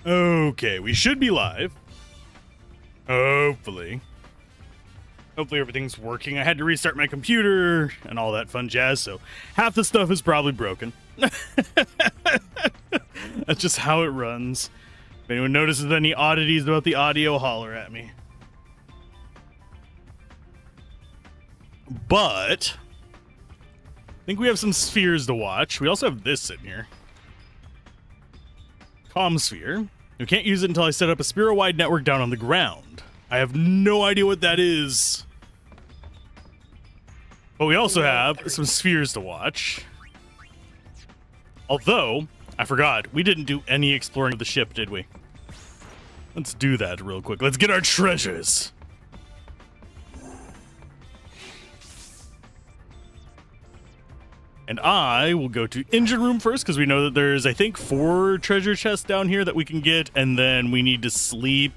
Okay, we should be live. Hopefully. Hopefully everything's working. I had to restart my computer and all that fun jazz, so half the stuff is probably broken. That's just how it runs. If anyone notices any oddities about the audio, holler at me. But I think we have some spheres to watch. We also have this sitting here. Comm sphere. We can't use it until I set up a sphere-wide network down on the ground. I have no idea what that is. But we also have some spheres to watch. Although, I forgot, we didn't do any exploring of the ship, did we? Let's do that real quick. Let's get our treasures. And I will go to engine room first, because we know that there's, I think, 4 treasure chests down here that we can get, and then we need to sleep,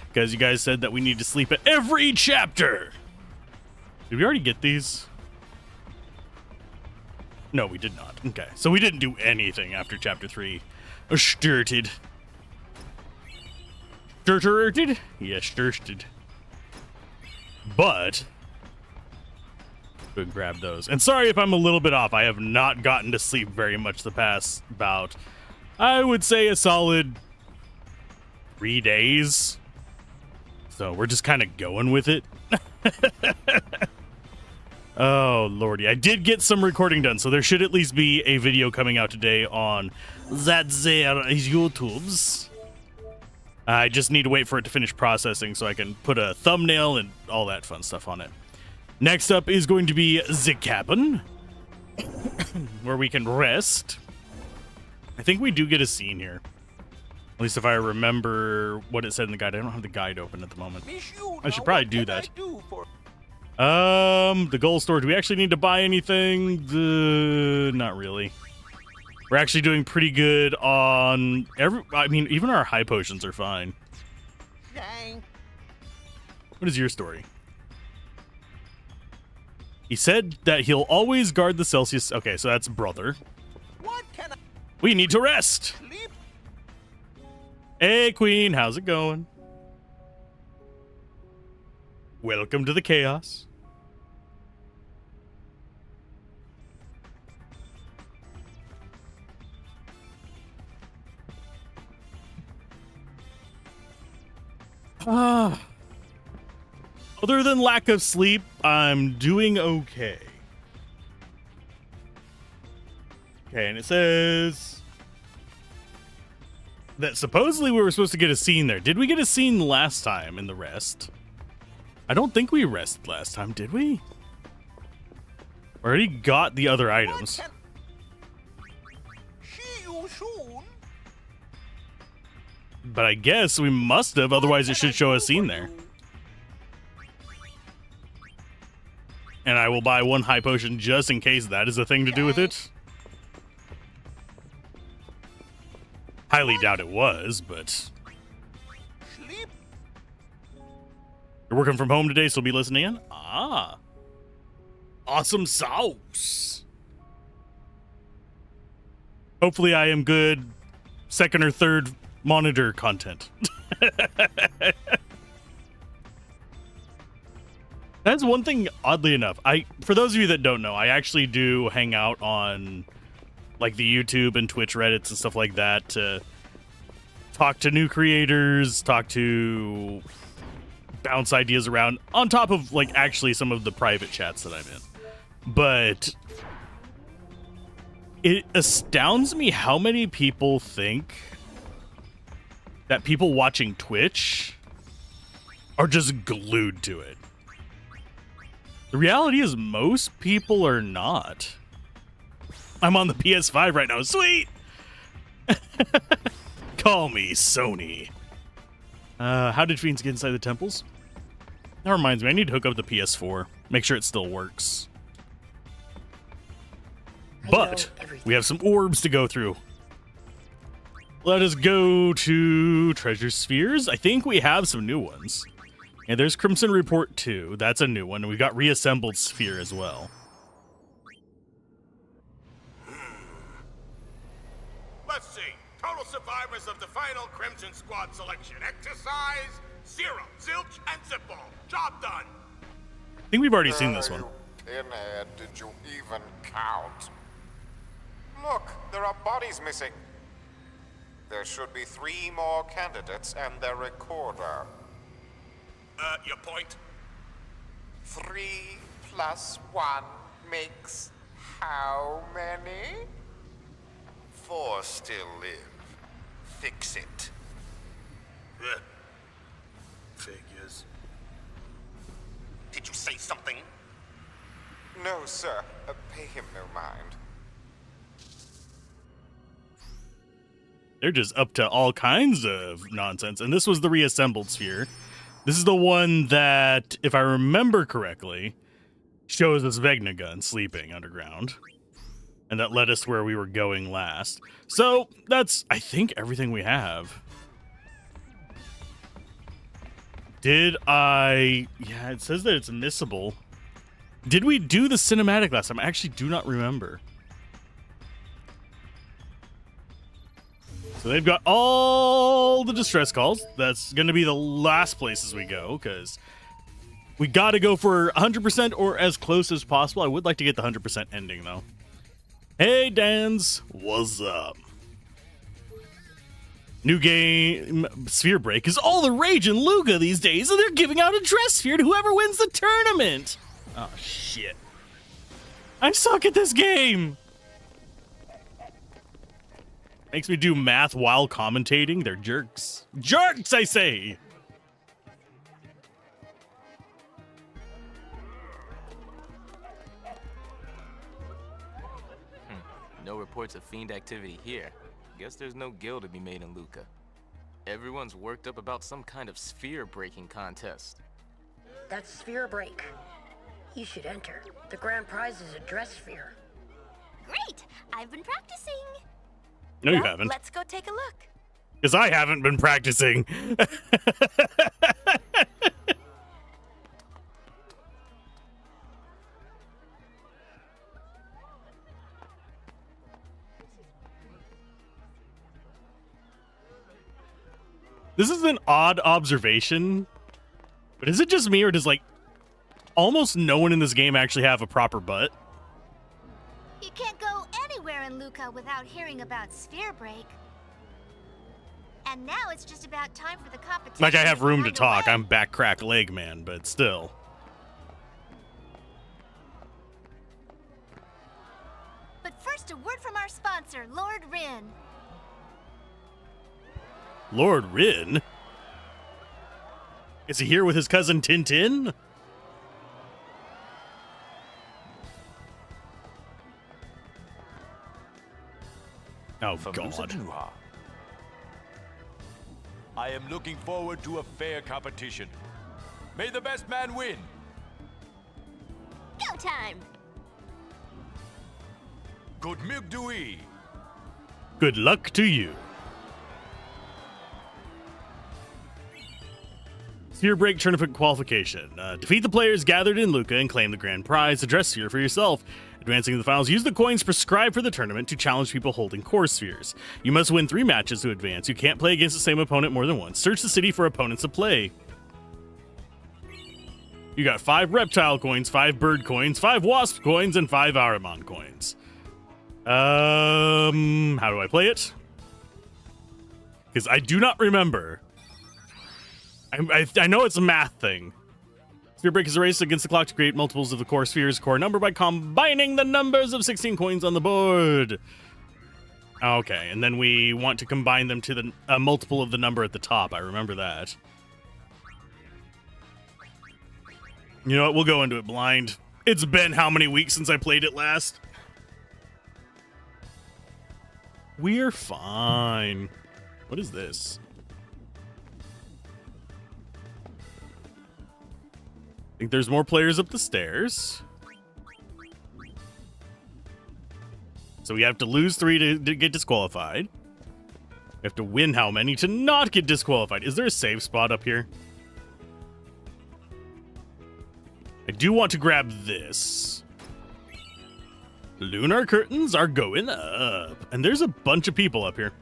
because you guys said that we need to sleep at every chapter. Did we already get these? No, we did not. Okay, so we didn't do anything after chapter 3. Sturted. Sturted? Yeah, sturted. But and grab those. And sorry if I'm a little bit off. I have not gotten to sleep very much the past about, I would say, a solid 3 days. So we're just kind of going with it. Oh, lordy. I did get some recording done, so there should at least be a video coming out today on that there YouTubes. I just need to wait for it to finish processing so I can put a thumbnail and all that fun stuff on it. Next up is going to be the cabin, where we can rest. I think we do get a scene here. At least if I remember what it said in the guide. I don't have the guide open at the moment. I should probably do that. The gold store. Do we actually need to buy anything? Not really. We're actually doing pretty good on even our high potions are fine. Dang. What is your story? He said that he'll always guard the Celsius. Okay, so that's brother. What can I? We need to rest. Sleep? Hey, Queen, how's it going? Welcome to the chaos. Other than lack of sleep, I'm doing okay. Okay, and it says that supposedly we were supposed to get a scene there. Did we get a scene last time in the rest? I don't think we rested last time, did we? Already got the other items. See you soon. But I guess we must have, otherwise it should show a scene there. And I will buy 1 high potion just in case that is a thing to do with it. Highly doubt it was, but you're working from home today, so be listening in? Ah. Awesome sauce. Hopefully I am good 2nd or 3rd monitor content. That's one thing, oddly enough. For those of you that don't know, I actually do hang out on like the YouTube and Twitch Reddits and stuff like that to talk to new creators, talk to bounce ideas around on top of like actually some of the private chats that I'm in. But it astounds me how many people think that people watching Twitch are just glued to it. The reality is most people are not. I'm on the PS5 right now. Sweet! Call me Sony. How did fiends get inside the temples? That reminds me, I need to hook up the PS4. Make sure it still works. But we have some orbs to go through. Let us go to Treasure Spheres. I think we have some new ones. And there's Crimson Report 2. That's a new one. And we've got Reassembled Sphere as well. Let's see. Total survivors of the final Crimson Squad selection exercise, 0, zilch, and zipball. Job done. I think we've already seen this one. You pinhead, did you even count? Look, there are bodies missing. There should be 3 more candidates and their recorder. Your point? 3 plus 1 makes how many? 4 still live. Fix it. Figures. Did you say something? No, sir. Pay him no mind. They're just up to all kinds of nonsense. And this was the reassembled sphere. This is the one that, if I remember correctly, shows us Vegna gun sleeping underground. And that led us where we were going last. So that's, I think, everything we have. Did I... Yeah, it says that it's missable. Did we do the cinematic last time? I actually do not remember. So they've got all the distress calls. That's going to be the last places we go, because we got to go for 100% or as close as possible. I would like to get the 100% ending, though. Hey, Dans. What's up? New game, Sphere Break, is all the rage in Luca these days, and they're giving out a dress sphere to whoever wins the tournament. Oh, shit. I suck at this game. Makes me do math while commentating. They're jerks. Jerks, I say! No reports of fiend activity here. Guess there's no guild to be made in Luca. Everyone's worked up about some kind of sphere breaking contest. That's Sphere Break. You should enter. The grand prize is a dress sphere. Great! I've been practicing. No, you haven't. Let's go take a look. Because I haven't been practicing. This is an odd observation, but is it just me, or does, like, almost no one in this game actually have a proper butt? You can't go anywhere in Luca without hearing about Sphere Break. And now it's just about time for the competition. Like I have room to talk. underway. I'm back crack leg man, but still. But first, a word from our sponsor, Lord Rin. Lord Rin? Is he here with his cousin Tintin? Oh, God. I am looking forward to a fair competition. May the best man win. Go time! Good milk do we. Good luck to you. Sphere Break Tournament Qualification. Defeat the players gathered in Luca and claim the grand prize, a dress sphere for yourself. Advancing to the finals, use the coins prescribed for the tournament to challenge people holding core spheres. You must win 3 matches to advance. You can't play against the same opponent more than once. Search the city for opponents to play. You got 5 reptile coins, 5 bird coins, 5 wasp coins, and 5 Aramon coins. How do I play it? Because I do not remember. I know it's a math thing. Sphere Break is a race against the clock to create multiples of the core sphere's core number by combining the numbers of 16 coins on the board. Okay, and then we want to combine them to the multiple of the number at the top. I remember that. You know what? We'll go into it blind. It's been how many weeks since I played it last? We're fine. What is this? I think there's more players up the stairs. So we have to lose 3 to get disqualified. We have to win how many to not get disqualified? Is there a save spot up here? I do want to grab this. Lunar curtains are going up. And there's a bunch of people up here.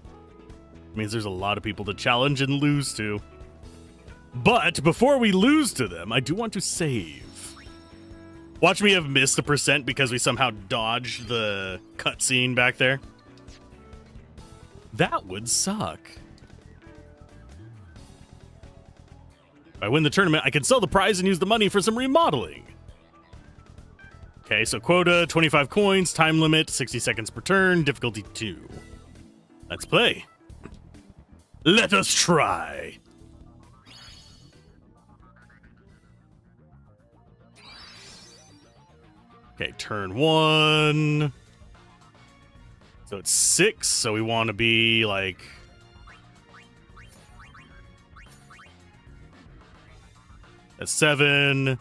means there's a lot of people to challenge and lose to. But before we lose to them, I do want to save. Watch me have missed a % because we somehow dodged the cutscene back there. That would suck. If I win the tournament, I can sell the prize and use the money for some remodeling. Okay, so quota, 25 coins, time limit, 60 seconds per turn, difficulty 2. Let's play. Let us try. Okay, turn 1. So it's 6, so we want to be like... That's 7,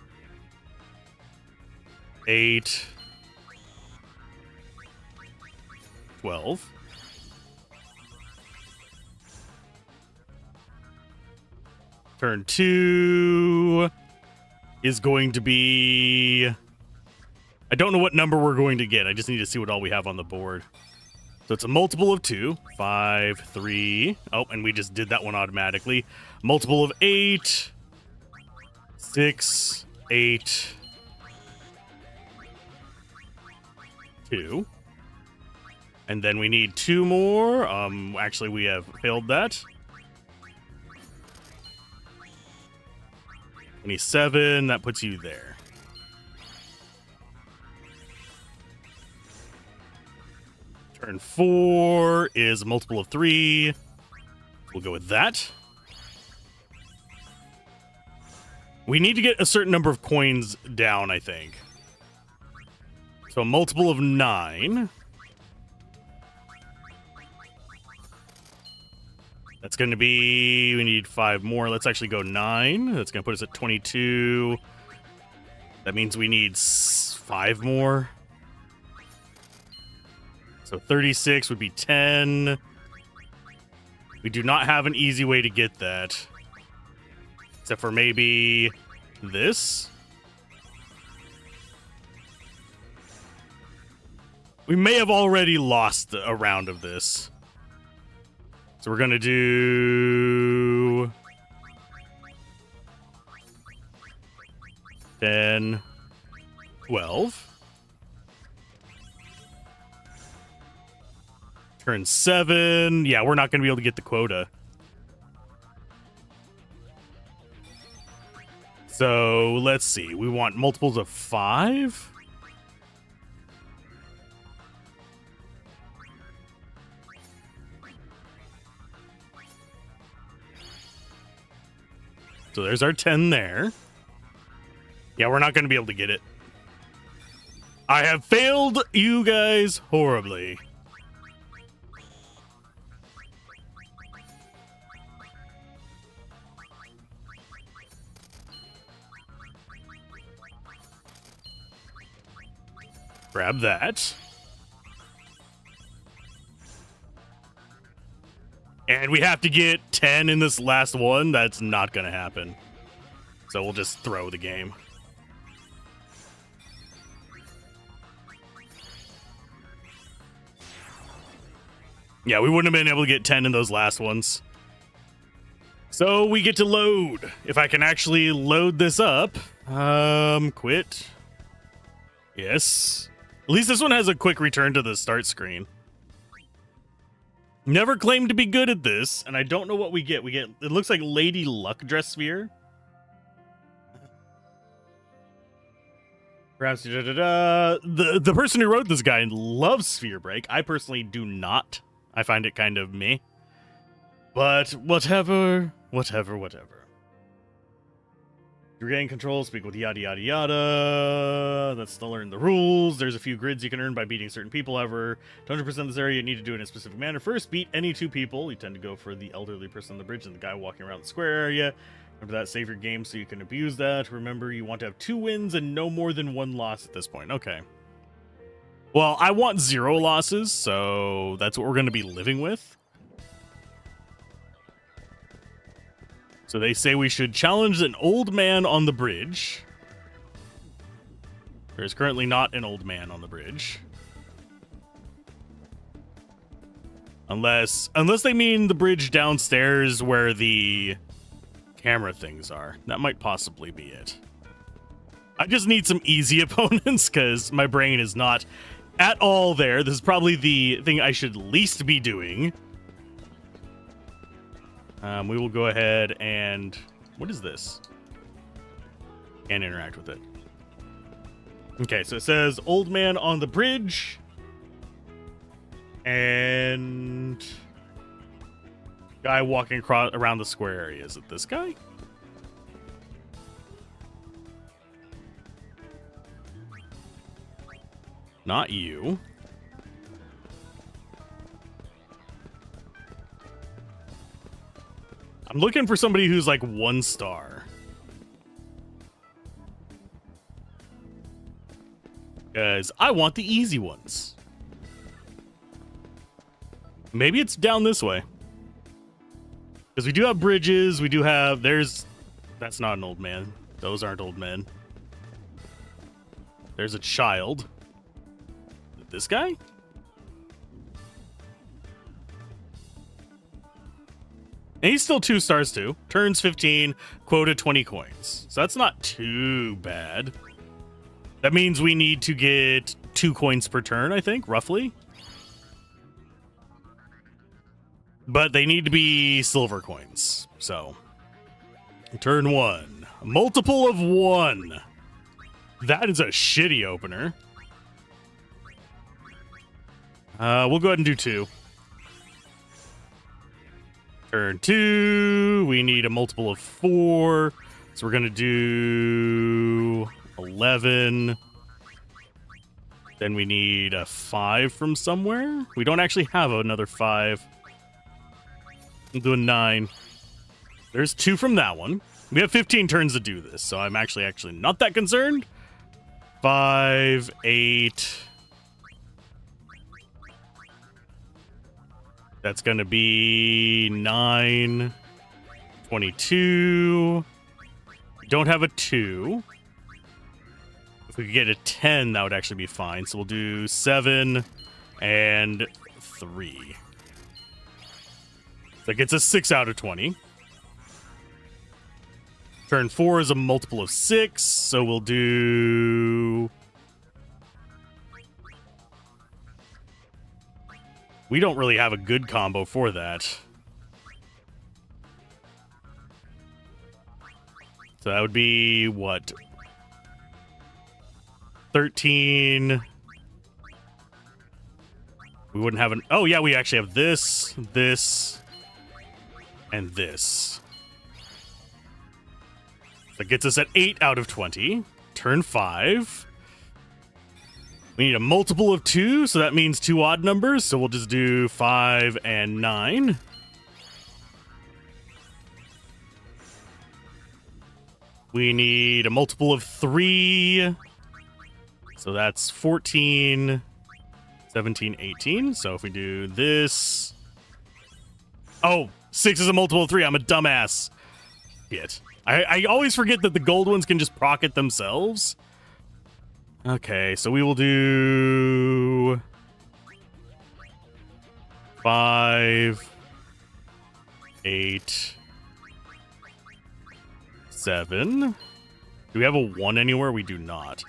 8, 12. Turn 2 is going to be... I don't know what number we're going to get. I just need to see what all we have on the board. So it's a multiple of 2, 5, 3. Oh, and we just did that one automatically. Multiple of 8, 6, 8, 2. And then we need 2 more. Actually, we have failed that. 27, that puts you there. Turn 4 is a multiple of 3. We'll go with that. We need to get a certain number of coins down, I think. So a multiple of 9. That's going to be... We need 5 more. Let's actually go 9. That's going to put us at 22. That means we need 5 more. So 36 would be 10. We do not have an easy way to get that. Except for maybe this. We may have already lost a round of this. So we're going to do 10, 12. Turn 7. Yeah, we're not going to be able to get the quota. So let's see. We want multiples of 5. So there's our 10 there. Yeah, we're not going to be able to get it. I have failed you guys horribly. Grab that. And we have to get 10 in this last one. That's not going to happen. So we'll just throw the game. Yeah, we wouldn't have been able to get 10 in those last ones. So we get to load. If I can actually load this up. Quit. Yes. At least this one has a quick return to the start screen. Never claimed to be good at this, and I don't know what we get. We get, it looks like Lady Luck Dress Sphere. Perhaps the person who wrote this guy loves Sphere Break. I personally do not. I find it kind of meh. But whatever. You regain control, speak with yada yada yada. That's to learn the rules. There's a few grids you can earn by beating certain people. However, to 100% this area, you need to do it in a specific manner. First, beat any 2 people. You tend to go for the elderly person on the bridge and the guy walking around the square area. Remember that, save your game so you can abuse that. Remember, you want to have 2 wins and no more than 1 loss at this point. Okay. Well, I want 0 losses, so that's what we're going to be living with. So they say we should challenge an old man on the bridge. There is currently not an old man on the bridge. Unless they mean the bridge downstairs where the camera things are. That might possibly be it. I just need some easy opponents because my brain is not at all there. This is probably the thing I should least be doing. We will go ahead and... What is this? Can't interact with it. Okay, so it says old man on the bridge. And guy walking across around the square area. Is it this guy? Not you. I'm looking for somebody who's like 1 star. Because I want the easy ones. Maybe it's down this way. Because we do have bridges. We do have... That's not an old man. Those aren't old men. There's a child. This guy? And he's still 2 stars too. Turns 15, quota 20 coins. So that's not too bad. That means we need to get 2 coins per turn, I think, roughly. But they need to be silver coins. So, turn 1. A multiple of 1. That is a shitty opener. We'll go ahead and do 2. Turn 2. We need a multiple of 4. So we're going to do 11. Then we need a 5 from somewhere. We don't actually have another 5. We'll do a 9. There's 2 from that one. We have 15 turns to do this, so I'm actually not that concerned. 5, 8. That's going to be 9, 22. We don't have a 2. If we could get a 10, that would actually be fine. So we'll do 7 and 3. That gets us 6 out of 20. Turn 4 is a multiple of 6, so we'll do... We don't really have a good combo for that. So that would be, what? 13. We wouldn't have an... Oh, yeah, we actually have this, and this. That gets us at 8 out of 20. Turn 5. We need a multiple of 2, so that means 2 odd numbers. So we'll just do 5 and 9. We need a multiple of 3. So that's 14, 17, 18. So if we do this... Oh, 6 is a multiple of 3. I'm a dumbass. Shit. I always forget that the gold ones can just proc it themselves. Okay, so we will do 5, 8, 7. Do we have a 1 anywhere? We do not.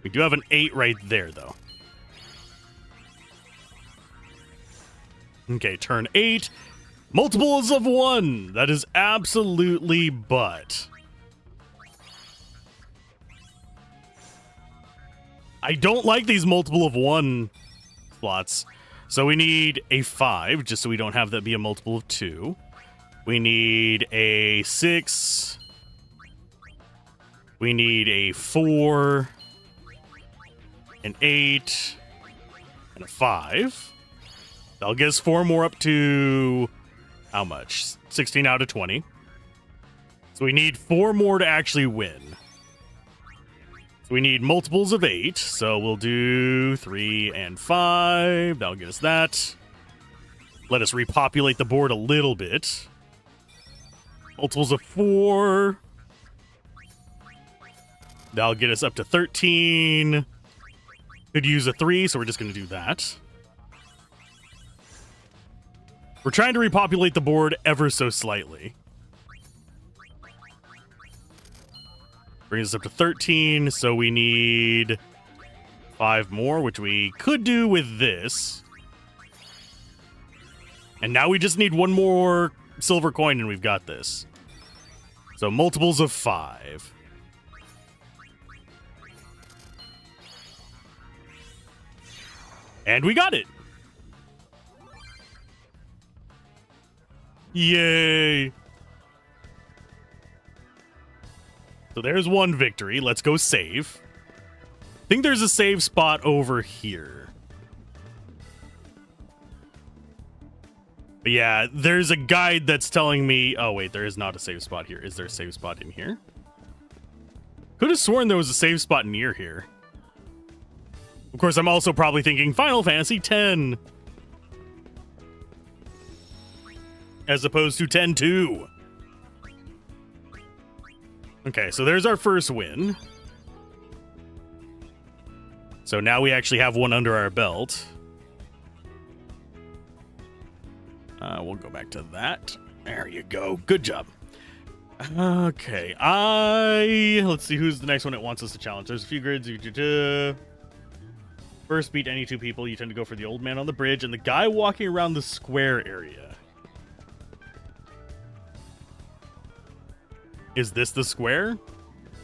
We do have an 8 right there, though. Okay, turn 8. Multiples of 1. That is absolutely butt. I don't like these multiple of 1 slots. So we need a 5, just so we don't have that be a multiple of 2. We need a 6. We need a 4. An 8. And a 5. That'll get us 4 more up to... How much? 16 out of 20. So we need 4 more to actually win. So we need multiples of 8. So we'll do 3 and 5. That'll get us that. Let us repopulate the board a little bit. Multiples of 4. That'll get us up to 13. Could use a 3, so we're just going to do that. We're trying to repopulate the board ever so slightly. Brings us up to 13, so we need 5 more, which we could do with this. And now we just need 1 more silver coin and we've got this. So multiples of 5. And we got it. Yay. So there's 1 victory. Let's go save. I think there's a save spot over here. But yeah, there's a guide that's telling me... Oh, wait, there is not a save spot here. Is there a save spot in here? Could have sworn there was a save spot near here. Of course, I'm also probably thinking Final Fantasy X. As opposed to 10-2. Okay, so there's our first win. So now we actually have 1 under our belt. We'll go back to that. There you go. Good job. Okay, let's see who's the next one it wants us to challenge. There's a few grids. First, beat any 2 people. You tend to go for the old man on the bridge and the guy walking around the square area. Is this the square?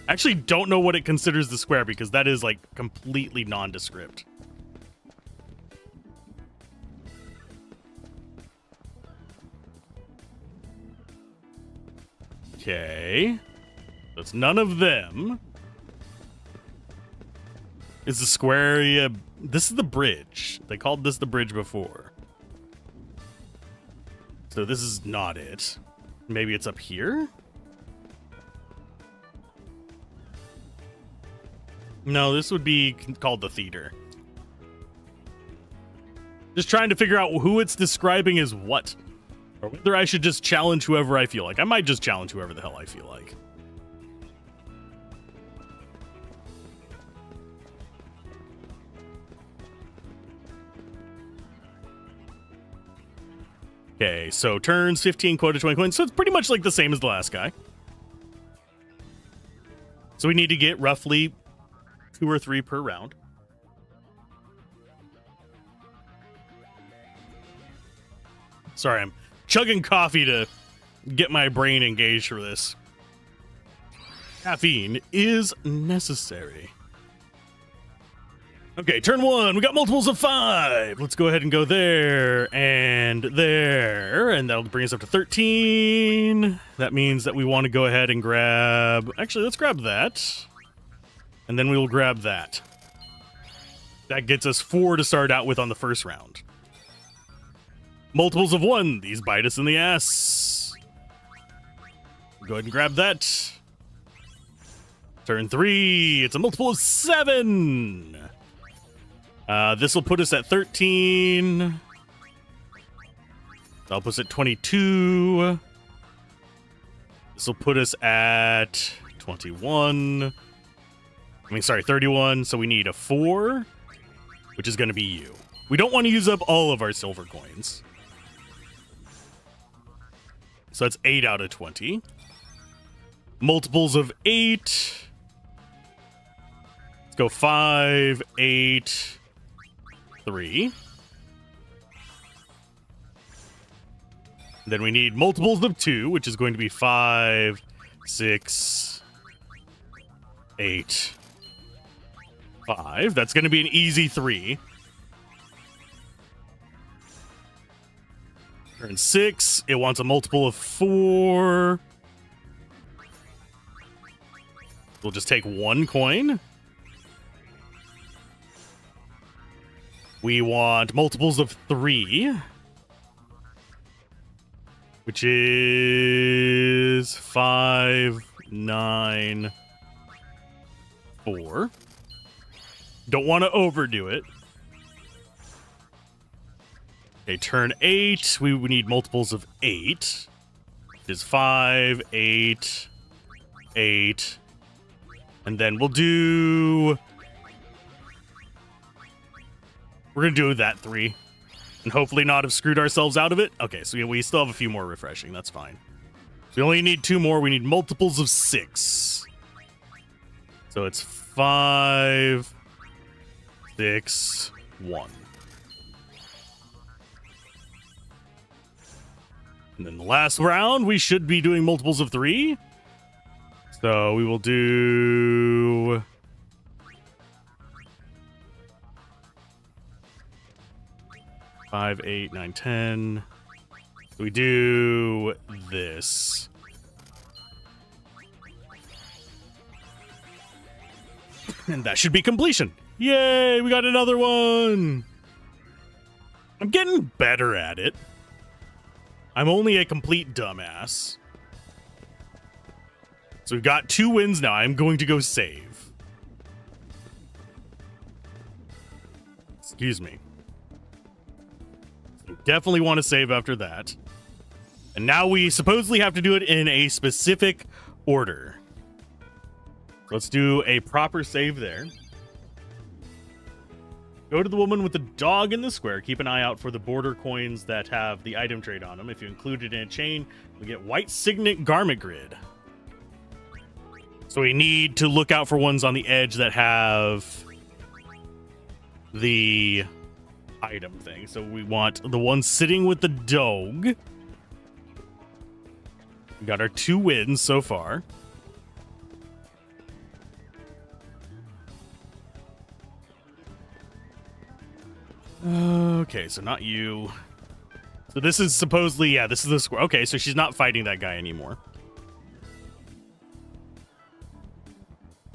I actually don't know what it considers the square because that is like completely nondescript. Okay. That's none of them. Is the square area... This is the bridge. They called this the bridge before. So this is not it. Maybe it's up here? No, this would be called the theater. Just trying to figure out who it's describing as what. Or whether I should just challenge whoever I feel like. I might just challenge whoever the hell I feel like. Okay, so turns 15, quota 20 coins. So it's pretty much like the same as the last guy. So we need to get roughly 2 or 3 per round. Sorry, I'm chugging coffee to get my brain engaged for this. Caffeine is necessary. Okay, turn 1. We got multiples of 5. Let's go ahead and go there and there. And that'll bring us up to 13. That means that we want to go ahead and grab... Actually, let's grab that. And then we will grab that. That gets us 4 to start out with on the first round. Multiples of 1. These bite us in the ass. Go ahead and grab that. Turn 3. It's a multiple of 7. This will put us at 13. That'll put us at 22. This will put us at 21. 31. So we need a 4, which is going to be you. We don't want to use up all of our silver coins. So that's 8 out of 20. Multiples of 8. Let's go 5, 8, 3. Then we need multiples of 2, which is going to be 5, 6, 8, 5. That's going to be an easy 3. Turn 6. It wants a multiple of 4. We'll just take 1 coin. We want multiples of 3. Which is 5, 9, 4. Don't want to overdo it. Okay, turn 8. We would need multiples of 8. Which is 5, 8, 8. And then we'll do... We're going to do that 3. And hopefully not have screwed ourselves out of it. Okay, so we still have a few more refreshing. That's fine. We only need 2 more. We need multiples of 6. So it's 5, 6, 1. And then the last round, we should be doing multiples of 3. So we will do... 5, 8, 9, 10. We do this. And that should be completion. Yay, we got another one. I'm getting better at it. I'm only a complete dumbass. So we've got 2 wins now. I'm going to go save. Excuse me. Definitely want to save after that. And now we supposedly have to do it in a specific order. Let's do a proper save there. Go to the woman with the dog in the square. Keep an eye out for the border coins that have the item trade on them. If you include it in a chain, we get white signet garment grid. So we need to look out for ones on the edge that have the item thing. So we want the one sitting with the dog. We got our 2 wins so far. Okay, so not you. So this is supposedly, yeah, this is the square. Okay, so she's not fighting that guy anymore.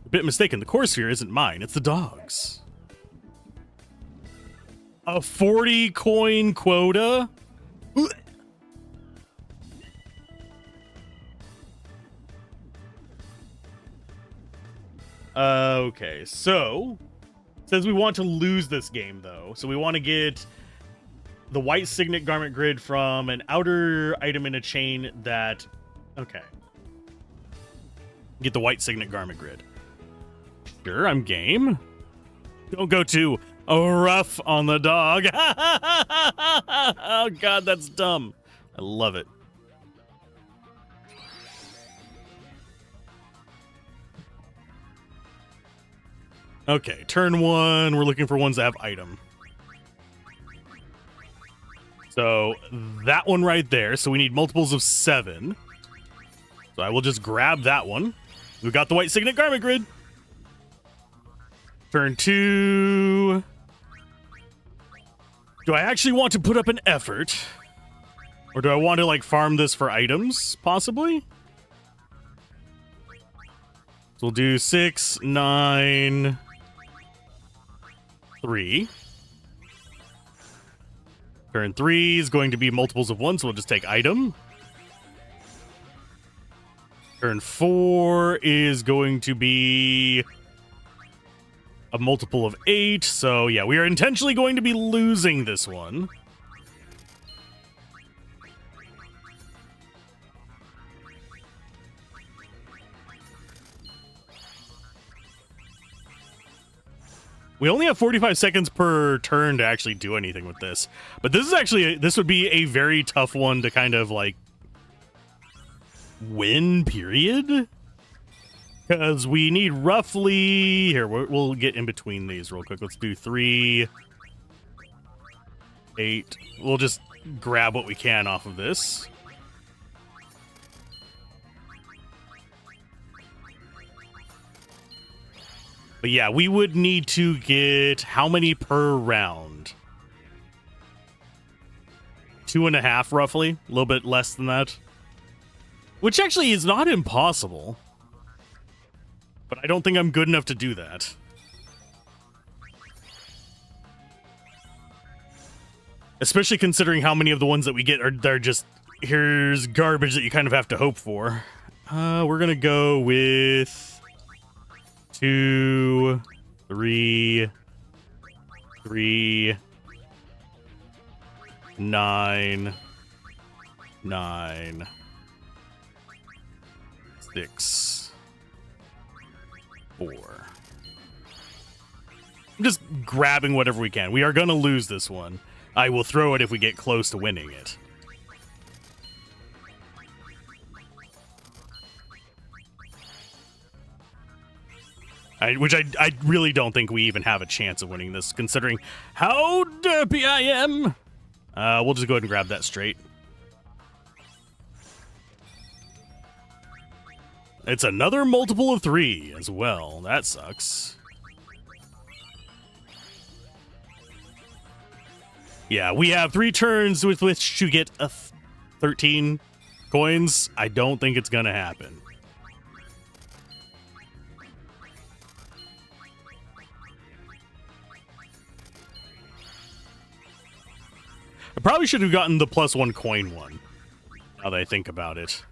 A bit mistaken. The core sphere isn't mine. It's the dog's. A 40 coin quota? Okay, so says we want to lose this game though. So we want to get the white signet garment grid from an outer item in a chain that okay. Get the white signet garment grid. Sure, I'm game. Don't go too rough on the dog. Oh god, that's dumb. I love it. Okay, turn 1. We're looking for ones that have item. So that one right there. So we need multiples of 7. So I will just grab that one. We've got the white signet garment grid. Turn 2. Do I actually want to put up an effort? Or do I want to like farm this for items, possibly? So we'll do 6, 9, 3. Turn 3 is going to be multiples of 1, so we'll just take item. Turn 4 is going to be a multiple of 8. So yeah, we are intentionally going to be losing this one. We only have 45 seconds per turn to actually do anything with this. But this is actually, this would be a very tough one to kind of like win, period. Because we need roughly, here, we'll get in between these real quick. Let's do 3, 8. We'll just grab what we can off of this. But yeah, we would need to get how many per round? 2.5 roughly, a little bit less than that. Which actually is not impossible. But I don't think I'm good enough to do that. Especially considering how many of the ones that we get are they're just, here's garbage that you kind of have to hope for. We're going to go with 2, 3, 3, 9, 9, 6, 4. I'm just grabbing whatever we can. We are going to lose this one. I will throw it if we get close to winning it. Which I really don't think we even have a chance of winning this, considering how derpy I am. We'll just go ahead and grab that straight. It's another multiple of 3 as well. That sucks. Yeah, we have 3 turns with which to get 13 coins. I don't think it's gonna happen. I probably should have gotten the +1 coin one, now that I think about it.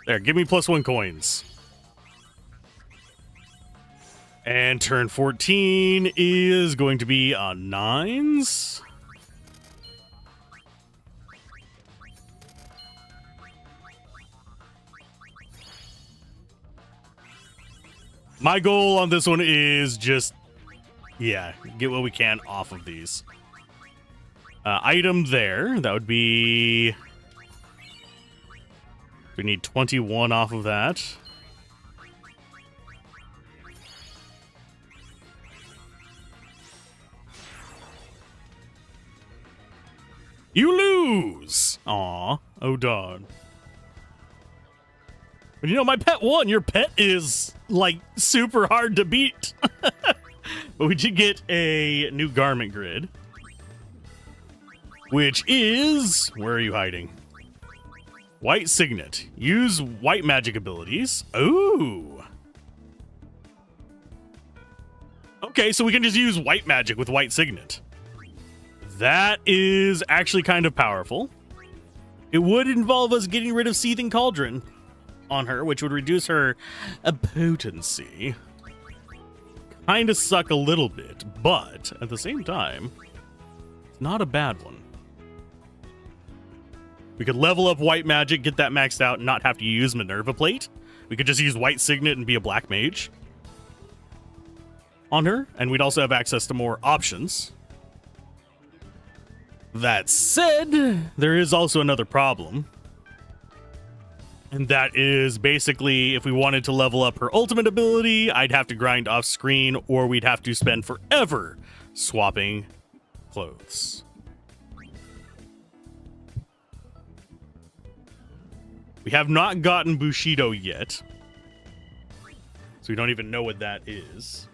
There, give me +1 coins. And turn 14 is going to be on 9s. My goal on this one is just, yeah, get what we can off of these. Item there, that would be... We need 21 off of that. You lose! Aw, oh darn. But you know, my pet won. Your pet is, like, super hard to beat. But we did get a new garment grid. Which is... Where are you hiding? White Signet. Use white magic abilities. Ooh. Okay, so we can just use white magic with White Signet. That is actually kind of powerful. It would involve us getting rid of Seething Cauldron on her, which would reduce her potency. Kind of suck a little bit, but at the same time, it's not a bad one. We could level up white magic, get that maxed out, and not have to use Minerva Plate. We could just use White Signet and be a black mage on her, and we'd also have access to more options. That said, there is also another problem. And that is basically, if we wanted to level up her ultimate ability, I'd have to grind off screen, or we'd have to spend forever swapping clothes. We have not gotten Bushido yet, so we don't even know what that is.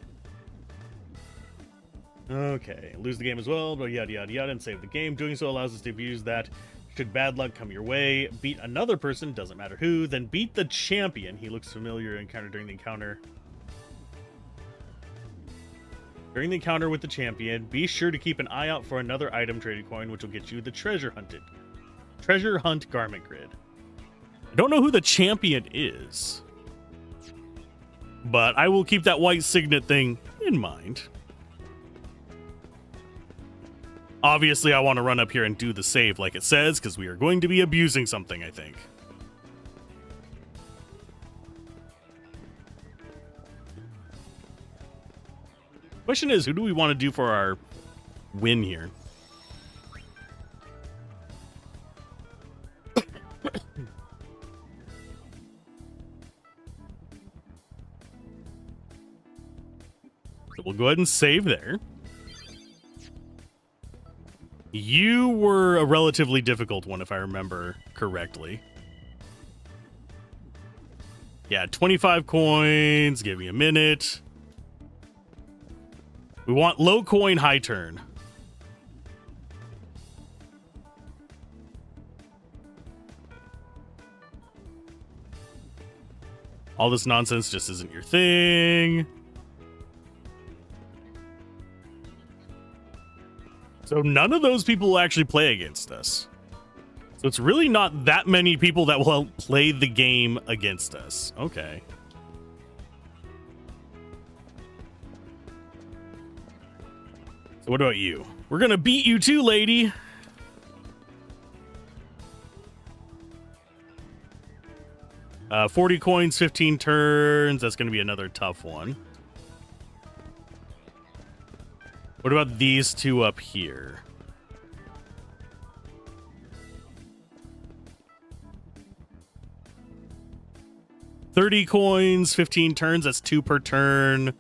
Okay, lose the game as well, but yada yada yada, and save the game. Doing so allows us to abuse that. Should bad luck come your way, beat another person, doesn't matter who, then beat the champion. He looks familiar. Encounter during the encounter. During the encounter with the champion, be sure to keep an eye out for another item traded coin, which will get you the treasure hunt garment grid. I don't know who the champion is, but I will keep that White Signet thing in mind. Obviously, I want to run up here and do the save like it says, because we are going to be abusing something, I think. Question is, who do we want to do for our win here? So we'll go ahead and save there. You were a relatively difficult one, if I remember correctly. Yeah, 25 coins. Give me a minute. We want low coin, high turn. All this nonsense just isn't your thing. So none of those people will actually play against us. So it's really not that many people that will play the game against us. Okay. So what about you? We're gonna beat you too, lady. Uh, 40 coins, 15 turns. That's gonna be another tough one. What about these two up here? 30 coins, 15 turns. That's 2 per turn.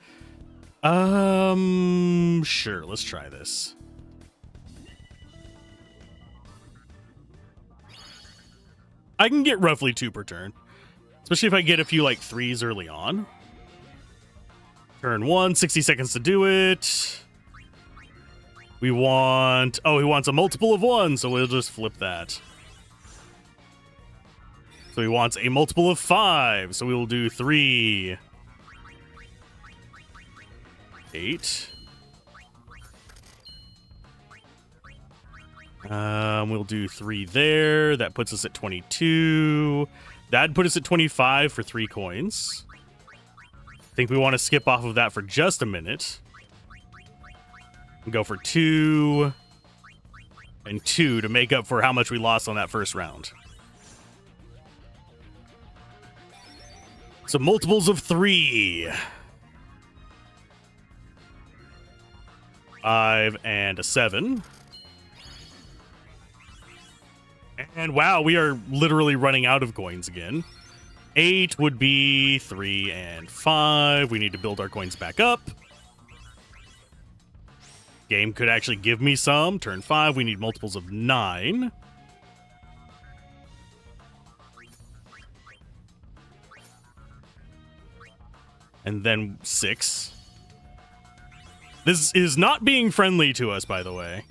Sure. Let's try this. I can get roughly 2 per turn, especially if I get a few like 3s early on. Turn 1, 60 seconds to do it. We want, oh, he wants a multiple of 1, so we'll just flip that. So he wants a multiple of 5, so we will do 3. 8. We'll do 3 there. That puts us at 22. That'd put us at 25 for 3 coins. I think we want to skip off of that for just a minute. Go for 2 and 2 to make up for how much we lost on that first round. So multiples of 3. 5 and a 7. And wow, we are literally running out of coins again. 8 would be 3 and 5. We need to build our coins back up. Game could actually give me some. Turn 5, we need multiples of 9. And then 6. This is not being friendly to us, by the way.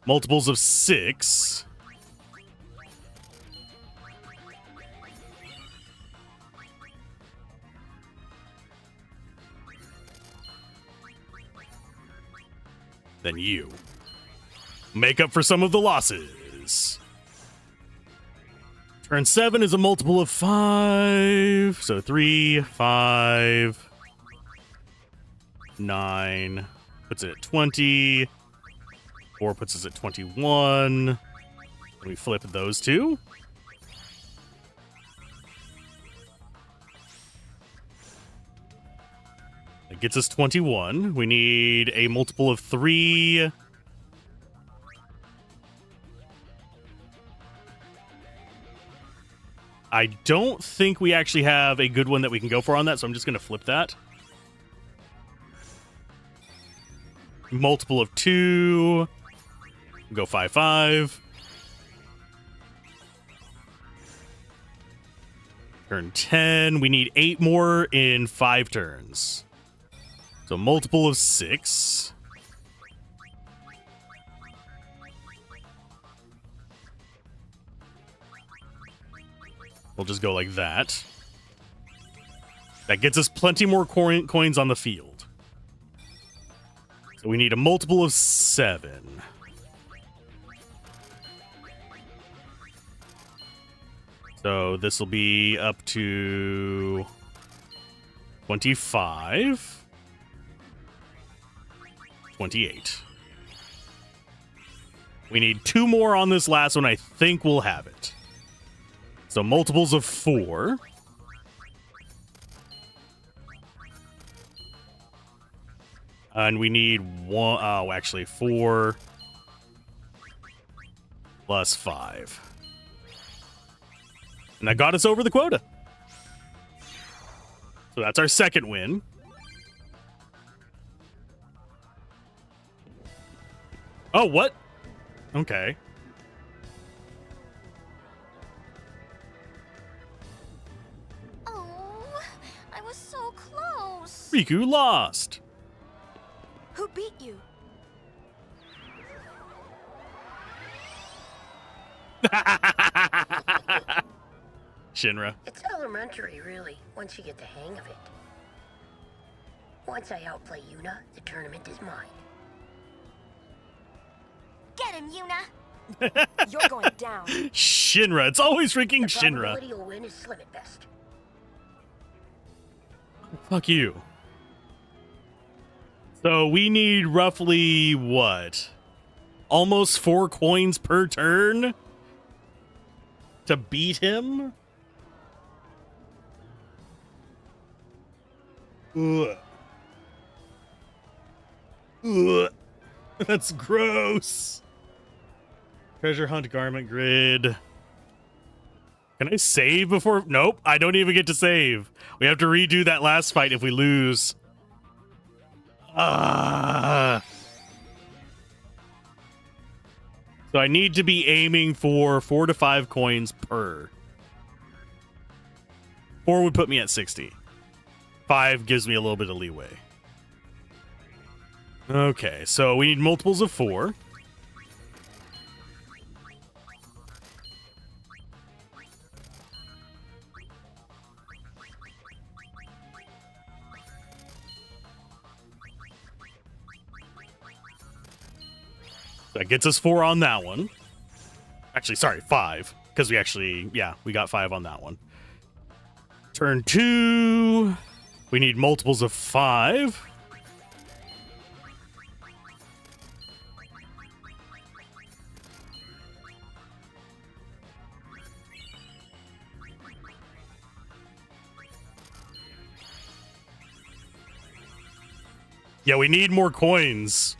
Multiples of 6. Then you. Make up for some of the losses. Turn 7 is a multiple of 5. So 3, 5, 9 puts it at 20. 4 puts us at 21. We flip those two. That gets us 21. We need a multiple of 3. I don't think we actually have a good one that we can go for on that, so I'm just going to flip that. Multiple of 2. Go 5, 5. Turn 10. We need 8 more in 5 turns. So multiple of 6. We'll just go like that. That gets us plenty more coins on the field. So we need a multiple of 7. So this will be up to 25. 28. We need 2 more on this last one. I think we'll have it. So multiples of 4. And we need 1. Oh, actually 4 plus 5. And that got us over the quota. So that's our second win. Oh, what? Okay. Oh, I was so close. Riku lost. Who beat you? Shinra. It's elementary, really, once you get the hang of it. Once I outplay Yuna, the tournament is mine. Get him, Yuna. You're going down. Shinra. It's always freaking The Shinra. probability you'll win is slim at best. Fuck you. So we need roughly what? Almost 4 coins per turn to beat him? Ugh. Ugh. That's gross. Treasure hunt garment grid. Can Can I save before? Nope, I don't even get to save. We have to redo that last fight if we lose. So I need to be aiming for 4 to 5 coins per. 4 would put me at 60. 5 gives me a little bit of leeway. Okay, so we need multiples of 4. That gets us 4 on that one. Actually, sorry, 5. Because we actually, yeah, we got 5 on that one. Turn 2. We need multiples of 5. Yeah, we need more coins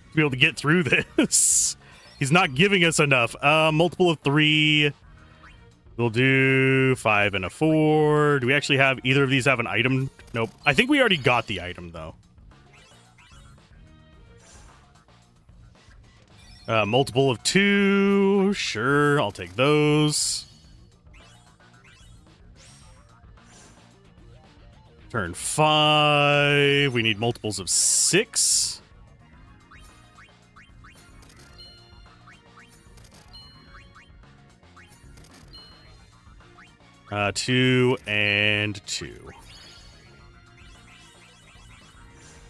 to be able to get through this. He's not giving us enough. Multiple of 3. We'll do 5 and a 4. Do we actually have either of these have an item? Nope. I think we already got the item, though. Multiple of 2. Sure, I'll take those. Turn 5. We need multiples of 6. Two and 2.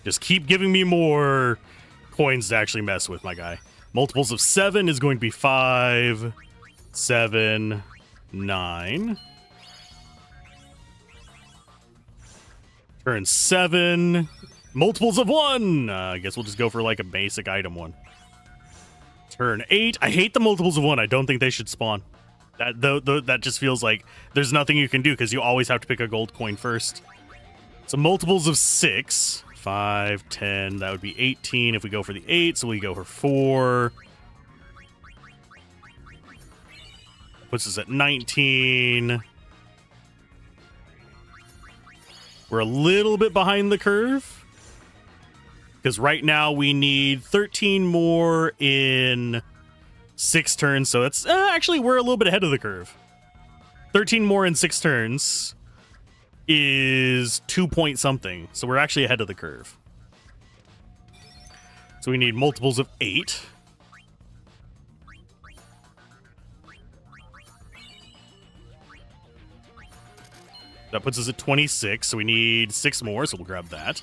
Just keep giving me more coins to actually mess with, my guy. Multiples of 7 is going to be 5, 7, 9. Turn 7. Multiples of 1. I guess we'll just go for like a basic item one. Turn 8. I hate the multiples of 1. I don't think they should spawn. That just feels like there's nothing you can do because you always have to pick a gold coin first. So multiples of 6. 5, 10. That would be 18 if we go for the 8. So we go for 4. Puts us at 19. We're a little bit behind the curve because right now we need 13 more in 6 turns. So that's actually, we're a little bit ahead of the curve. 13 more in 6 turns is 2 point something. So we're actually ahead of the curve. So we need multiples of 8. That puts us at 26, so we need 6 more, so we'll grab that.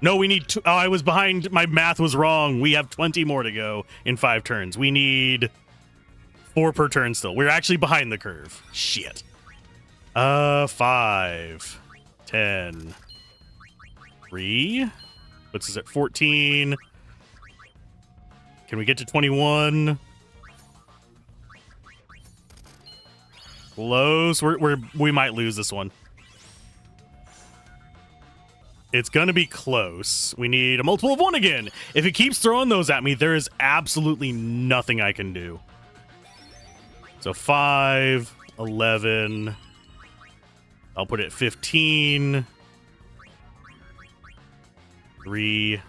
No, we need 2. Oh, I was behind. My math was wrong. We have 20 more to go in 5 turns. We need 4 per turn still. We're actually behind the curve. Shit. 5, 10, 3. Puts us at 14. Can we get to 21? Close. We might lose this one. It's gonna be close. We need a multiple of 1 again. If it keeps throwing those at me, there is absolutely nothing I can do. So 5, 11. I'll put it at 15. 3.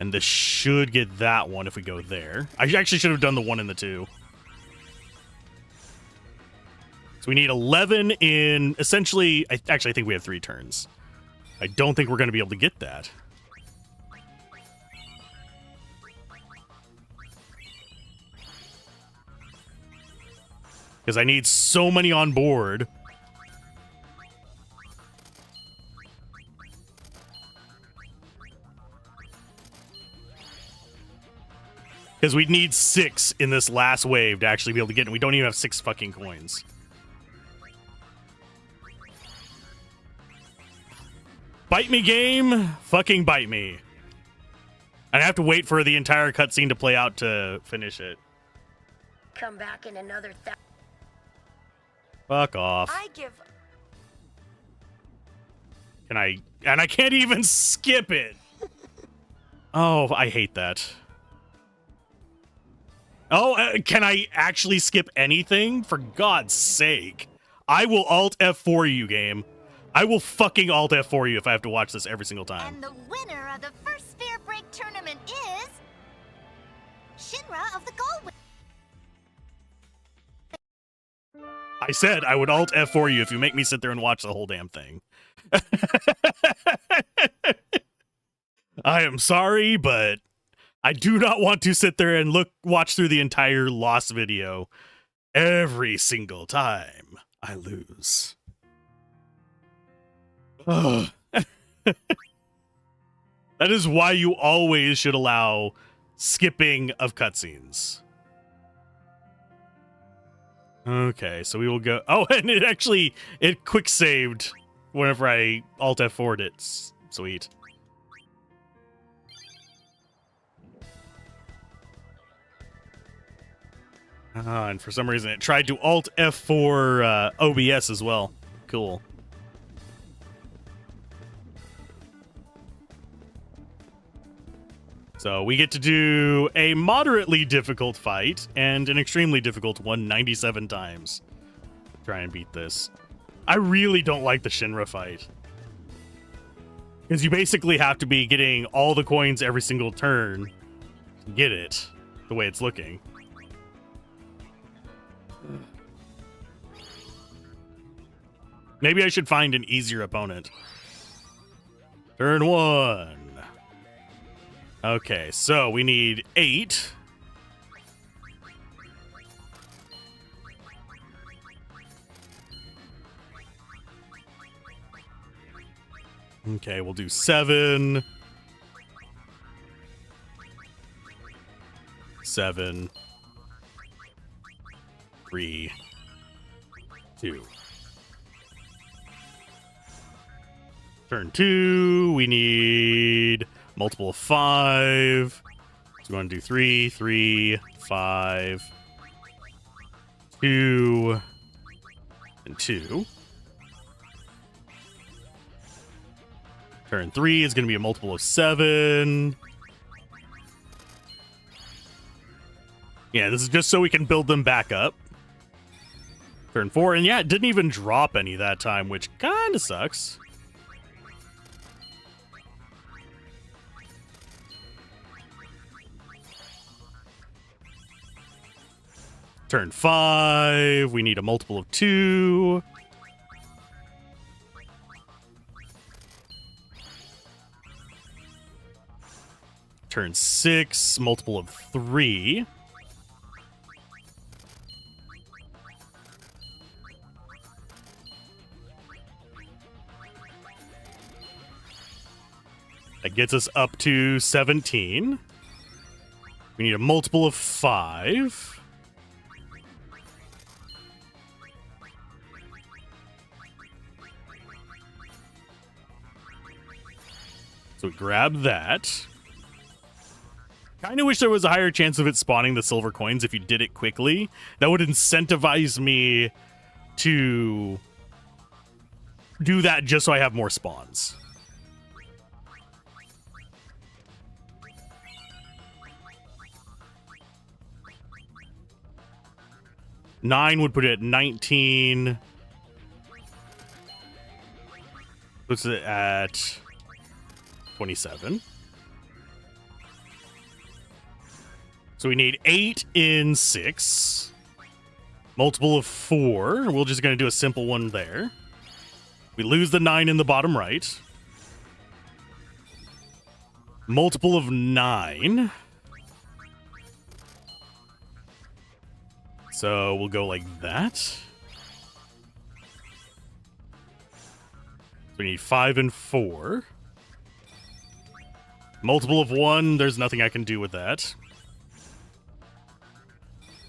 And this should get that one if we go there. I actually should have done the 1 and the 2. So we need 11 in, essentially, I think we have 3 turns. I don't think we're going to be able to get that. Because I need so many on board. Because we need 6 in this last wave to actually be able to get it. We don't even have 6 fucking coins. Bite me, game. Fucking bite me. I have to wait for the entire cutscene to play out to finish it. Come back in another Fuck off. I give. Can I? And I can't even skip it. Oh, I hate that. Oh, can I actually skip anything? For God's sake. I will Alt F4 you, game. I will fucking Alt F4 you if I have to watch this every single time. And the winner of the first Sphere Break tournament is Shinra of the Galway. I said I would Alt F4 you if you make me sit there and watch the whole damn thing. I am sorry, but I do not want to sit there and watch through the entire loss video every single time I lose. Ugh. That is why you always should allow skipping of cutscenes. Okay, so we will go. Oh, and it quick saved whenever I Alt F4'd it. Sweet. And for some reason it tried to Alt F4 OBS as well. Cool. So we get to do a moderately difficult fight and an extremely difficult one 97 times. Try and beat this. I really don't like the Shinra fight. Because you basically have to be getting all the coins every single turn to get it the way it's looking. Maybe I should find an easier opponent. Turn 1. Okay, so we need 8. Okay, we'll do 7. 7. 3. 2. Turn 2, we need multiple of 5. So we want to do 3, 3, 5, 2, and 2. Turn 3 is going to be a multiple of 7. Yeah, this is just so we can build them back up. Turn 4, and yeah, it didn't even drop any that time, which kind of sucks. Turn 5, we need a multiple of 2. Turn 6, multiple of 3. That gets us up to 17. We need a multiple of 5. So we grab that. Kind of wish there was a higher chance of it spawning the silver coins if you did it quickly. That would incentivize me to do that just so I have more spawns. Nine would put it at 19. Puts it at 27. So we need 8 in 6. Multiple of 4. We're just going to do a simple one there. We lose the 9 in the bottom right. Multiple of 9. So we'll go like that. So we need 5 and 4. Multiple of 1, there's nothing I can do with that.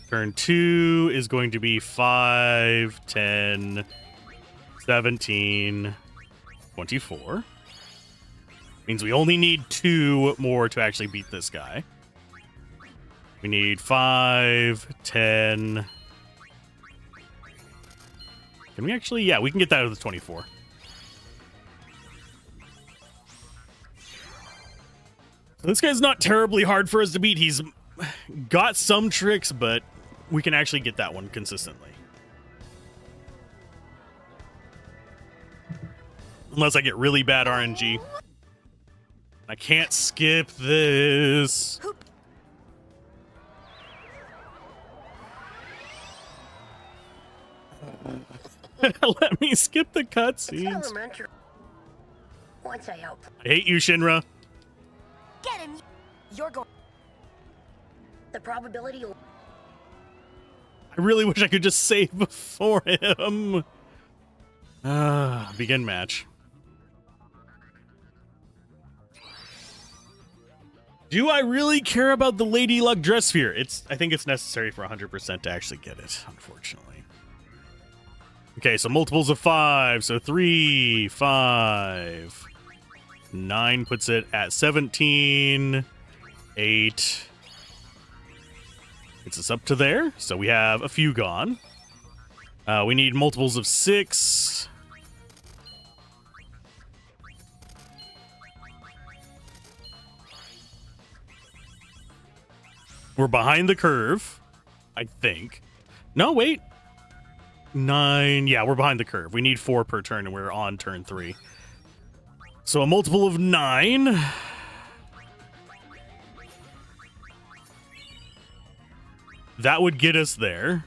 Turn 2 is going to be 5, 10, 17, 24. Means we only need 2 more to actually beat this guy. We need 5, 10. Can we actually? Yeah, we can get that out of the 24. So this guy's not terribly hard for us to beat. He's got some tricks, but we can actually get that one consistently. Unless I get really bad RNG. I can't skip this. Let me skip the It's cutscenes. elementary. Once I help. I hate you, Shinra. Get him! You're going. The probability. I really wish I could just save before him. Begin match. Do I really care about the Lady Luck dress sphere? I think it's necessary for 100% to actually get it, unfortunately. Okay, so multiples of 5. So 3, 5. 9 puts it at 17. 8. Gets us up to there. So we have a few gone. We need multiples of 6. We're behind the curve, I think. No, wait. 9. Yeah, we're behind the curve. We need 4 per turn, and we're on turn 3. So a multiple of 9. That would get us there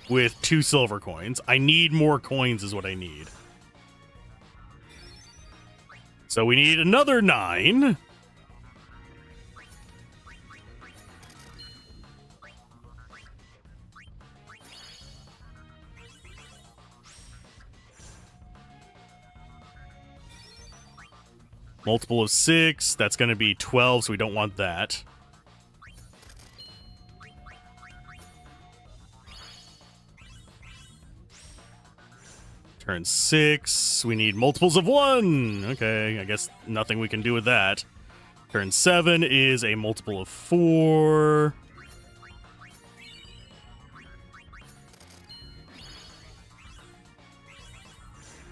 with 2 silver coins. I need more coins is what I need. So we need another 9. Multiple of 6. That's going to be 12, so we don't want that. Turn 6. We need multiples of 1. Okay, I guess nothing we can do with that. Turn 7 is a multiple of 4.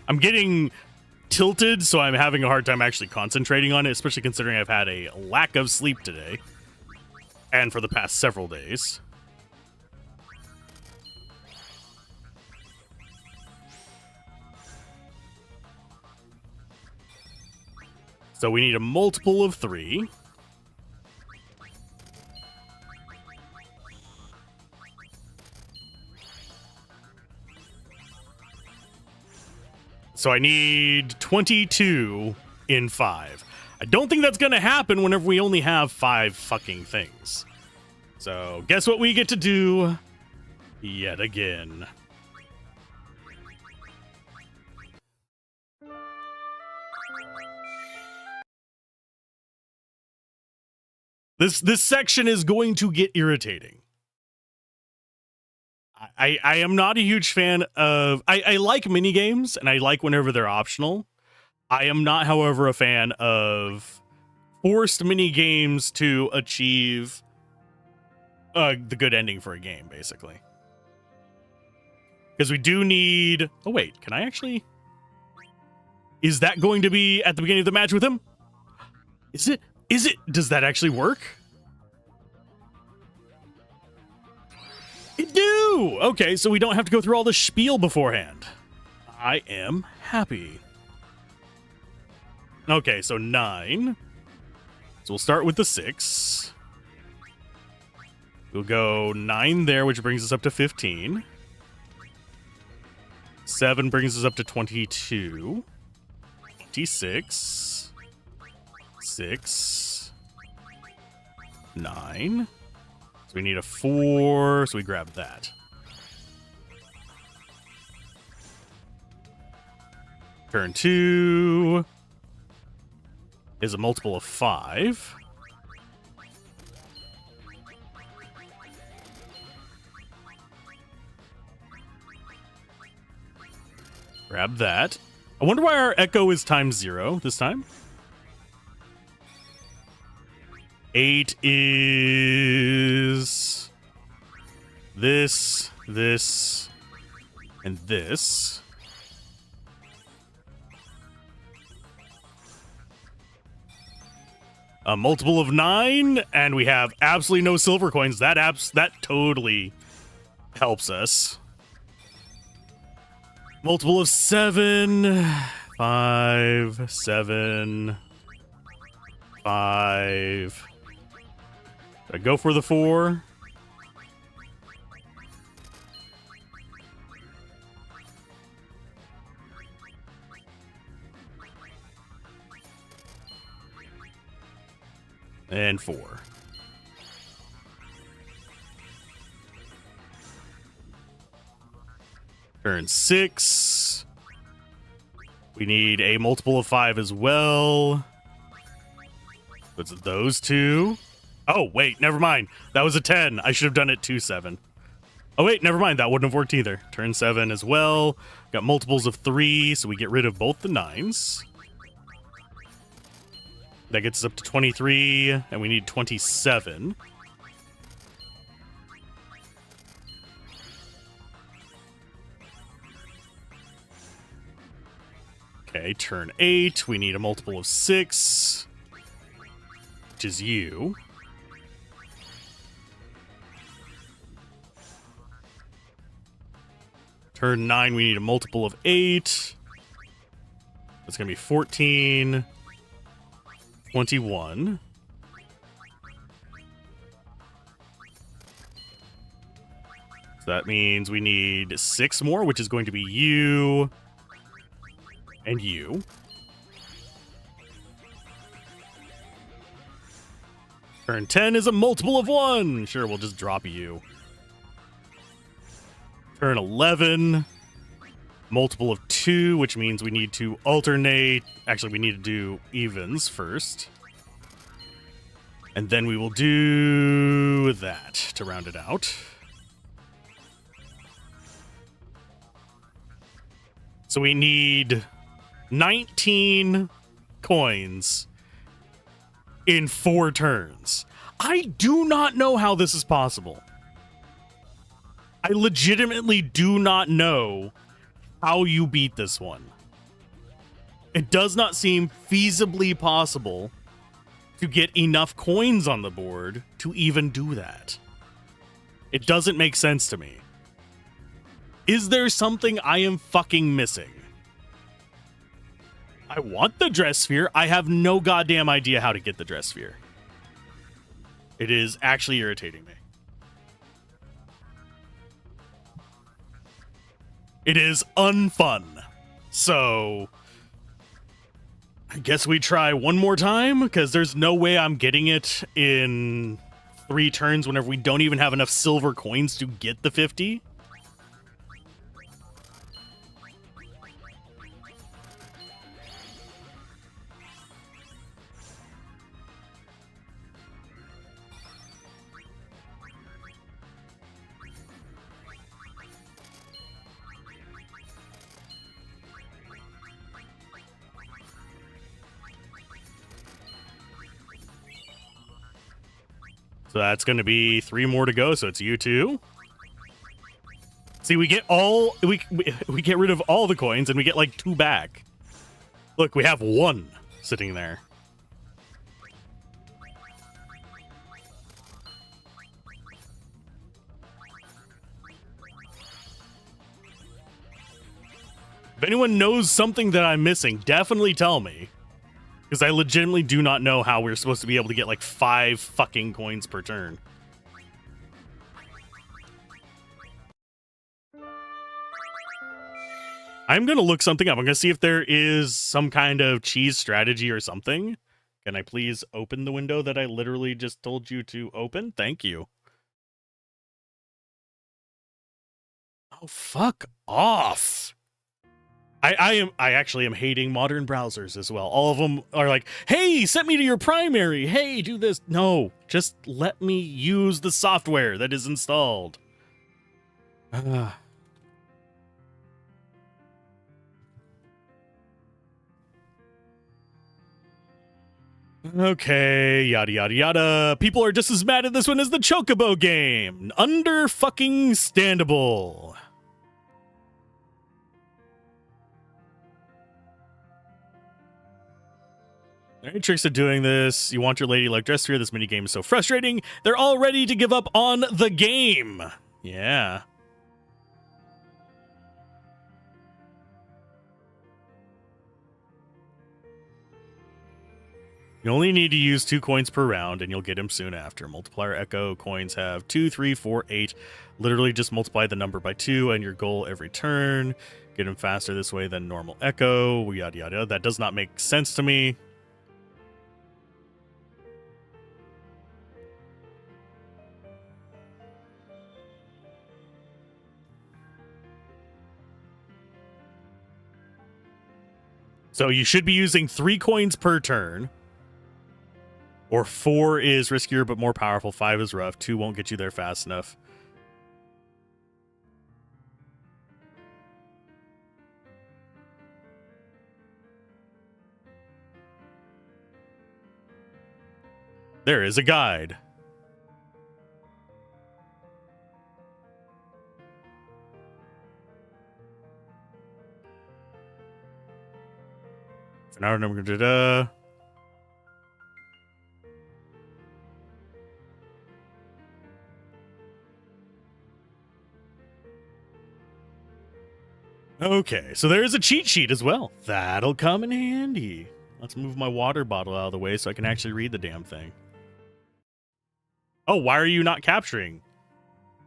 I'm getting tilted, so I'm having a hard time actually concentrating on it, especially considering I've had a lack of sleep today and for the past several days. So we need a multiple of 3. So I need 22 in 5. I don't think that's going to happen whenever we only have 5 fucking things. So guess what we get to do yet again. This section is going to get irritating. I am not a huge fan of... I like minigames, and I like whenever they're optional. I am not, however, a fan of forced minigames to achieve the good ending for a game, basically. Because we do need... Oh, wait. Can I actually... Is that going to be at the beginning of the match with him? Is it? Does that actually work? It do! Okay, so we don't have to go through all the spiel beforehand. I am happy. Okay, so 9. So we'll start with the 6. We'll go 9 there, which brings us up to 15. 7 brings us up to 22. 26. 6. 9. So we need a 4, so we grab that. Turn 2 is a multiple of 5. Grab that. I wonder why our echo is times 0 this time. 8 is this, and this. A multiple of 9, and we have absolutely no silver coins. That totally helps us. Multiple of 7, 5, 7, 5. Did I go for the 4? And 4. Turn 6. We need a multiple of 5 as well. What's those two? Oh, wait, never mind. That was a 10. I should have done it 2-7. Oh, wait, never mind. That wouldn't have worked either. Turn 7 as well. Got multiples of 3, so we get rid of both the 9s. That gets us up to 23, and we need 27. Okay, turn 8. We need a multiple of 6, which is you. Turn 9, we need a multiple of 8. That's going to be 14. 21. So that means we need 6 more, which is going to be you and you. Turn 10 is a multiple of 1. Sure, we'll just drop you. Turn 11. Multiple of 2, which means we need to alternate. Actually, we need to do evens first. And then we will do that to round it out. So we need 19 coins in 4 turns. I do not know how this is possible. I legitimately do not know how you beat this one. It does not seem feasibly possible to get enough coins on the board to even do that. It doesn't make sense to me. Is there something I am fucking missing? I want the dress sphere. I have no goddamn idea how to get the dress sphere. It is actually irritating me. It is unfun. So I guess we try one more time, because there's no way I'm getting it in 3 turns whenever we don't even have enough silver coins to get the 50. So that's going to be 3 more to go. So it's you 2. See, we get we get rid of all the coins and we get like 2 back. Look, we have 1 sitting there. If anyone knows something that I'm missing, definitely tell me. Because I legitimately do not know how we're supposed to be able to get like 5 fucking coins per turn. I'm going to look something up. I'm going to see if there is some kind of cheese strategy or something. Can I please open the window that I literally just told you to open? Thank you. Oh, fuck off. I actually am hating modern browsers as well. All of them are like, hey, send me to your primary. Hey, do this. No, just let me use the software that is installed. Okay, yada yada yada. People are just as mad at this one as the Chocobo game. Under fucking standable. Any tricks of doing this? You want your ladylike dress here. This minigame is so frustrating. They're all ready to give up on the game. Yeah. You only need to use 2 coins per round, and you'll get him soon after. Multiplier Echo coins have 2, 3, 4, 8. Literally just multiply the number by 2, and your goal every turn. Get him faster this way than normal Echo. Yada yada. That does not make sense to me. So you should be using 3 coins per turn. Or 4 is riskier but more powerful. 5 is rough. 2 won't get you there fast enough. There is a guide. For now, number da. Okay, so there is a cheat sheet as well. That'll come in handy. Let's move my water bottle out of the way so I can actually read the damn thing. Oh, why are you not capturing?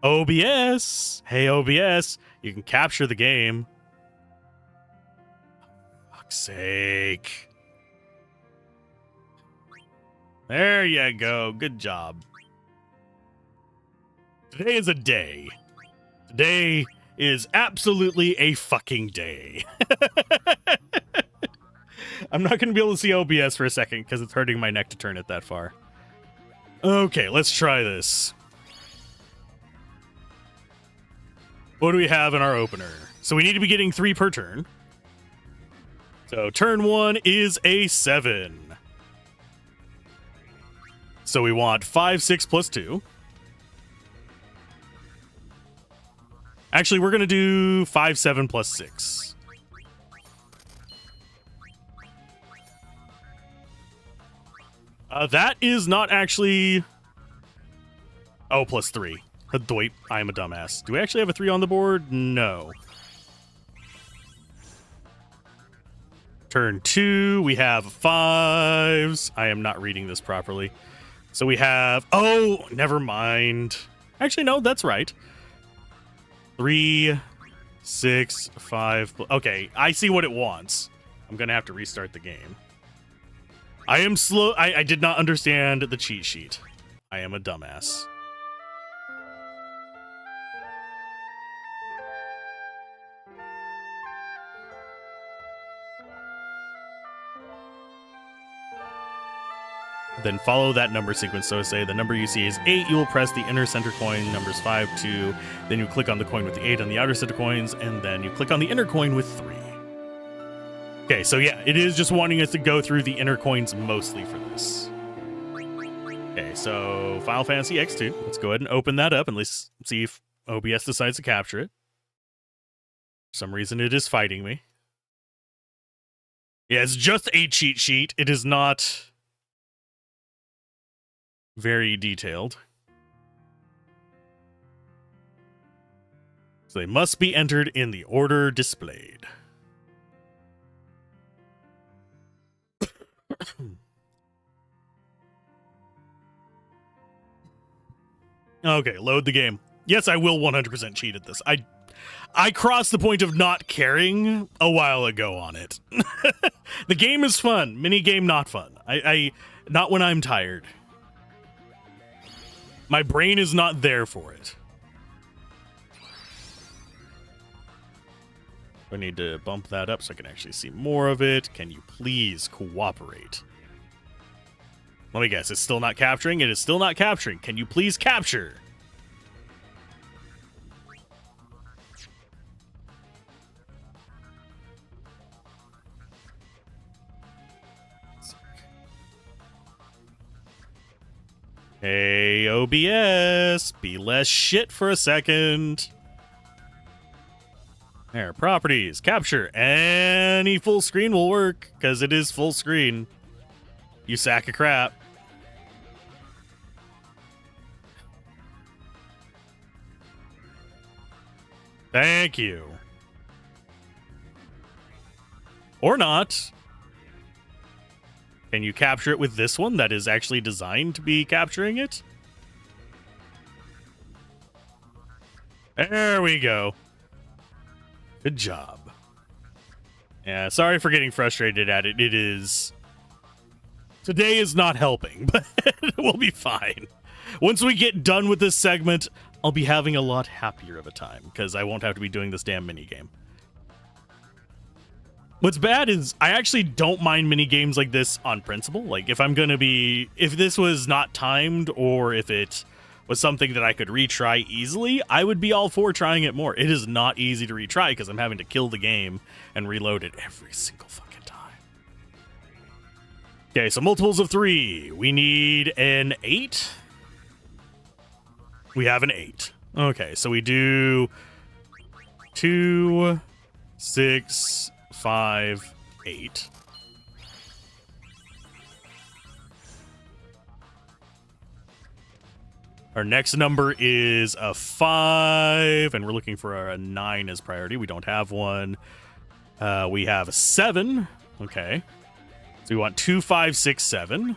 OBS. Hey, OBS. You can capture the game. For fuck's sake. There you go. Good job. Today is a day. Today is absolutely a fucking day. I'm not going to be able to see OBS for a second because it's hurting my neck to turn it that far. Okay, let's try this. What do we have in our opener? So we need to be getting 3 per turn. So turn 1 is a 7. So we want 5, 6 plus 2. Actually, we're going to do 5, 7 plus 6. That is not actually... Oh, plus 3. Wait, I'm a dumbass. Do we actually have a 3 on the board? No. Turn 2, we have 5s. I am not reading this properly. So we have... Oh, never mind. Actually, no, that's right. 3, 6, 5... Okay, I see what it wants. I'm going to have to restart the game. I am slow. I did not understand the cheat sheet. I am a dumbass. Then follow that number sequence. So say the number you see is 8, you will press the inner center coin, numbers 5, 2. Then you click on the coin with the 8 on the outer center coins, and then you click on the inner coin with 3. Okay, so yeah, it is just wanting us to go through the inner coins mostly for this. Okay, so Final Fantasy X-2. Let's go ahead and open that up and let's see if OBS decides to capture it. For some reason, it is fighting me. Yeah, it's just a cheat sheet. It is not very detailed. So they must be entered in the order displayed. Okay, load the game. Yes, I will 100% cheat at this. I crossed the point of not caring a while ago on it. The game is fun. Mini game not fun. I not when I'm tired. My brain is not there for it. I need to bump that up so I can actually see more of it. Can you please cooperate? Let me guess, it's still not capturing? It is still not capturing. Can you please capture? Hey, OBS, be less shit for a second. There, properties, capture. Any full screen will work, because it is full screen. You sack of crap. Thank you. Or not. Can you capture it with this one that is actually designed to be capturing it? There we go. Good job. Yeah, sorry for getting frustrated at it. It is... Today is not helping, but we'll be fine. Once we get done with this segment, I'll be having a lot happier of a time, because I won't have to be doing this damn minigame. What's bad is I actually don't mind mini games like this on principle. Like, if this was not timed, or if it was something that I could retry easily, I would be all for trying it more. It is not easy to retry because I'm having to kill the game and reload it every single fucking time. Okay, so multiples of 3. We need an 8. We have an 8. Okay, so we do 2, 6, 5, 8. Our next number is a 5, and we're looking for a 9 as priority. We don't have one. We have a 7. Okay. So we want 2, 5, 6, 7.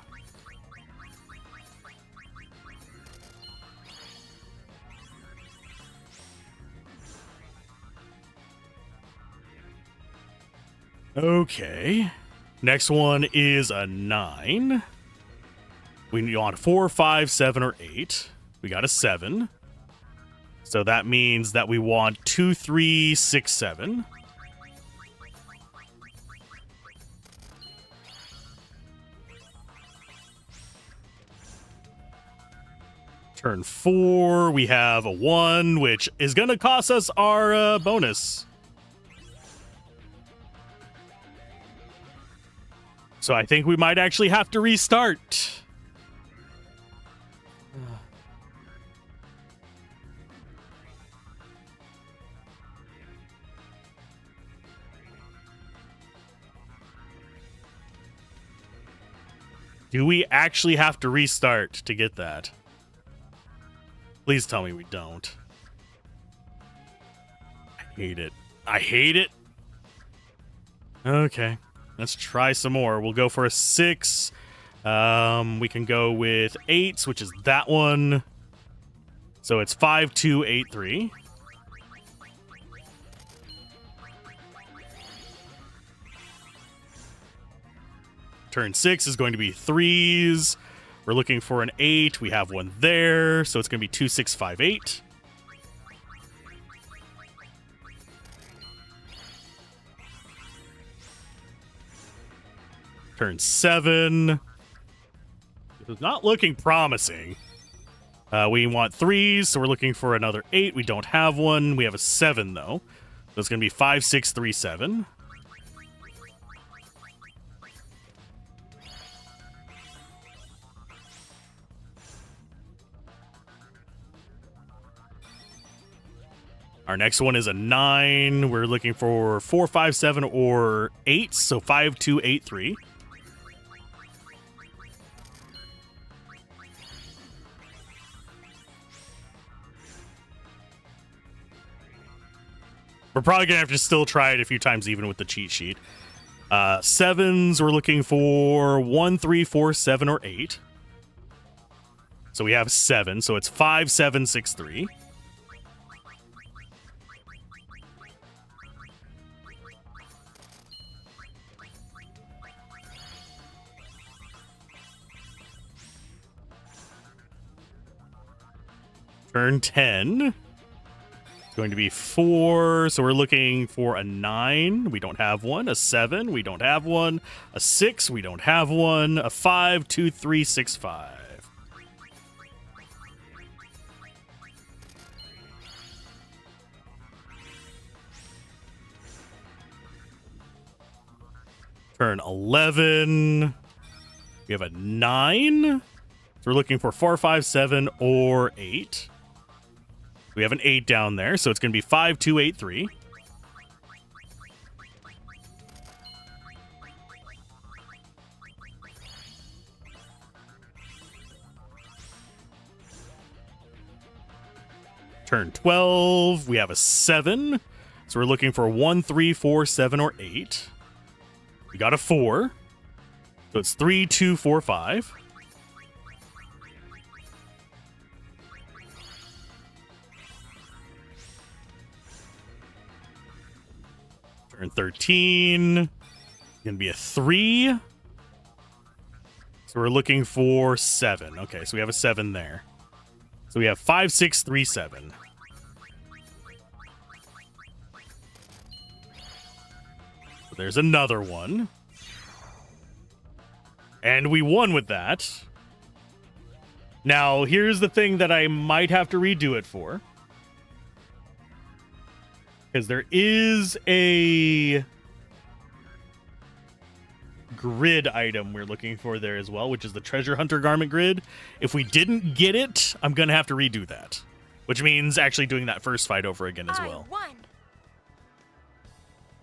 Okay. Next one is a 9. We want 4, 5, 7, or 8. We got a 7. So that means that we want 2, 3, 6, 7. Turn 4, we have a 1, which is going to cost us our bonus. So I think we might actually have to restart. Do we actually have to restart to get that? Please tell me we don't. I hate it. I hate it. Okay. Let's try some more. We'll go for a 6. We can go with 8s, which is that one. So it's 5, 2, 8, 3. Turn 6 is going to be 3s. We're looking for an 8. We have one there. So it's going to be 2, 6, 5, 8. Turn 7. This is not looking promising. We want 3s, so we're looking for another 8. We don't have one. We have a 7, though. So it's going to be 5, 6, 3, 7. Our next one is a 9. We're looking for 4, 5, 7, or 8. So 5, 2, 8, 3. We're probably going to have to still try it a few times even with the cheat sheet. 7s, we're looking for 1, 3, 4, 7, or 8. So we have 7. So it's 5, 7, 6, 3. Turn 10. It's going to be 4. So we're looking for a 9. We don't have one. A 7. We don't have one. A 6. We don't have one. A 5, 2, 3, 6, 5. Turn 11. We have a 9. So we're looking for 4, 5, 7, or 8. We have an 8 down there, so it's going to be 5, 2, 8, 3. Turn 12, we have a 7. So we're looking for 1, 3, 4, 7, or 8. We got a 4. So it's 3, 2, 4, 5. Turn 13. Gonna be a 3. So we're looking for 7. Okay, so we have a 7 there. So we have 5, 6, 3, 7. So there's another one. And we won with that. Now, here's the thing that I might have to redo it for. Because there is a grid item we're looking for there as well, which is the treasure hunter garment grid. If we didn't get it, I'm going to have to redo that. Which means actually doing that first fight over again as well.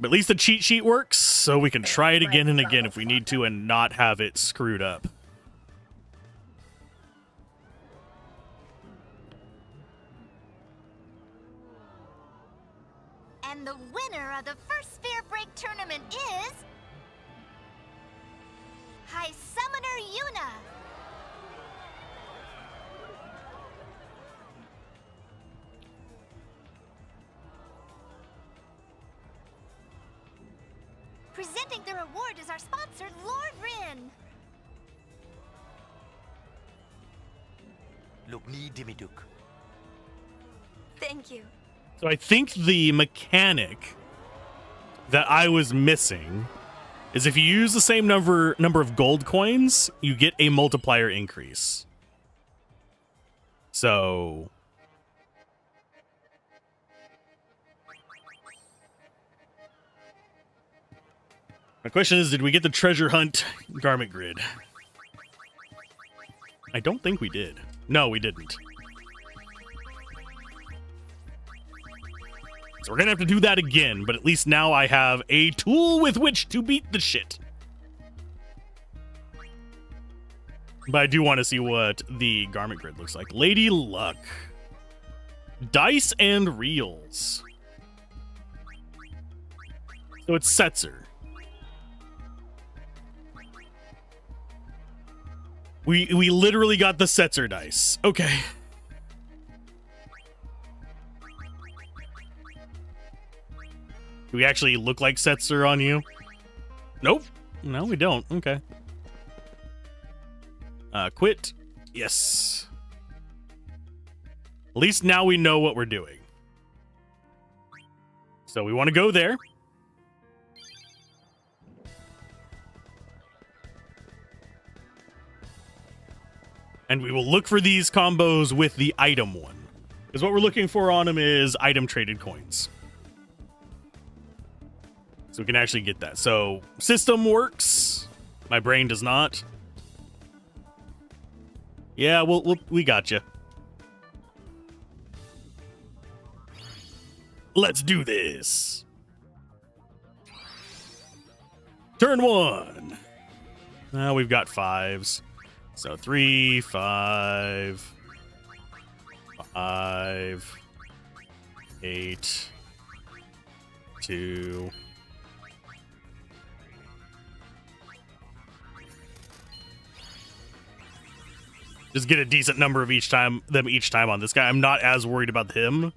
But at least the cheat sheet works, so we can try it again and again if we need to and not have it screwed up. And the winner of the first Sphere Break tournament is... High Summoner Yuna. Presenting the reward is our sponsor, Lord Rin. Look, ni Dimiduk. Thank you. So I think the mechanic that I was missing is if you use the same number of gold coins, you get a multiplier increase. So my question is, did we get the treasure hunt garment grid? I don't think we did. No, we didn't. So we're gonna have to do that again, but at least now I have a tool with which to beat the shit. But I do want to see what the garment grid looks like. Lady Luck. Dice and reels. So it's Setzer. We literally got the Setzer dice. Okay. Do we actually look like Setzer on you? Nope. No, we don't. Okay. Quit. Yes. At least now we know what we're doing. So we want to go there. And we will look for these combos with the item one. Because what we're looking for on them is item traded coins. So we can actually get that. So system works. My brain does not. Yeah, we got you. Let's do this. Turn 1. Now we've got 5s. So 3, 5, 5, 8, 2. Just get a decent number of each time on this guy. I'm not as worried about him.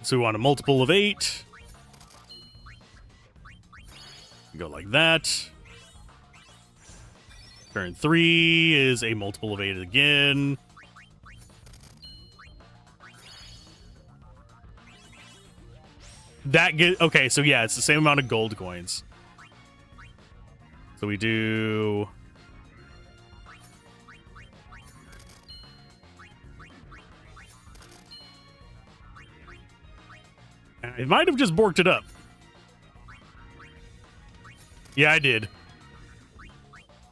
So we want a multiple of 8. Go like that. Turn 3 is a multiple of 8 again. Okay, so yeah, it's the same amount of gold coins. So we do... It might have just borked it up. Yeah, I did.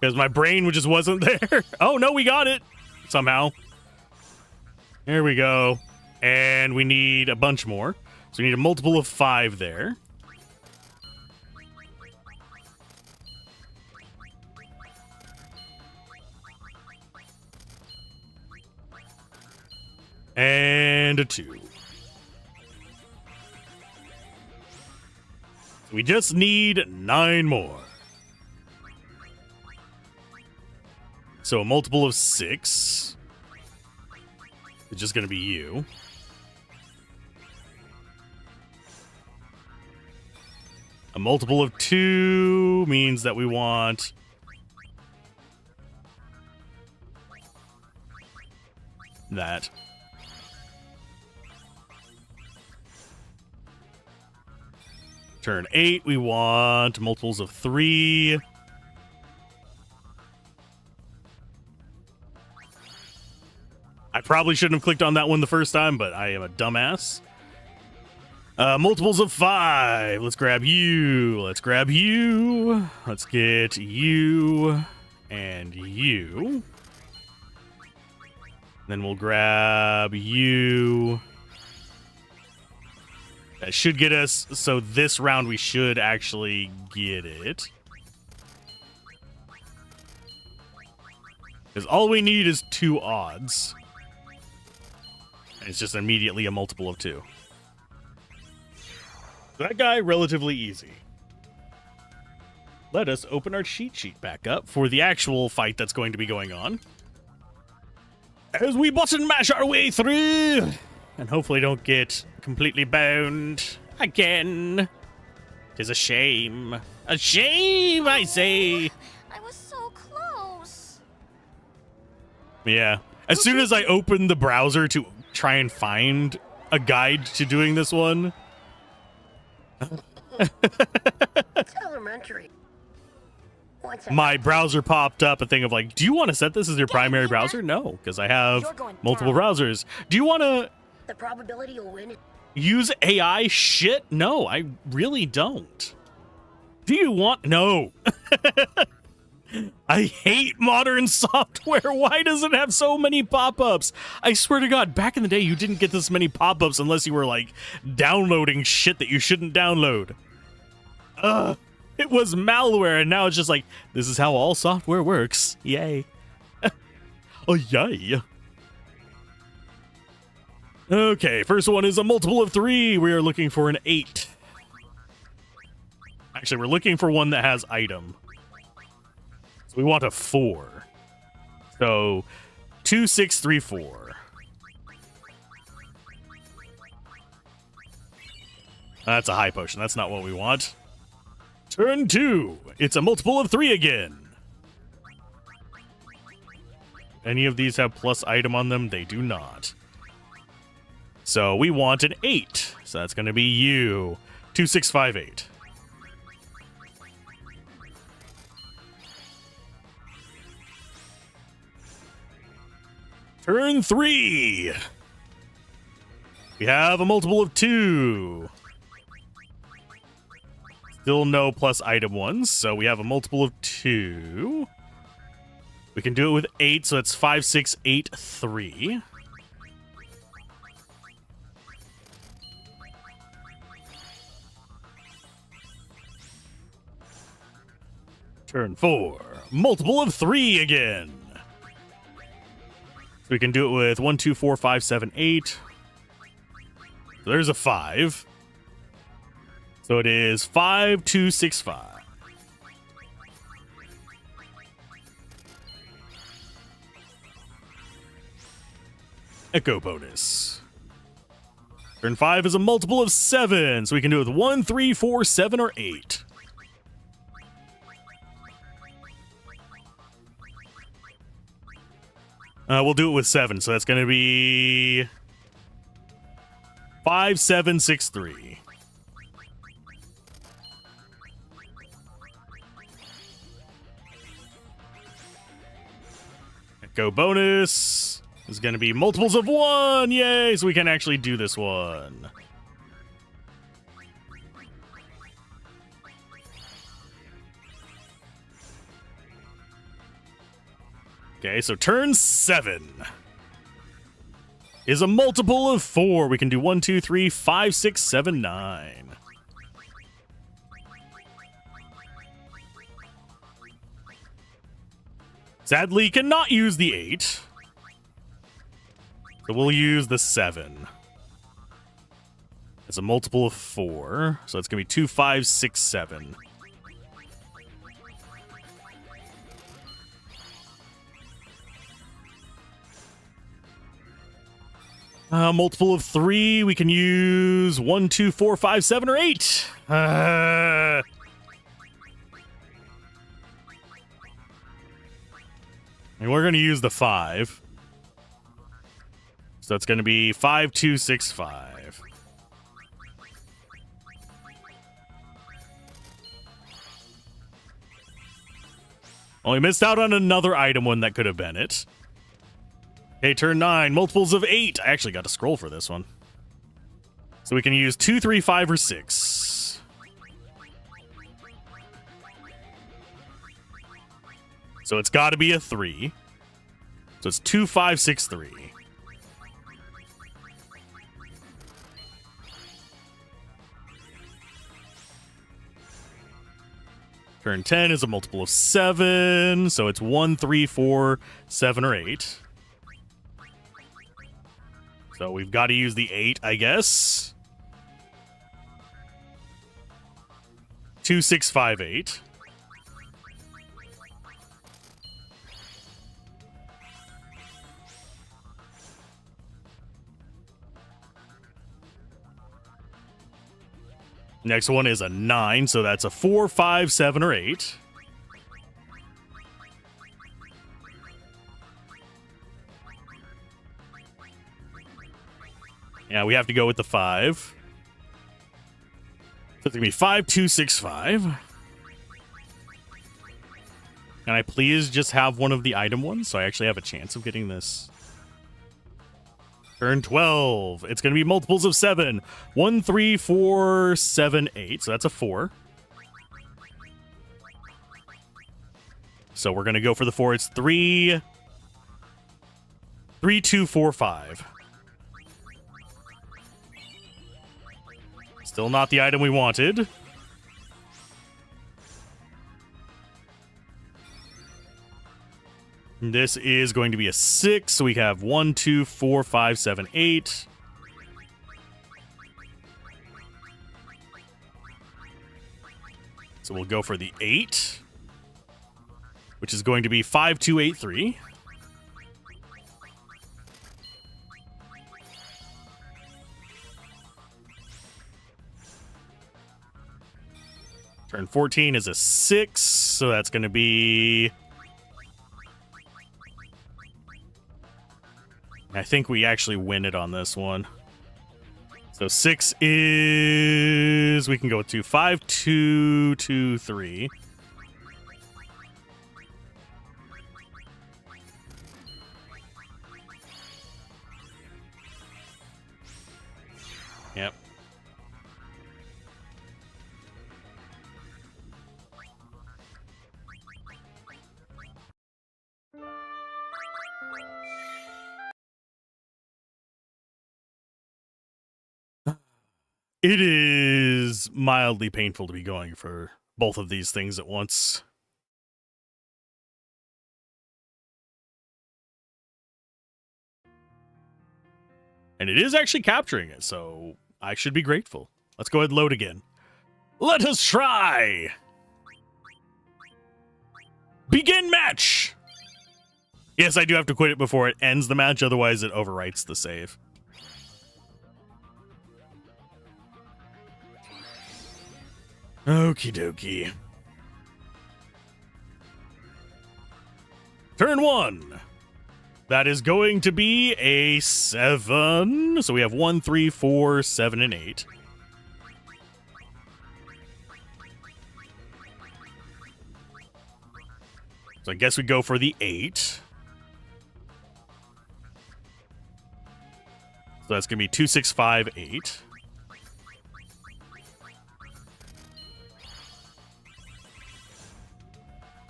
Because my brain just wasn't there. Oh, no, we got it. Somehow. There we go. And we need a bunch more. So we need a multiple of 5 there. And a 2. We just need 9 more. So a multiple of 6 is just going to be you. A multiple of 2 means that we want that. Turn 8, we want multiples of 3. I probably shouldn't have clicked on that one the first time, but I am a dumbass. Multiples of 5. Let's grab you. Let's grab you. Let's get you and you. Then we'll grab you. That should get us. So this round we should actually get it. Because all we need is 2 odds. And it's just immediately a multiple of 2. That guy, relatively easy. Let us open our cheat sheet back up for the actual fight that's going to be going on. As we button mash our way through. And hopefully don't get completely boned again. Tis a shame. A shame, I say. I was so close. Yeah. As soon as I opened the browser to try and find a guide to doing this one. It's elementary. My browser popped up a thing of like, do you want to set this as your primary browser? No, because I have multiple browsers. Do you want to The probability you'll win is use AI shit? No, I really don't. Do you want? No. I hate modern software. Why does it have so many pop-ups? I swear to God, back in the day, you didn't get this many pop-ups unless you were like downloading shit that you shouldn't download. Ugh. It was malware, and now it's just like, this is how all software works. Yay. Oh, yay. Okay, first one is a multiple of 3. We are looking for an 8. Actually, we're looking for one that has item. So we want a 4. So 2, 6, 3, 4. That's a high potion. That's not what we want. Turn 2. It's a multiple of 3 again. Any of these have plus item on them? They do not. So we want an 8. So that's going to be you. 2, 6, 5, 8. Turn 3. We have a multiple of 2. Still no plus item ones, so we have a multiple of 2. We can do it with 8, so that's 5, 6, 8, 3. Turn 4. Multiple of 3 again. So we can do it with 1, 2, 4, 5, 7, 8. So there's a 5. So it is 5, 2, 6, 5. Echo bonus. Turn 5 is a multiple of 7. So we can do it with 1, 3, 4, 7, or 8. We'll do it with 7. So that's going to be 5, 7, 6, 3. Go bonus is going to be multiples of 1. Yay! So we can actually do this one. Okay, so turn 7 is a multiple of 4. We can do 1, 2, 3, 5, 6, 7, 9. Sadly, cannot use the 8. So we'll use the 7. It's a multiple of 4. So it's going to be 2, 5, 6, 7. Multiple of 3. We can use 1, 2, 4, 5, 7, or 8. And we're going to use the 5. So it's going to be 5, 2, 6, 5. Only missed out on another item one that could have been it. Okay, turn 9. Multiples of 8. I actually got to scroll for this one. So we can use 2, 3, 5, or 6. So it's got to be a 3. So it's 2, 5, 6, 3. Turn 10 is a multiple of 7. So it's 1, 3, 4, 7, or 8. So we've got to use the 8, I guess. 2, 6, 5, 8. Next one is a 9, so that's a 4, 5, 7, or 8. Yeah, we have to go with the 5. So it's going to be 5, 2, 6, 5. Can I please just have one of the item ones so I actually have a chance of getting this? Turn 12. It's going to be multiples of 7. 1, 3, 4, 7, 8. So that's a 4. So we're going to go for the 4. It's 3, 3, 2, 4, 5. Still not the item we wanted. This is going to be a 6, so we have 1, 2, 4, 5, 7, 8. So we'll go for the 8, which is going to be 5, 2, 8, 3. Turn 14 is a 6, so that's going to be... I think we actually win it on this one. So 6 is... We can go with 2. 5, 2, 2, 3. Yep. It is mildly painful to be going for both of these things at once. And it is actually capturing it, so I should be grateful. Let's go ahead and load again. Let us try! Begin match! Yes, I do have to quit it before it ends the match, otherwise it overwrites the save. Okie dokie. Turn 1. That is going to be a 7. So we have 1, 3, 4, 7, and 8. So I guess we go for the 8. So that's going to be 2, 6, 5, 8.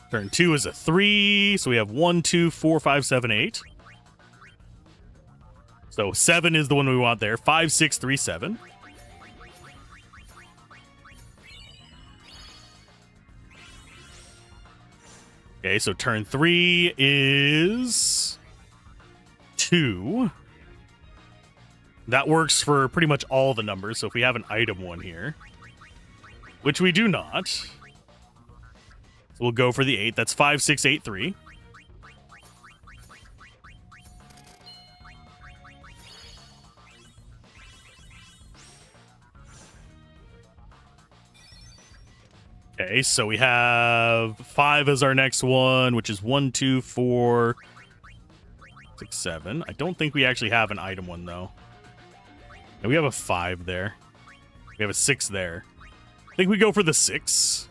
Turn 2 is a 3, so we have 1, 2, 4, 5, 7, 8. So 7 is the one we want there. 5, 6, 3, 7. Okay, so turn 3 is 2. That works for pretty much all the numbers. So if we have an item one here, which we do not, so we'll go for the 8. That's 5683. Okay, so we have 5 as our next one, which is 1, 2, 4, 6, 7. I don't think we actually have an item one, though. And we have a 5 there. We have a 6 there. I think we go for the 6.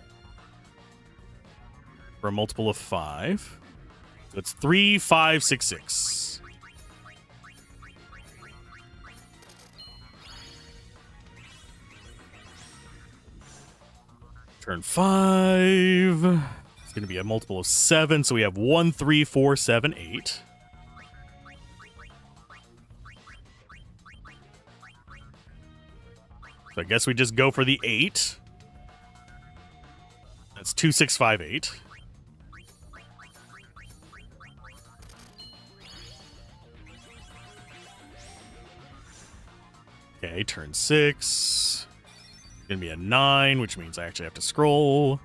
For a multiple of 5. So it's 3, 5, 6, 6. Turn 5. It's going to be a multiple of 7. So we have 1, 3, 4, 7, 8. So I guess we just go for the 8. That's 2, 6, 5, 8. Okay, turn 6. Gonna be a 9, which means I actually have to scroll.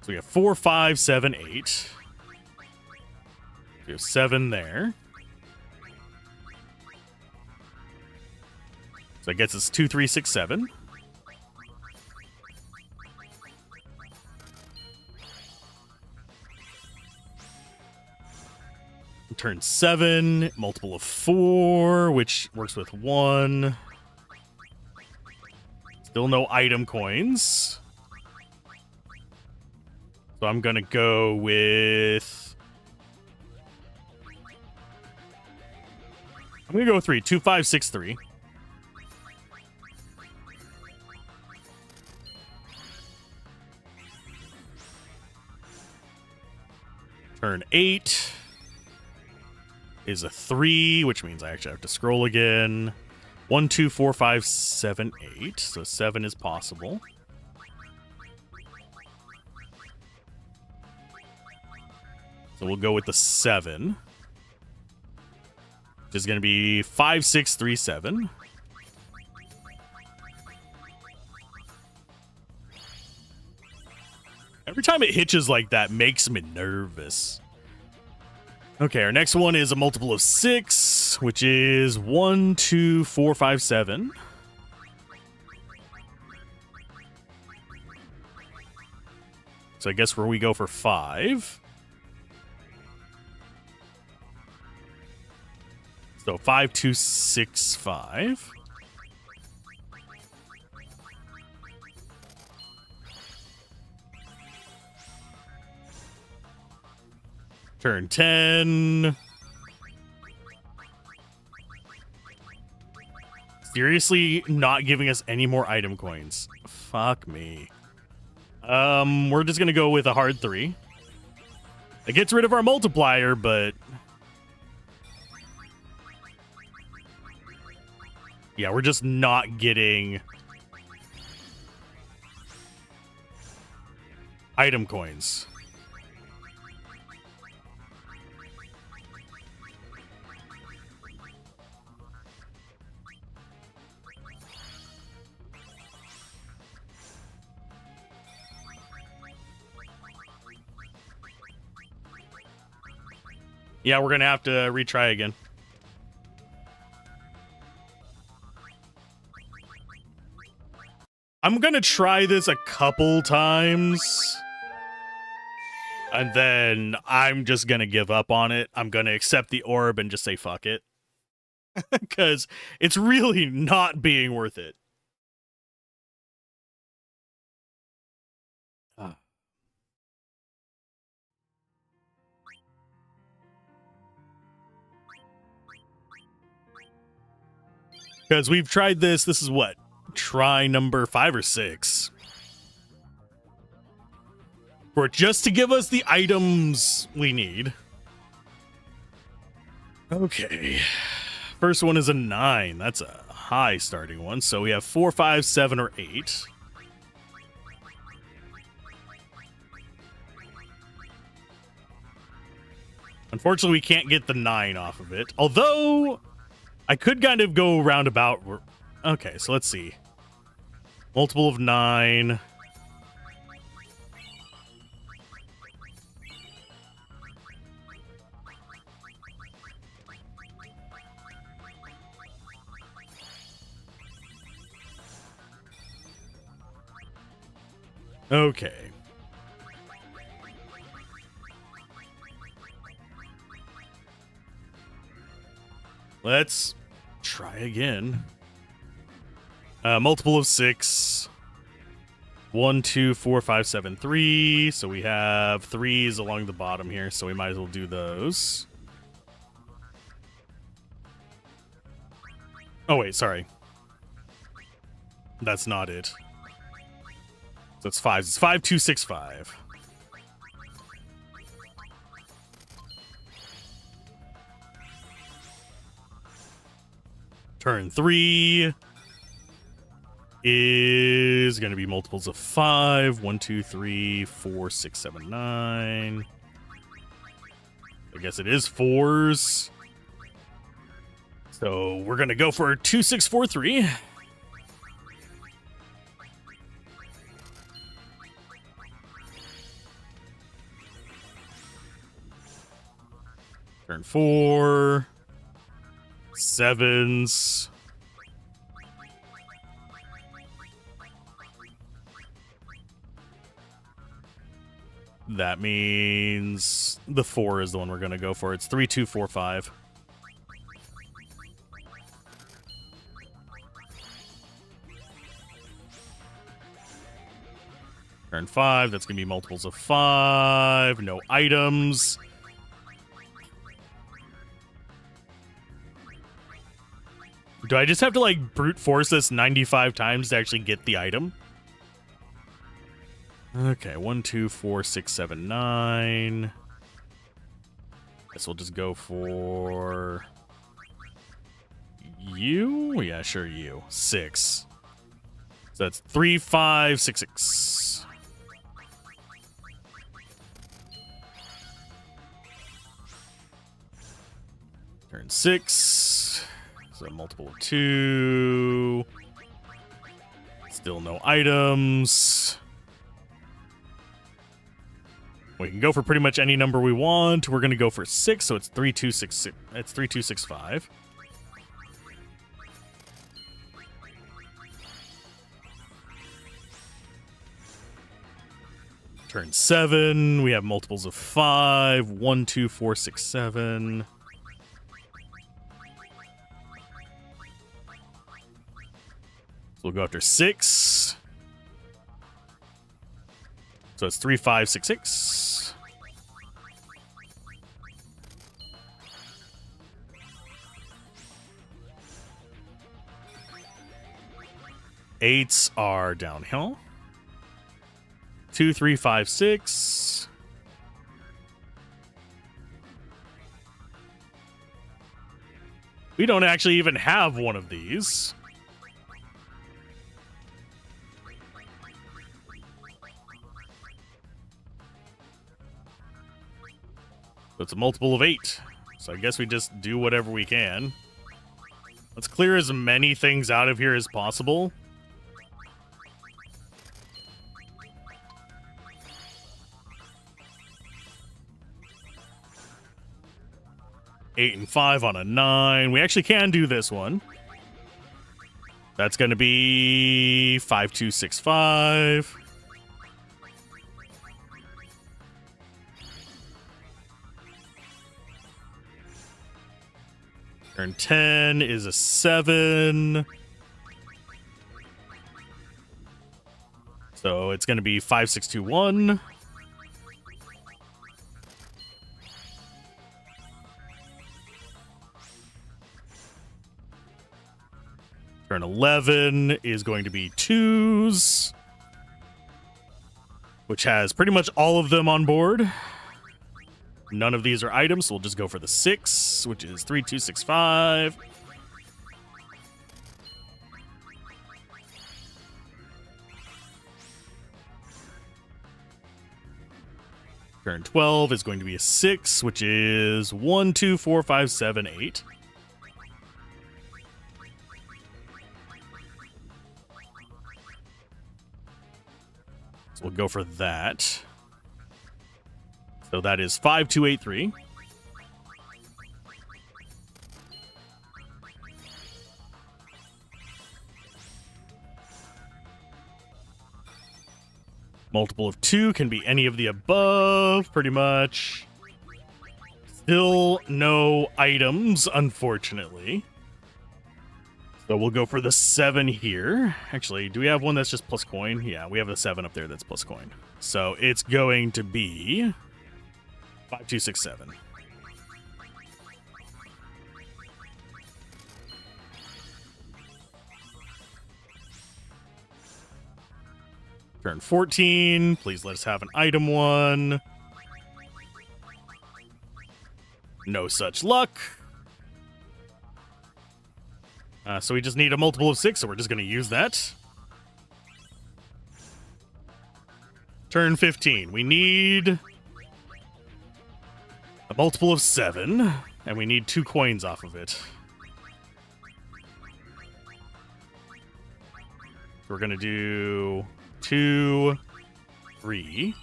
So we have 4, 5, 7, 8. We have 7 there. So I guess it's 2, 3, 6, 7. Turn 7, multiple of 4, which works with 1. Still no item coins. So I'm gonna go with... I'm gonna go with 3. 2, 5, 6, 3. Turn 8 is a 3, which means I actually have to scroll again. 1, 2, 4, 5, 7, 8. So 7 is possible. So we'll go with the 7. Which is going to be 5, 6, 3, 7. Every time it hitches like that makes me nervous. Okay, our next one is a multiple of 6, which is 1, 2, 4, 5, 7. So I guess where we go for 5. So 5, 2, 6, 5. Turn 10. Seriously, not giving us any more item coins. Fuck me. We're just gonna go with a hard 3. It gets rid of our multiplier, but yeah, we're just not getting item coins. Yeah, we're gonna have to retry again. I'm gonna try this a couple times, and then I'm just gonna give up on it. I'm gonna accept the orb and just say fuck it. Because it's really not being worth it. Because we've tried this. This is what? Try number 5 or 6. For just to give us the items we need. Okay. First one is a 9. That's a high starting one. So we have 4, 5, 7, or 8. Unfortunately, we can't get the 9 off of it. Although I could kind of go roundabout. Okay, so let's see. Multiple of 9. Okay. Let's try again. Multiple of 6. 1, 2, 4, 5, 7, 3. So we have 3s along the bottom here, so we might as well do those. Oh, wait, sorry. That's not it. So it's 5s. It's 5, 2, 6, 5. Turn 3 is going to be multiples of 5. 1, 2, 3, 4, 6, 7, 9. I guess it is 4s. So we're going to go for 2, 6, 4, 3. Turn 4. 7s. That means the 4 is the one we're going to go for. It's 3, 2, 4, 5. Turn 5. That's going to be multiples of 5. No items. Do I just have to, like, brute force this 95 times to actually get the item? Okay, 1, 2, 4, 6, 7, 9. Guess we'll just go for... you? Yeah, sure, you. 6. So that's 3, 5, 6, 6. Turn 6. So multiple of 2. Still no items. We can go for pretty much any number we want. We're going to go for 6, so it's 3, 2, 6, 6. It's 3, 2, 6, 5. Turn 7. We have multiples of 5. 1, 2, 4, 6, 7. So we'll go after 6. So it's 3, 5, 6, 6. Eights are downhill. 2, 3, 5, 6. We don't actually even have one of these. So it's a multiple of 8. So I guess we just do whatever we can. Let's clear as many things out of here as possible. Eight and 5 on a 9. We actually can do this one. That's going to be 5, 2, 6, 5. Turn 10 is a 7. So it's going to be 5, 6, 2, 1. Turn 11 is going to be 2s, which has pretty much all of them on board. None of these are items, so we'll just go for the 6, which is 3, 2, 6, 5. Turn 12 is going to be a 6, which is 1, 2, 4, 5, 7, 8. So we'll go for that. So that is 5283. Multiple of 2 can be any of the above, pretty much. Still no items, unfortunately. So we'll go for the 7 here. Actually, do we have one that's just plus coin? Yeah, we have a 7 up there that's plus coin. So it's going to be 5267. Turn 14. Please let us have an item 1. No such luck. So we just need a multiple of 6, so we're just going to use that. Turn 15. We need a multiple of 7, and we need 2 coins off of it. We're going to do 2, 3.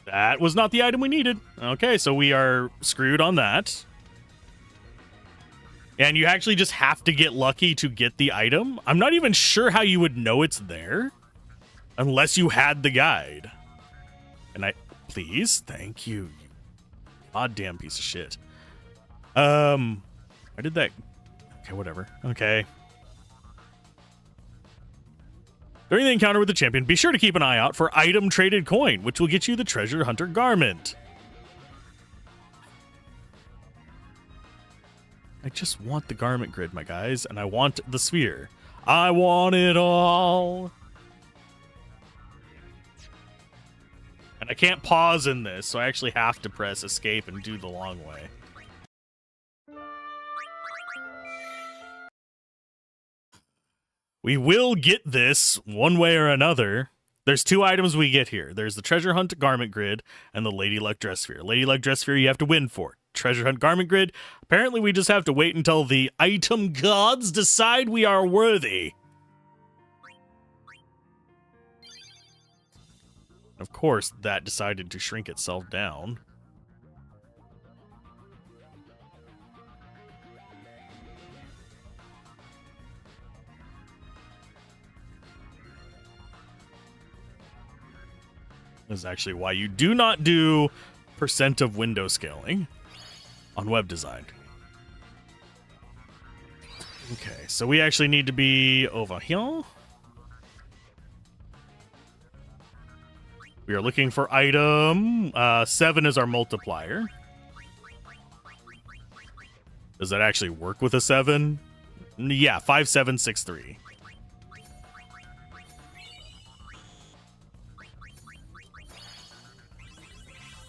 That was not the item we needed. Okay, so we are screwed on that. And you actually just have to get lucky to get the item. I'm not even sure how you would know it's there unless you had the guide. And please, thank you, you goddamn piece of shit. I did that. Okay, whatever. Okay. During the encounter with the champion, be sure to keep an eye out for item traded coin, which will get you the treasure hunter garment. I just want the garment grid, my guys, and I want the sphere. I want it all. And I can't pause in this, so I actually have to press escape and do the long way. We will get this one way or another. There's 2 items we get here. There's the treasure hunt garment grid and the Lady Luck dress sphere. Lady Luck dress sphere you have to win for. Treasure hunt garment grid, apparently we just have to wait until the item gods decide we are worthy. Of course, that decided to shrink itself down. This is actually why you do not do % of window scaling on web design. Okay, so we actually need to be over here. We are looking for item 7 is our multiplier. Does that actually work with a 7? Yeah, 5763.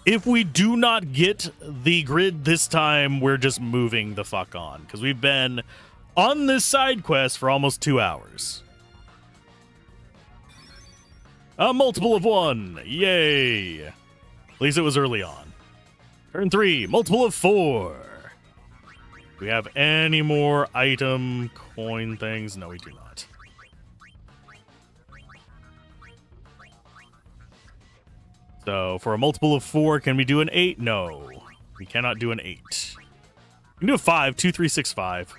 If we do not get the grid this time, we're just moving the fuck on. Because we've been on this side quest for almost 2 hours. A multiple of 1. Yay. At least it was early on. Turn 3. Multiple of 4. Do we have any more item coin things? No, we do not. So for a multiple of 4, can we do an 8? No, we cannot do an 8. We can do a 5, 2, 3, 6, 5.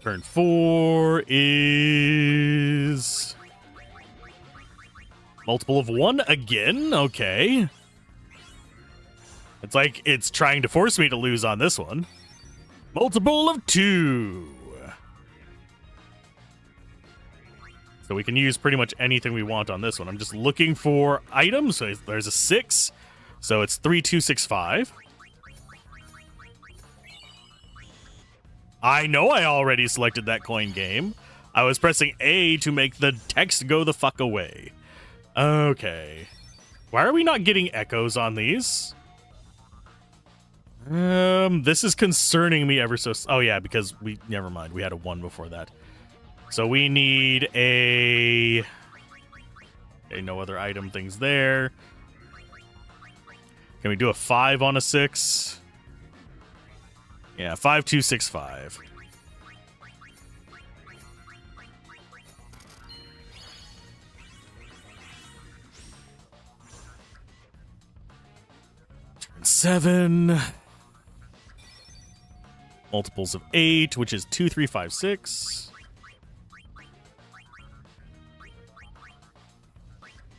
Turn 4 is multiple of 1 again. Okay. It's like it's trying to force me to lose on this one. Multiple of 2. So we can use pretty much anything we want on this one. I'm just looking for items. So there's a 6. So it's 3265. I know I already selected that coin game. I was pressing A to make the text go the fuck away. Okay. Why are we not getting echoes on these? This is concerning me ever so... Oh yeah, because never mind. We had a 1 before that. So we need a... Okay, no other item things there. Can we do a 5 on a 6? Yeah, 5265. 7. Multiples of 8, which is 2, 3, 5, 6.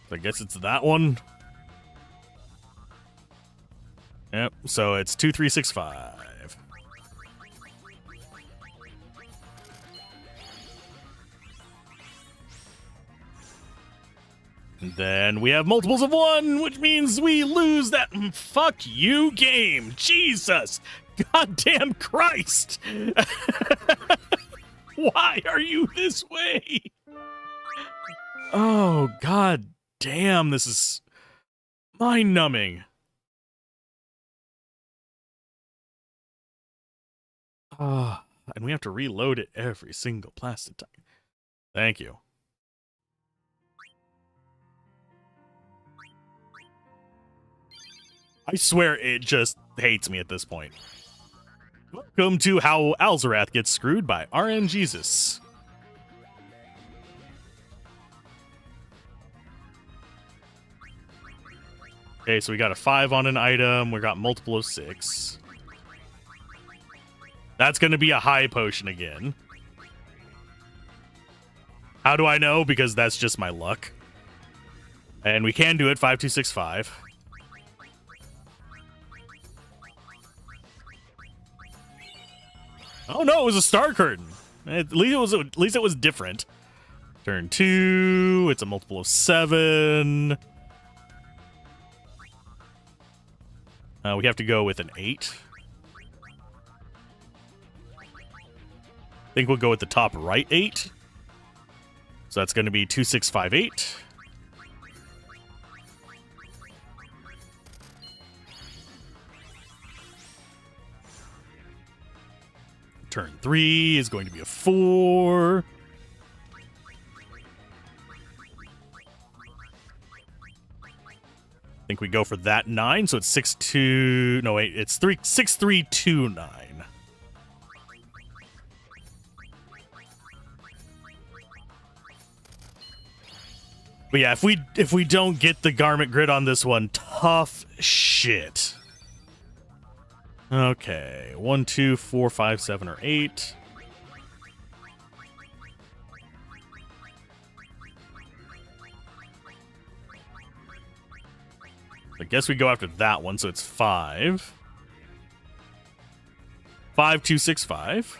I guess it's that one. Yep, so it's 2, 3, 6, 5. And then we have multiples of 1, which means we lose that. Fuck you, game. Jesus. Goddamn Christ. Why are you this way? Oh, god damn. This is mind-numbing. And we have to reload it every single plastic time. Thank you. I swear it just hates me at this point. Welcome to how Alzorath gets screwed by RN Jesus. Okay, so we got a 5 on an item. We got multiple of 6. That's going to be a high potion again. How do I know? Because that's just my luck. And we can do it. 5, 2, 6, 5. Oh no, it was a star curtain. At least it was different. Turn 2. It's a multiple of 7. We have to go with an 8. I think we'll go with the top right 8. So that's going to be 2, 6, 5, 8. Turn 3 is going to be a 4. I think we go for that 9, so it's 6, 2. No, wait, it's 3, 6, 3, 2, 9. But yeah, if we don't get the garment grid on this one, tough shit. Okay, 1, 2, 4, 5, 7, or 8. I guess we go after that one, so it's 5. 5, 2, 6, 5.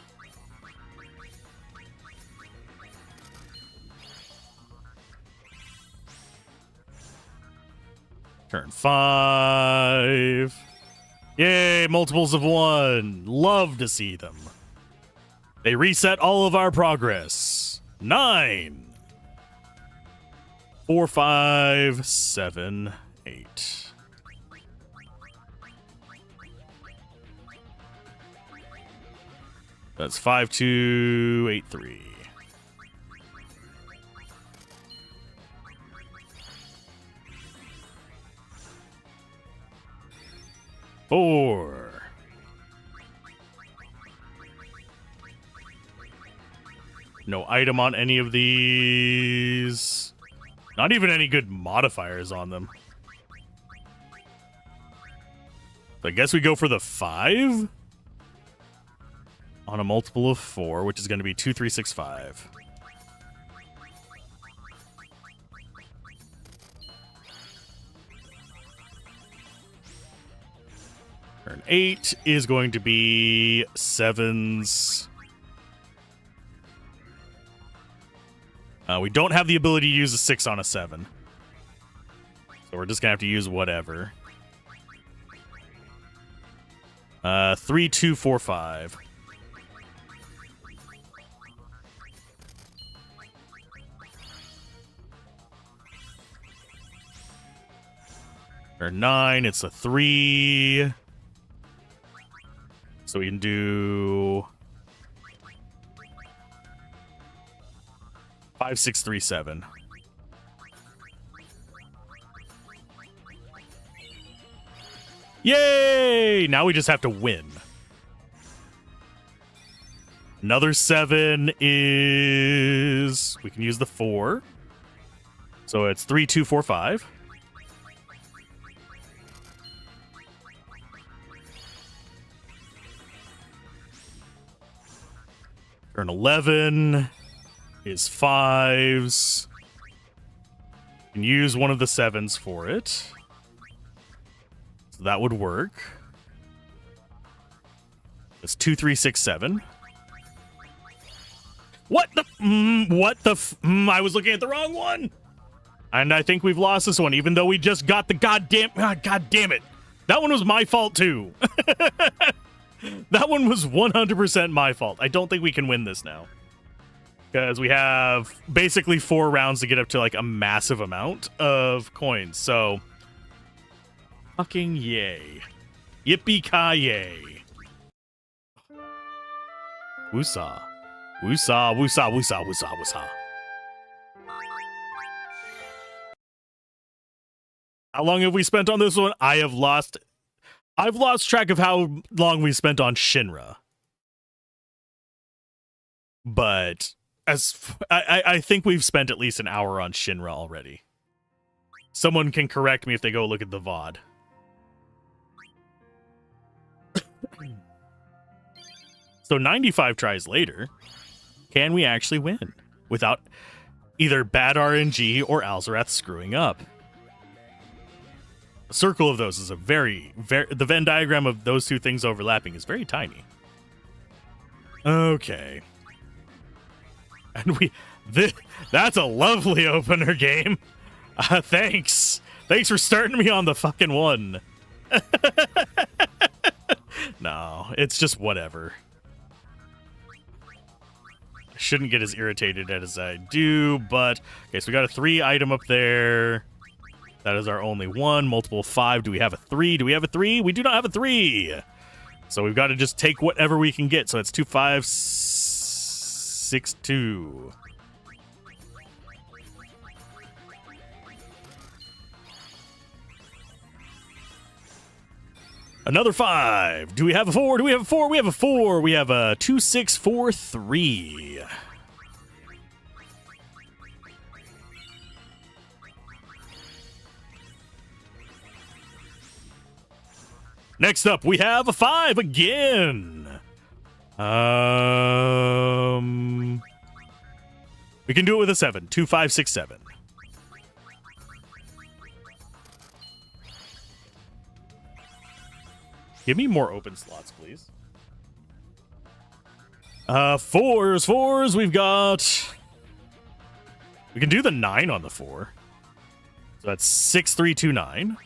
Turn 5. Yay, multiples of 1. Love to see them. They reset all of our progress. 9. 4, 5, 7, 8. That's 5, 2, 8, 3. Four. No item on any of these. Not even any good modifiers on them. So I guess we go for the 5 on a multiple of 4, which is going to be 2, 3, 6, 5. Turn 8 is going to be 7s. We don't have the ability to use a 6 on a 7. So we're just going to have to use whatever. 3, 2, 4, 5. Turn 9, it's a 3. So we can do 5, 6, 3, 7. Yay! Now we just have to win. Another 7 is... we can use the 4. So it's 3, 2, 4, 5. Turn 11 is 5s. Can use one of the 7s for it. So that would work. It's 2, 3, 6, 7. What the? I was looking at the wrong one. And I think we've lost this one, even though we just got the goddamn. God damn it. That one was my fault, too. That one was 100% my fault. I don't think we can win this now. Because we have basically 4 rounds to get up to like a massive amount of coins. So, fucking yay. Yippee-ki-yay. Woosah. Woosah, woosah, woosah, woosah, woosah. How long have we spent on this one? I've lost track of how long we spent on Shinra. But I think we've spent at least an hour on Shinra already. Someone can correct me if they go look at the VOD. So 95 tries later, can we actually win without either bad RNG or Alzorath screwing up? A circle of those is a very, the Venn diagram of those two things overlapping is very tiny. Okay. And that's a lovely opener game. Thanks. Thanks for starting me on the fucking one. No, it's just whatever. I shouldn't get as irritated as I do, but... Okay, so we got a 3 item up there. That is our only one. Multiple 5. Do we have a 3? Do we have a 3? We do not have a 3. So we've got to just take whatever we can get. So it's 2, 5, 6, 2. Another 5. Do we have a 4? Do we have a 4? We have a 4. We have a 2, 6, 4, 3. Next up, we have a 5 again. We can do it with a 7. 2, 5, 6, 7. Give me more open slots, please. 4s. We've got... We can do the 9 on the 4. So that's 6, 3, 2, 9.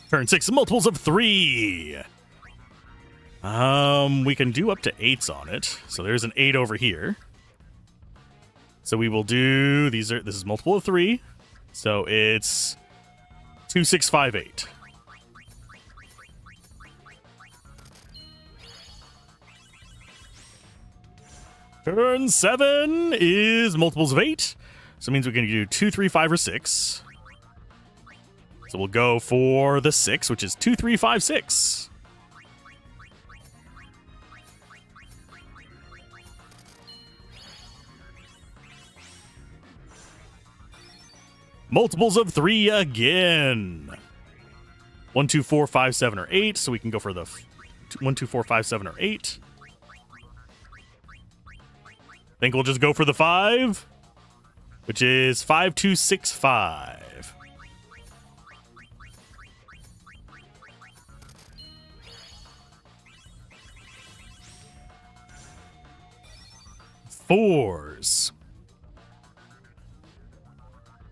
Turn 6, multiples of 3. We can do up to 8s on it. So there's an 8 over here. So we will do this is multiple of 3. So it's 2, 6, 5, 8. Turn 7 is multiples of 8. So it means we can do 2, 3, 5, or 6. So we'll go for the 6, which is 2, 3, 5, 6. Multiples of 3 again. 1, 2, 4, 5, 7, or 8. So we can go for the 1, 2, 4, 5, 7, or 8. Think we'll just go for the 5, which is 5, 2, 6, 5. Fours.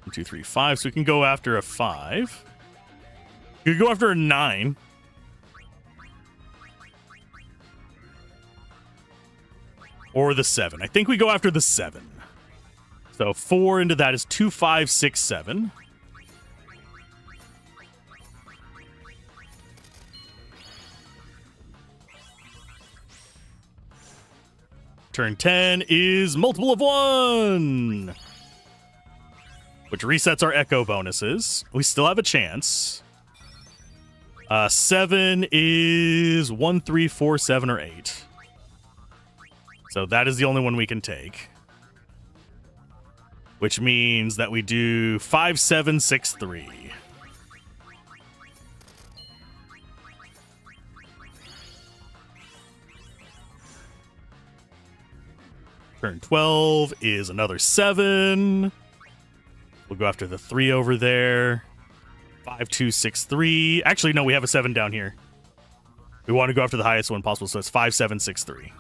1, 2, 3, 5. So we can go after a 5. We can go after a 9. Or the 7. I think we go after the 7. So 4 into that is 2, 5, 6, 7. Turn 10 is multiple of 1, which resets our echo bonuses. We still have a chance. 7 is 1, 3, 4, 7, or 8. So that is the only one we can take. Which means that we do 5, 7, 6, 3. Turn 12 is another 7. We'll go after the 3 over there. 5, 2, 6, 3. Actually, no, we have a 7 down here. We want to go after the highest one possible, so it's 5, 7, 6, 3.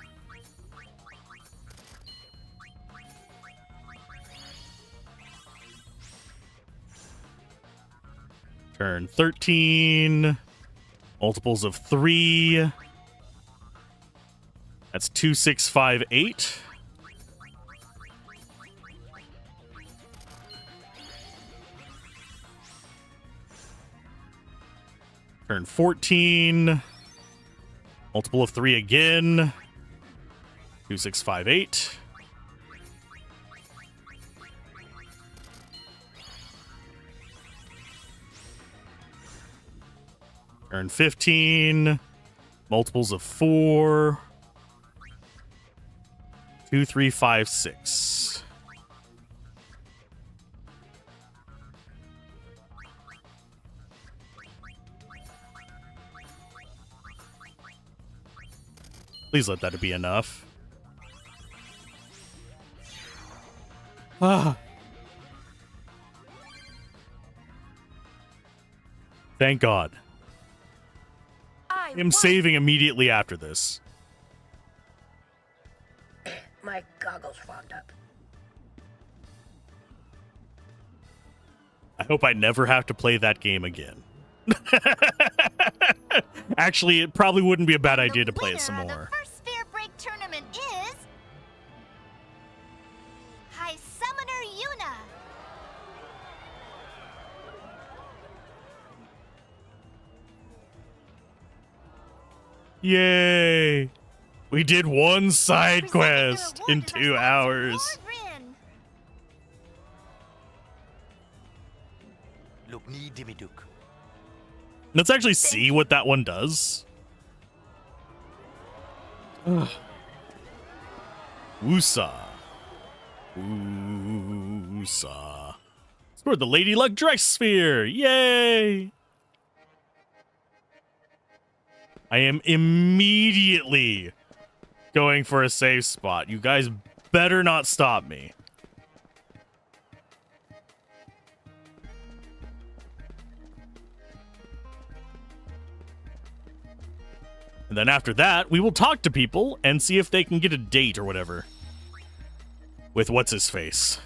Turn 13. Multiples of 3. That's 2, 6, 5, 8. Turn 14. Multiple of 3 again. 2, 6, 5, 8. Turn 15. Multiples of 4. 2, 3, 5, 6. Please let that be enough. Ah. Thank God. I'm saving immediately after this. My goggles fogged up. I hope I never have to play that game again. Actually, it probably wouldn't be a bad idea to play it some more. The first Sphere Break tournament is High Summoner Yuna. Yay! We did one side quest in 2 hours. Let's actually see what that one does. Woosa. Woosa. Scored the Lady Luck Dress Sphere. Yay! I am immediately going for a safe spot. You guys better not stop me. And then after that, we will talk to people and see if they can get a date or whatever. With what's-his-face.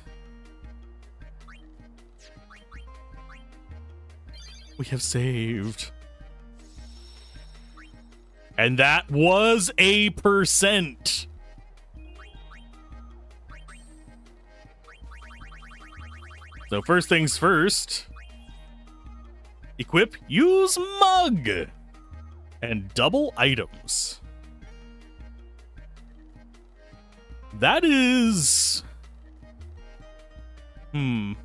We have saved. And that was a %. So first things first. Equip, use mug. And double items. That is... I'm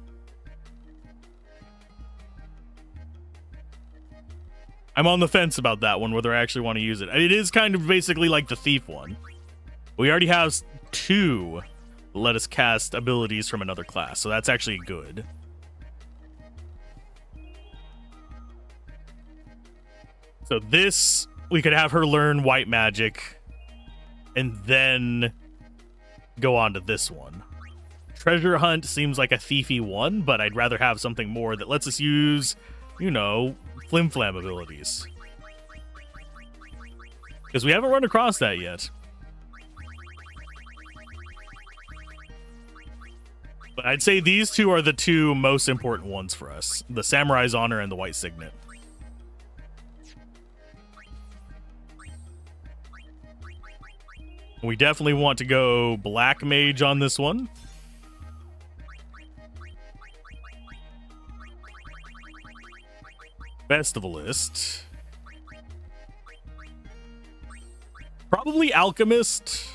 on the fence about that one, whether I actually want to use it. It is kind of basically like the thief one. We already have 2 that let us cast abilities from another class, so that's actually good. So this, we could have her learn white magic and then go on to this one. Treasure hunt seems like a thiefy one, but I'd rather have something more that lets us use, you know, flim-flam abilities. Because we haven't run across that yet. But I'd say these 2 are the 2 most important ones for us. The Samurai's Honor and the White Signet. We definitely want to go Black Mage on this one. Festivalist. Probably Alchemist.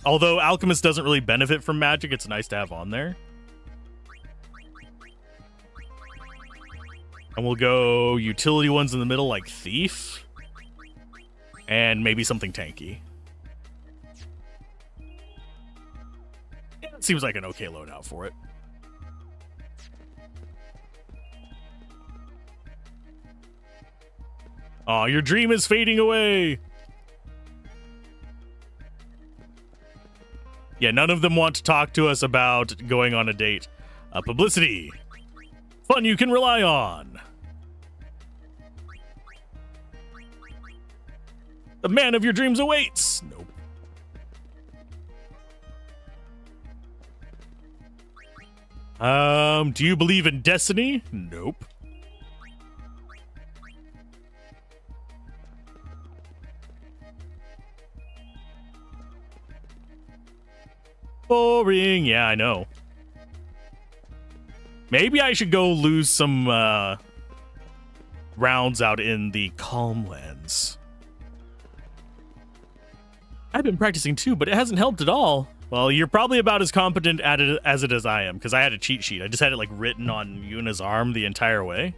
Although Alchemist doesn't really benefit from magic, it's nice to have on there. And we'll go utility ones in the middle like Thief. And maybe something tanky. Yeah, it seems like an okay loadout for it. Oh, your dream is fading away. Yeah, none of them want to talk to us about going on a date. Publicity. Fun you can rely on. The man of your dreams awaits. Nope. Do you believe in destiny? Nope. Boring. Yeah, I know. Maybe I should go lose some rounds out in the Calm Lands. I've been practicing too, but it hasn't helped at all. Well, you're probably about as competent at it as I am, because I had a cheat sheet. I just had it like written on Yuna's arm the entire way.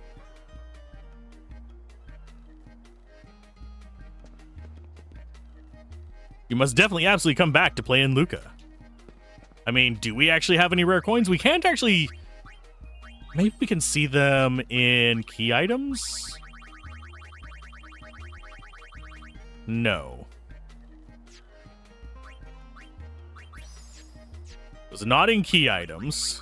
You must definitely absolutely come back to play in Luca. I mean, do we actually have any rare coins? We can't actually... Maybe we can see them in key items? No. It was not in key items.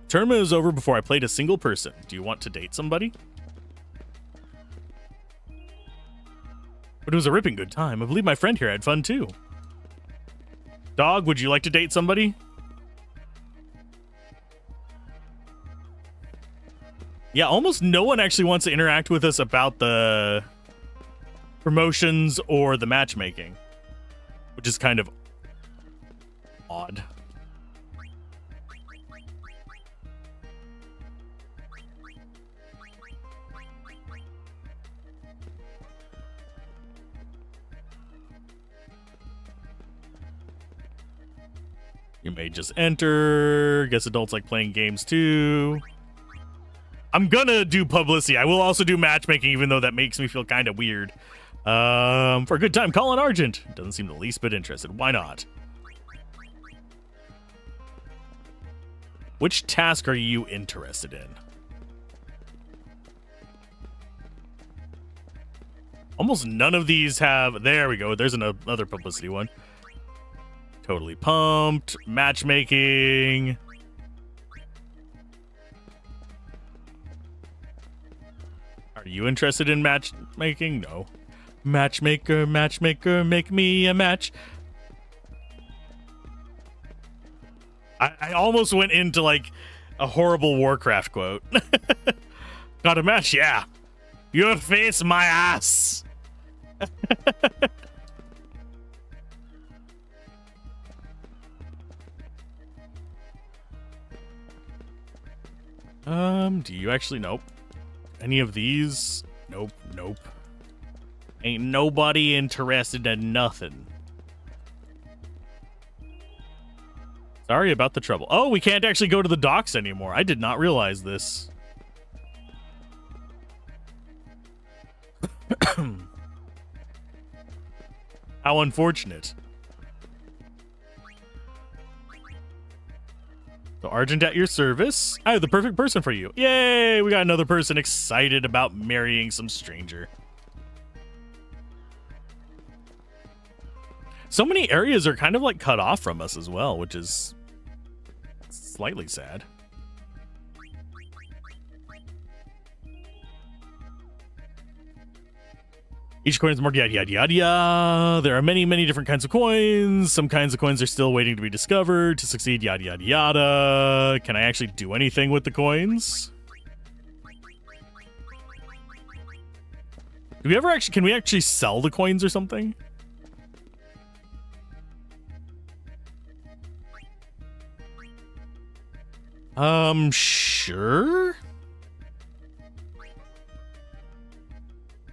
Tournament is over before I played a single person. Do you want to date somebody? But it was a ripping good time. I believe my friend here had fun too. Dog, would you like to date somebody? Yeah, almost no one actually wants to interact with us about the promotions or the matchmaking, which is kind of odd. You may just enter. Guess adults like playing games too. I'm gonna do publicity. I will also do matchmaking, even though that makes me feel kind of weird. For a good time, call on Argent. Doesn't seem the least bit interested. Why not? Which task are you interested in? Almost none of these have... There we go. There's another publicity one. Totally pumped. Matchmaking. Are you interested in matchmaking? No. Matchmaker, matchmaker, make me a match. I almost went into like a horrible Warcraft quote. Got a match? Yeah. Your face, my ass. Do you actually? Nope. Any of these? Nope, nope. Ain't nobody interested in nothing. Sorry about the trouble. Oh, we can't actually go to the docks anymore. I did not realize this. How unfortunate. So Argent at your service. I have the perfect person for you. Yay! We got another person excited about marrying some stranger. So many areas are kind of like cut off from us as well, which is slightly sad. Each coin is marked yada yada yada yada. There are many, many different kinds of coins. Some kinds of coins are still waiting to be discovered to succeed yada yada yada. Can I actually do anything with the coins? Do we ever actually, can we actually sell the coins or something? Sure.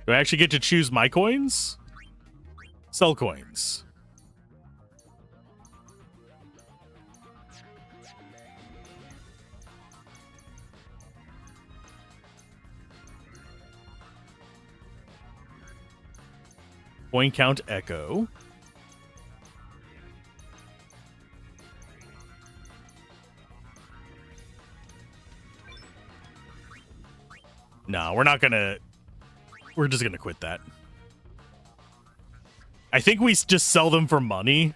Do I actually get to choose my coins? Sell coins. Coin count echo. No, we're not gonna... We're just gonna quit that. I think we just sell them for money,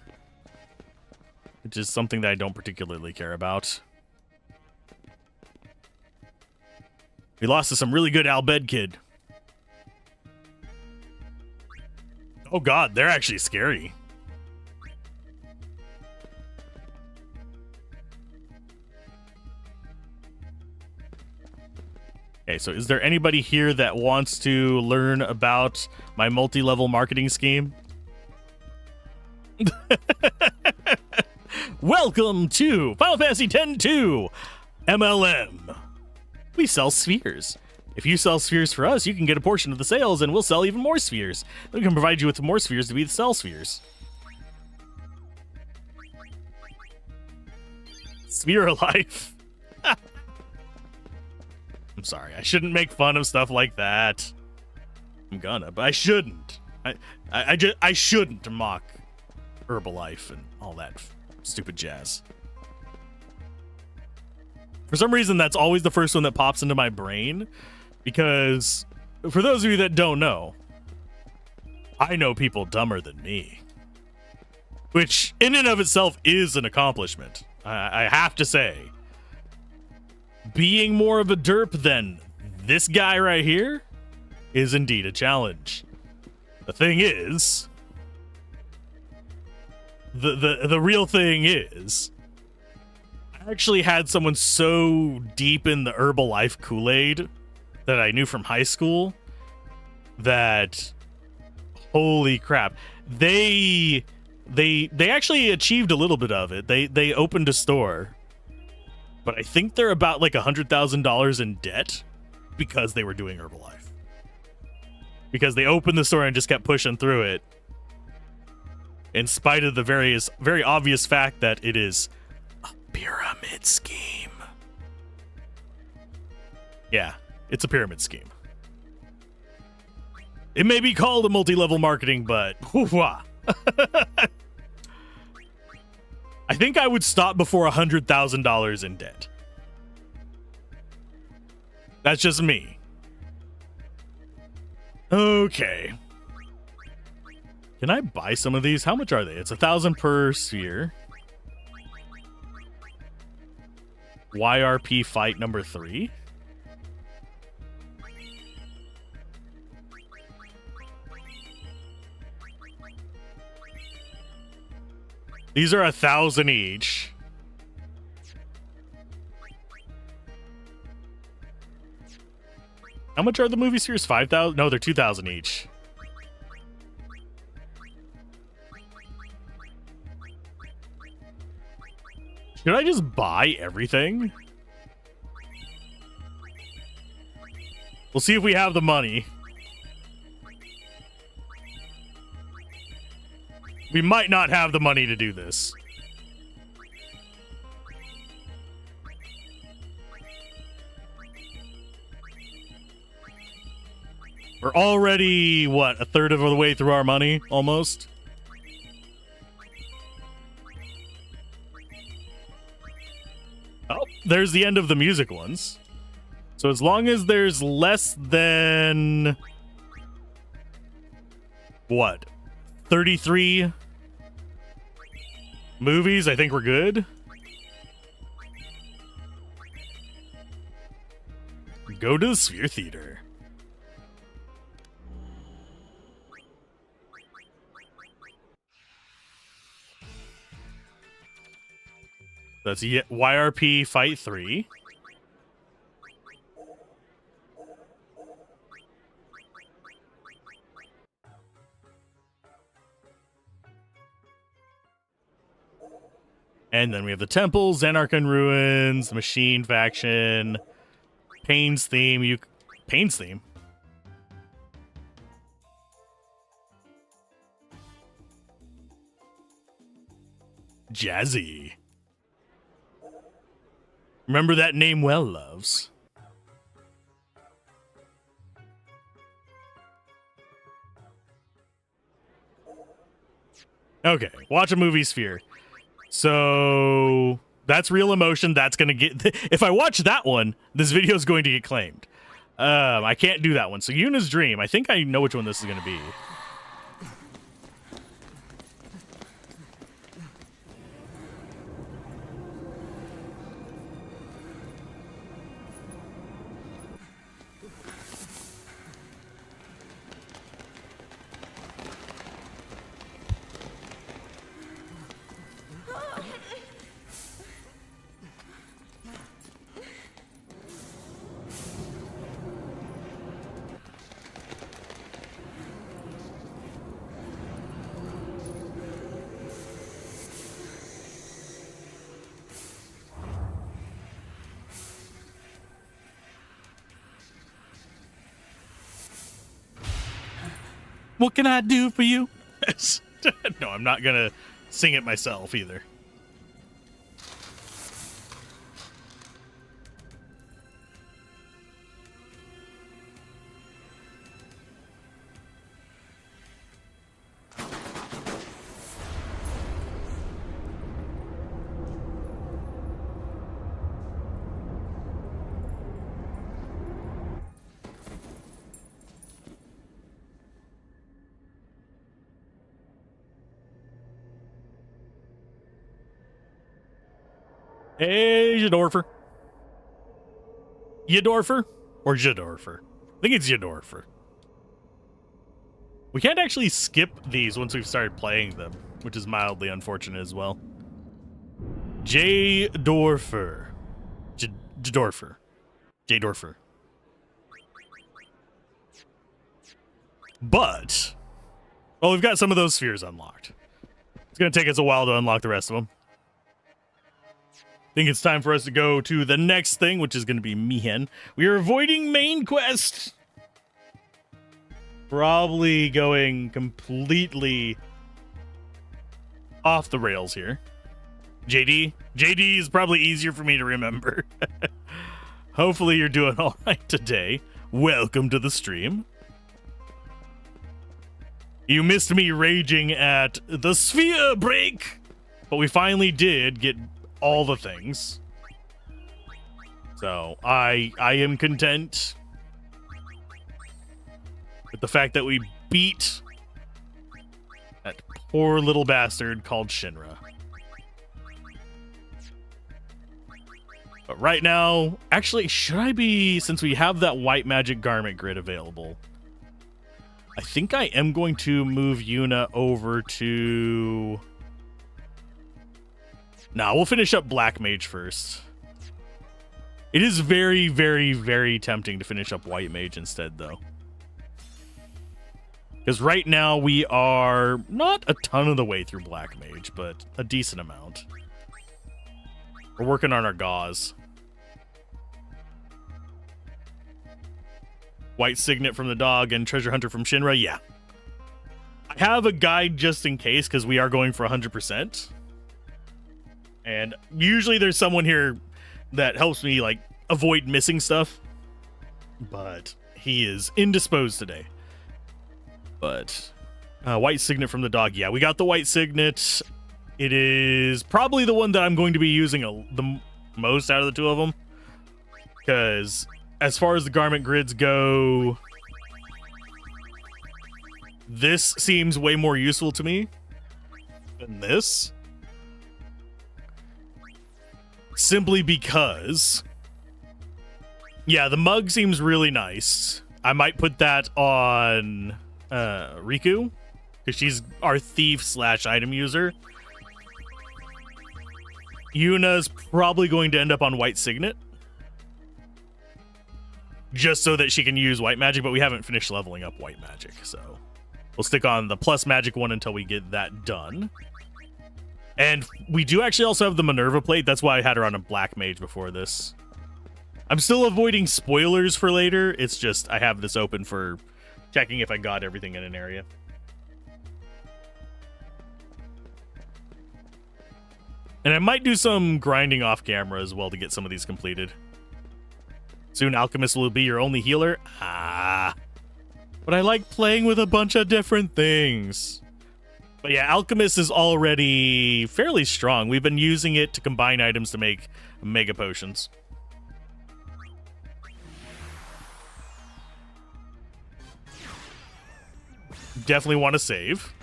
which is something that I don't particularly care about. We lost to some really good Albed kid. Oh god, they're actually scary. Okay, so is there anybody here that wants to learn about my multi-level marketing scheme? Welcome to Final Fantasy X-2 MLM. We sell spheres. If you sell spheres for us, you can get a portion of the sales, and we'll sell even more spheres. Then we can provide you with more spheres to be the sell spheres. Sphere life. I'm sorry. I shouldn't make fun of stuff like that. I'm gonna, but I shouldn't. I shouldn't mock Herbalife and all that stupid jazz. For some reason, that's always the first one that pops into my brain, because for those of you that don't know, I know people dumber than me, which in and of itself is an accomplishment. I have to say, being more of a derp than this guy right here is indeed a challenge. The thing is, the real thing is, I actually had someone so deep in the Herbalife Kool-Aid that I knew from high school that, holy crap, they actually achieved a little bit of it. They opened a store, but I think they're about like $100,000 in debt because they were doing Herbalife. Because they opened the store and just kept pushing through it, in spite of the very obvious fact that it is a pyramid scheme. Yeah, it's a pyramid scheme. It may be called a multi-level marketing, but I think I would stop before $100,000 in debt. That's just me. Okay. Can I buy some of these? How much are they? It's 1,000 per sphere. YRP fight number 3. These are 1,000 each. How much are the movie spheres? 5,000? No, they're 2,000 each. Should I just buy everything? We'll see if we have the money. We might not have the money to do this. We're already, what, a third of the way through our money, almost? Oh, there's the end of the music ones. So as long as there's less than... what? 33 movies, I think we're good. Go to the Sphere Theater. That's YRP Fight 3. And then we have the Temple, Xanarch and Ruins, the Machine Faction, Pain's Theme. Pain's Theme? Jazzy. Remember that name well, loves. Okay, watch a movie sphere. So that's Real Emotion. That's going to get... If I watch that one, this video is going to get claimed. I can't do that one. So Yuna's Dream. I think I know which one this is going to be. What can I do for you? No, I'm not going to sing it myself either. Hey, Yadorfer. Yadorfer? Or Jadorfer? I think it's Yadorfer. We can't actually skip these once we've started playing them, which is mildly unfortunate as well. J-Dorfer. J-Dorfer. J-Dorfer. But, well, we've got some of those spheres unlocked. It's going to take us a while to unlock the rest of them. I think it's time for us to go to the next thing, which is going to be Mihen. We are avoiding main quest. Probably going completely off the rails here. JD? JD is probably easier for me to remember. Hopefully you're doing all right today. Welcome to the stream. You missed me raging at the sphere break, but we finally did get all the things. So I am content with the fact that we beat that poor little bastard called Shinra. But right now, actually, should I be, since we have that white magic garment grid available, I think I am going to move Yuna over to... Nah, we'll finish up Black Mage first. It is very, very, very tempting to finish up White Mage instead, though. Because right now we are not a ton of the way through Black Mage, but a decent amount. We're working on our gauze. White Signet from the dog and Treasure Hunter from Shinra, yeah. I have a guide just in case, because we are going for 100%. And usually there's someone here that helps me, like, avoid missing stuff. But he is indisposed today. But White Signet from the dog, yeah, we got the White Signet. It is probably the one that I'm going to be using the most out of the two of them. Because as far as the garment grids go, this seems way more useful to me than this. Simply because, yeah, the mug seems really nice. I might put that on Riku, because she's our thief / item user. Yuna's probably going to end up on White Signet, just so that she can use White Magic, but we haven't finished leveling up White Magic, so we'll stick on the plus magic one until we get that done. And we do actually also have the Minerva plate. That's why I had her on a Black Mage before this. I'm still avoiding spoilers for later. It's just I have this open for checking if I got everything in an area. And I might do some grinding off camera as well to get some of these completed. Soon Alchemist will be your only healer. Ah. But I like playing with a bunch of different things. But yeah, Alchemist is already fairly strong. We've been using it to combine items to make mega potions. Definitely want to save.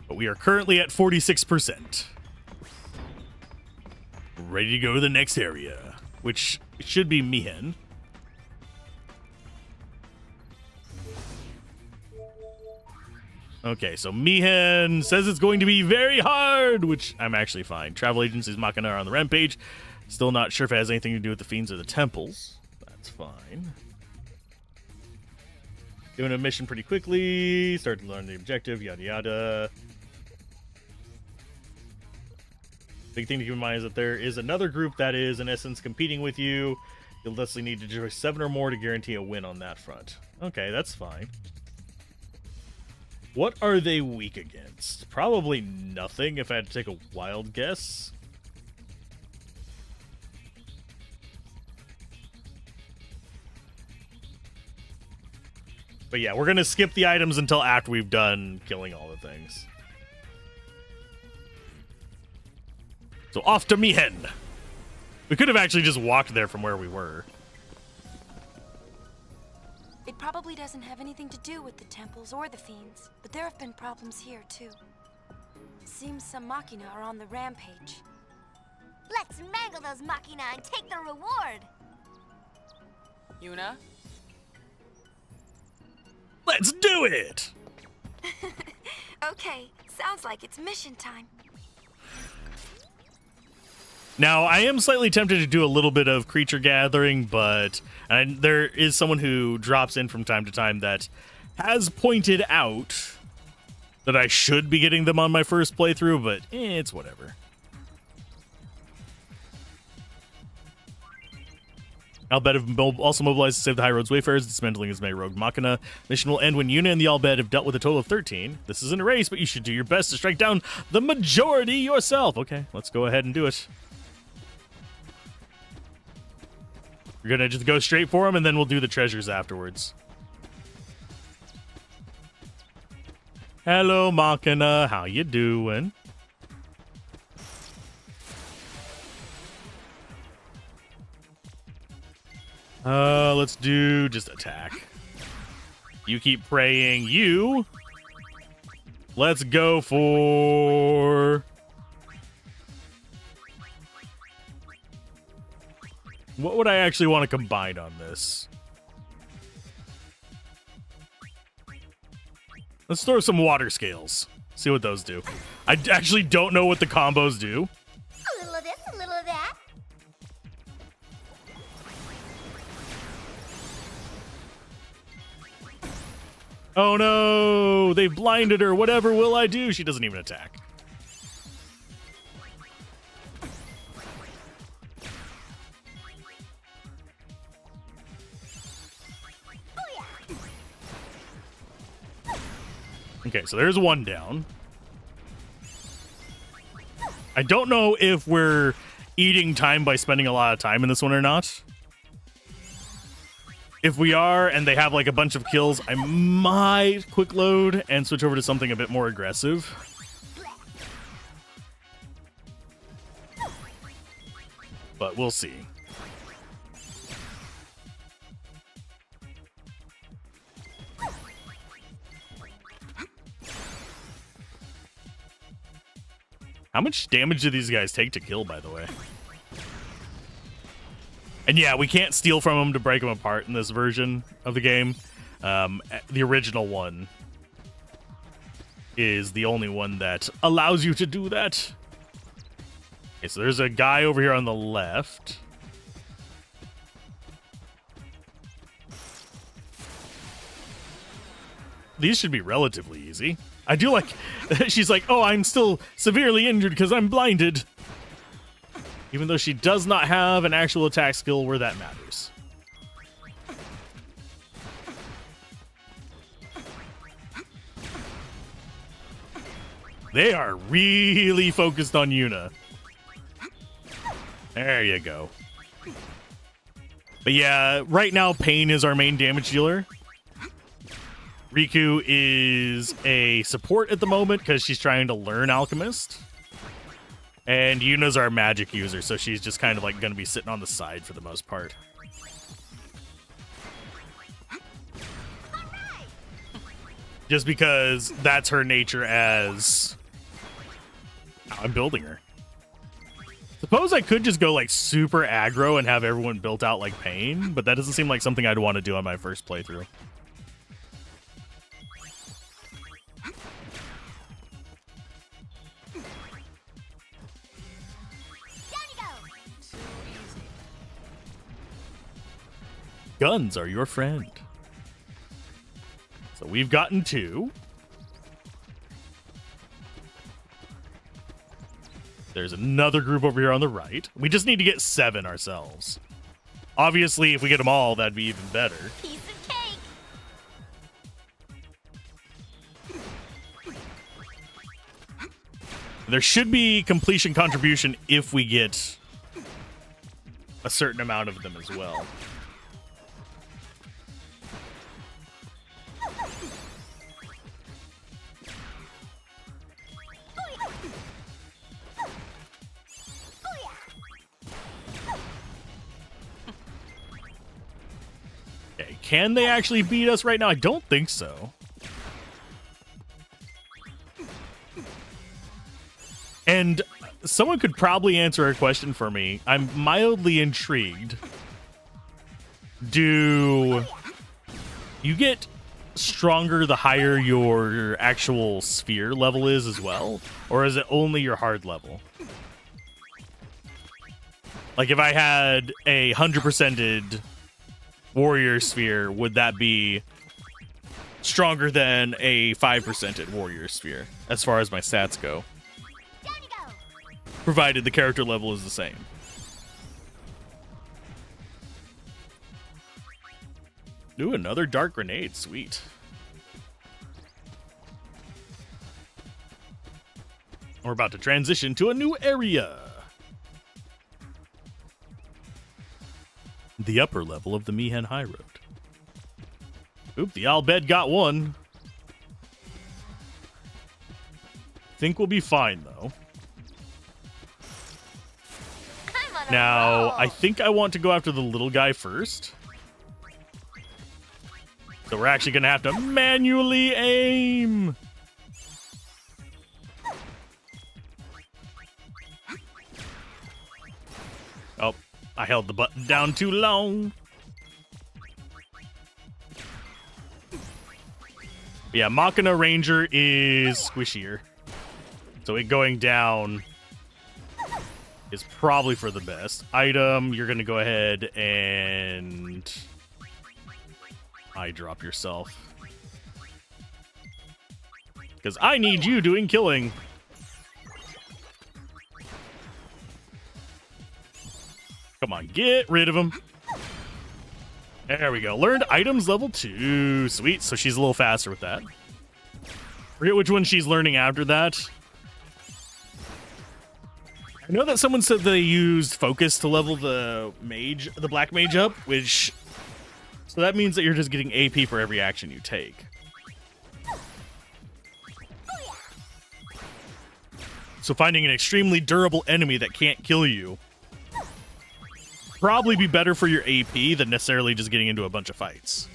But we are currently at 46%. Ready to go to the next area, which should be Mihen. Okay, so Mihen says it's going to be very hard, which I'm actually fine. Travel agencies Machina are on the rampage. Still not sure if it has anything to do with the fiends or the temples. That's fine. Doing a mission pretty quickly. Start to learn the objective, yada yada. Big thing to keep in mind is that there is another group that is, in essence, competing with you. You'll definitely need to destroy 7 or more to guarantee a win on that front. Okay, that's fine. What are they weak against? Probably nothing, if I had to take a wild guess. But yeah, we're going to skip the items until after we've done killing all the things. So off to Mihen. We could have actually just walked there from where we were. It probably doesn't have anything to do with the temples or the fiends, but there have been problems here too. Seems some Machina are on the rampage. Let's mangle those Machina and take the reward. Yuna? Let's do it! Okay, sounds like it's mission time. Now, I am slightly tempted to do a little bit of creature gathering, but there is someone who drops in from time to time that has pointed out that I should be getting them on my first playthrough, but it's whatever. Albed have also mobilized to save the High Road's Wayfarers, dismantling as many rogue Machina. Mission will end when Yuna and the Albed have dealt with a total of 13. This isn't a race, but you should do your best to strike down the majority yourself. Okay, let's go ahead and do it. We're gonna just go straight for them, and then we'll do the treasures afterwards. Hello, Machina. How you doing? Let's do just attack. You keep praying. You. Let's go for... What would I actually want to combine on this? Let's throw some water scales. See what those do. I actually don't know what the combos do. A little of this, a little of that. Oh no! They blinded her. Whatever will I do? She doesn't even attack. Okay, so there's one down. I don't know if we're eating time by spending a lot of time in this one or not. If we are, and they have like a bunch of kills, I might quick load and switch over to something a bit more aggressive. But we'll see. How much damage do these guys take to kill, by the way? And yeah, we can't steal from them to break them apart in this version of the game. The original one is the only one that allows you to do that. Okay, so there's a guy over here on the left. These should be relatively easy. I do like... She's like, oh, I'm still severely injured because I'm blinded. Even though she does not have an actual attack skill where that matters. They are really focused on Yuna. There you go. But yeah, right now, Pain is our main damage dealer. Riku is a support at the moment because she's trying to learn Alchemist. And Yuna's our magic user, so she's just kind of like going to be sitting on the side for the most part. Just because that's her nature as... I'm building her. Suppose I could just go like super aggro and have everyone built out like Pain, but that doesn't seem like something I'd want to do on my first playthrough. Guns are your friend. So we've gotten 2. There's another group over here on the right. We just need to get 7 ourselves. Obviously, if we get them all, that'd be even better. Piece of cake. There should be completion contribution if we get a certain amount of them as well. Okay, can they actually beat us right now? I don't think so. And someone could probably answer a question for me. I'm mildly intrigued. Do you get stronger the higher your actual sphere level is as well? Or is it only your hard level? Like if I had a 100%ed warrior sphere, would that be stronger than a 5%ed warrior sphere as far as my stats go? Provided the character level is the same. Ooh, another dark grenade. Sweet. We're about to transition to a new area. The upper level of the Mihen High Road. Oop, the Al Bhed got one. Think we'll be fine, though. Now, I think I want to go after the little guy first. So we're actually going to have to manually aim. Oh, I held the button down too long. Yeah, Machina Ranger is squishier. So it going down is probably for the best. Item, you're going to go ahead and eye drop yourself. Because I need you doing killing. Come on, get rid of him. There we go. Learned items level 2. Sweet. So she's a little faster with that. Forget which one she's learning after that. I know that someone said they used focus to level the mage, the black mage up, which... So that means that you're just getting AP for every action you take. So finding an extremely durable enemy that can't kill you probably be better for your AP than necessarily just getting into a bunch of fights.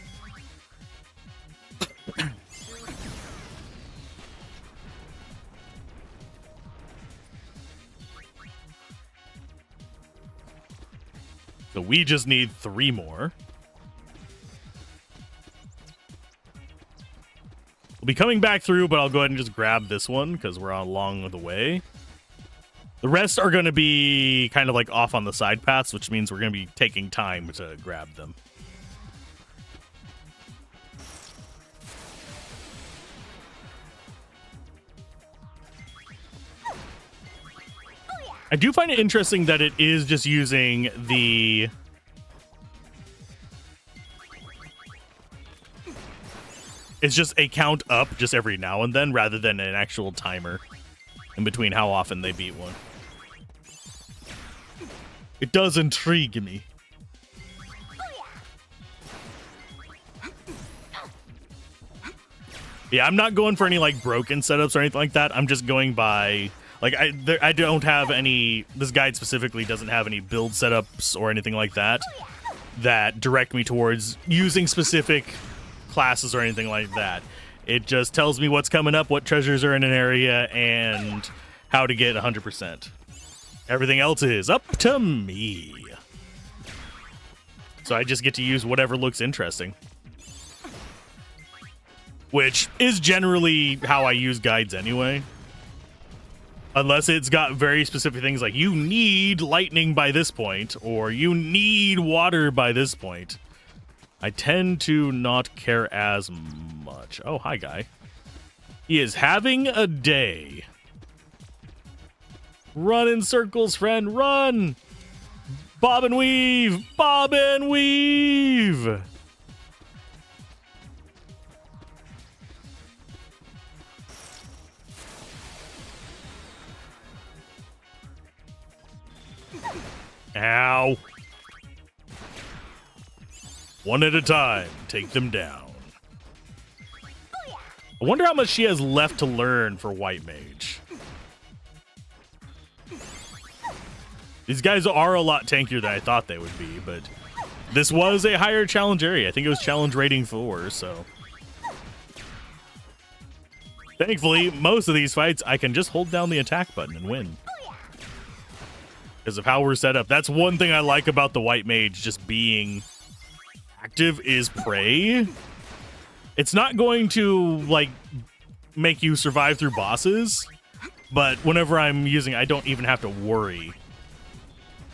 So we just need 3 more. We'll be coming back through, but I'll go ahead and just grab this one because we're along the way. The rest are going to be kind of like off on the side paths, which means we're going to be taking time to grab them. I do find it interesting that it is just using the... It's just a count up just every now and then rather than an actual timer in between how often they beat one. It does intrigue me. Yeah, I'm not going for any like broken setups or anything like that. I'm just going by Like, I don't have any, this guide specifically doesn't have any build setups or anything like that that direct me towards using specific classes or anything like that. It just tells me what's coming up, what treasures are in an area, and how to get 100%. Everything else is up to me. So I just get to use whatever looks interesting. Which is generally how I use guides anyway. Unless it's got very specific things like you need lightning by this point, or you need water by this point. I tend to not care as much. Oh, hi, guy. He is having a day. Run in circles, friend, run! Bob and weave! Bob and weave! Ow. One at a time. Take them down. I wonder how much she has left to learn for White Mage. These guys are a lot tankier than I thought they would be, but this was a higher challenge area. I think it was challenge rating 4, so. Thankfully, most of these fights, I can just hold down the attack button and win. Because of how we're set up. That's one thing I like about the White Mage just being active is prey. It's not going to, like, make you survive through bosses, but whenever I'm using, I don't even have to worry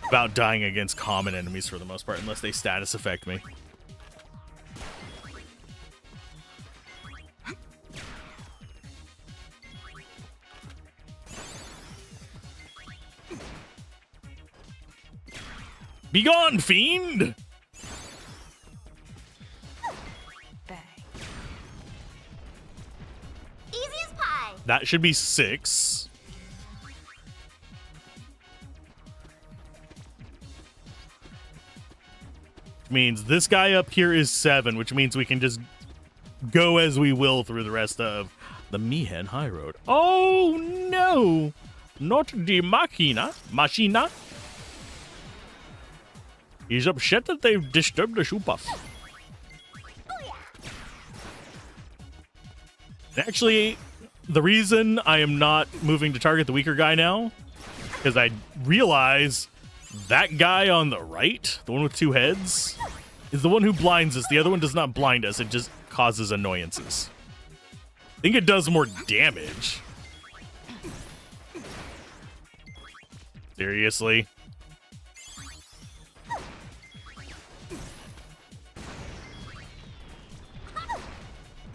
about dying against common enemies for the most part, unless they status affect me. Be gone, fiend! Bang. Easy as pie. That should be 6. Which means this guy up here is 7, which means we can just go as we will through the rest of the Mihen High Road. Oh no! Not the Machina. He's upset that they've disturbed the shoe puff. Actually, the reason I am not moving to target the weaker guy now, because I realize that guy on the right, the one with 2 heads, is the one who blinds us. The other one does not blind us. It just causes annoyances. I think it does more damage. Seriously?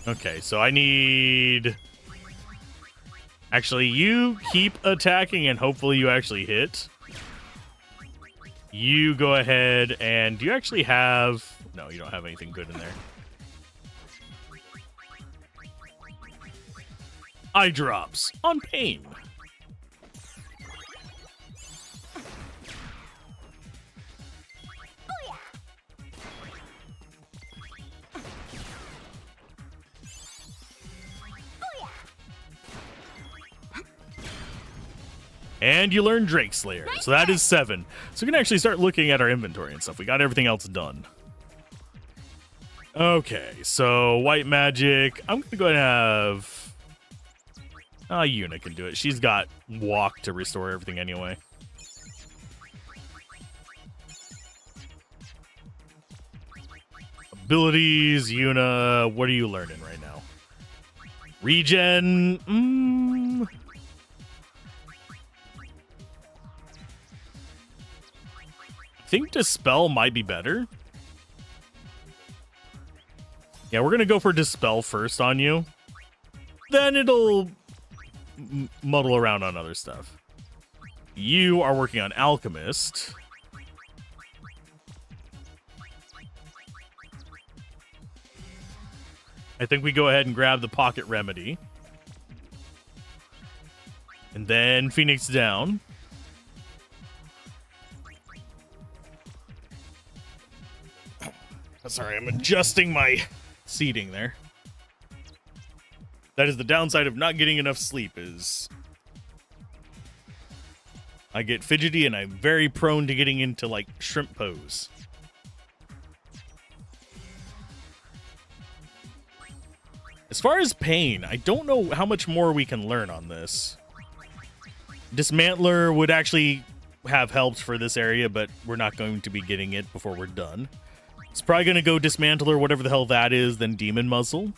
Okay, so I need... Actually, you keep attacking and hopefully you actually hit. You go ahead and... Do you actually have... No, you don't have anything good in there. Eye drops on pain. And you learn Drake Slayer. So that is 7. So we can actually start looking at our inventory and stuff. We got everything else done. Okay, so white magic. I'm going to go ahead and have... Yuna can do it. She's got walk to restore everything anyway. Abilities, Yuna. What are you learning right now? Regen. I think Dispel might be better. Yeah, we're going to go for Dispel first on you. Then it'll muddle around on other stuff. You are working on Alchemist. I think we go ahead and grab the Pocket Remedy. And then Phoenix down. Sorry, I'm adjusting my seating there. That is the downside of not getting enough sleep, is I get fidgety and I'm very prone to getting into like shrimp pose. As far as pain, I don't know how much more we can learn on this. Dismantler would actually have helped for this area, but we're not going to be getting it before we're done. It's probably going to go Dismantler, whatever the hell that is, then Demon Muzzle.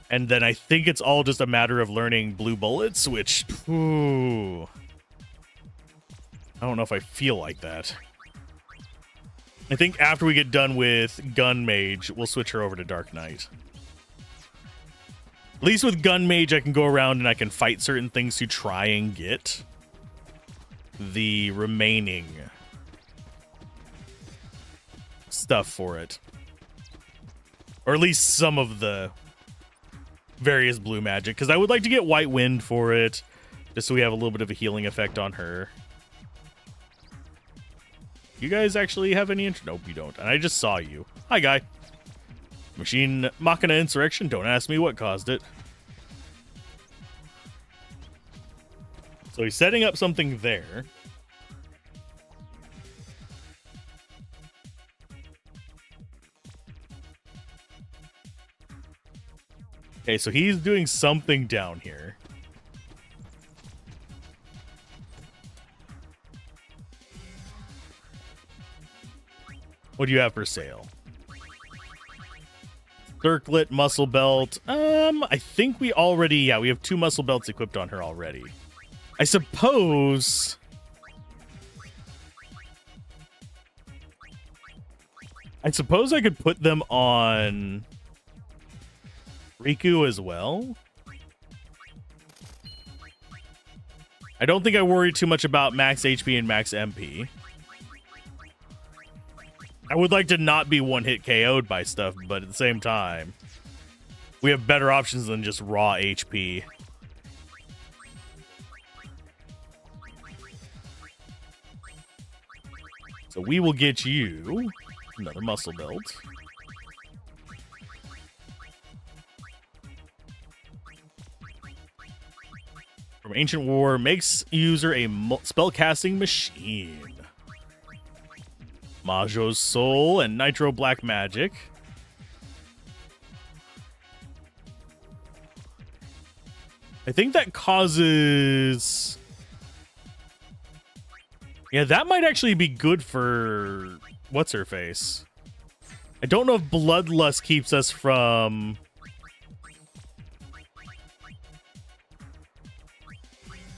And then I think it's all just a matter of learning Blue Bullets, which... Ooh, I don't know if I feel like that. I think after we get done with Gun Mage, we'll switch her over to Dark Knight. At least with Gun Mage, I can go around and I can fight certain things to try and get the remaining stuff for it. Or at least some of the various blue magic. Because I would like to get White Wind for it, just so we have a little bit of a healing effect on her. You guys actually have any interest? Nope, you don't. And I just saw you. Hi, guy. Machine Machina Insurrection. Don't ask me what caused it. So he's setting up something there. Okay, so he's doing something down here. What do you have for sale? Circlet, muscle belt. I think we already... Yeah, we have 2 muscle belts equipped on her already. I suppose... I could put them on Riku as well. I don't think I worry too much about max HP and max MP. I would like to not be one-hit KO'd by stuff, but at the same time, we have better options than just raw HP. So we will get you another muscle belt. From Ancient War, makes user a spellcasting machine. Majo's Soul and Nitro Black Magic. I think that causes... Yeah, that might actually be good for... What's-her-face? I don't know if Bloodlust keeps us from...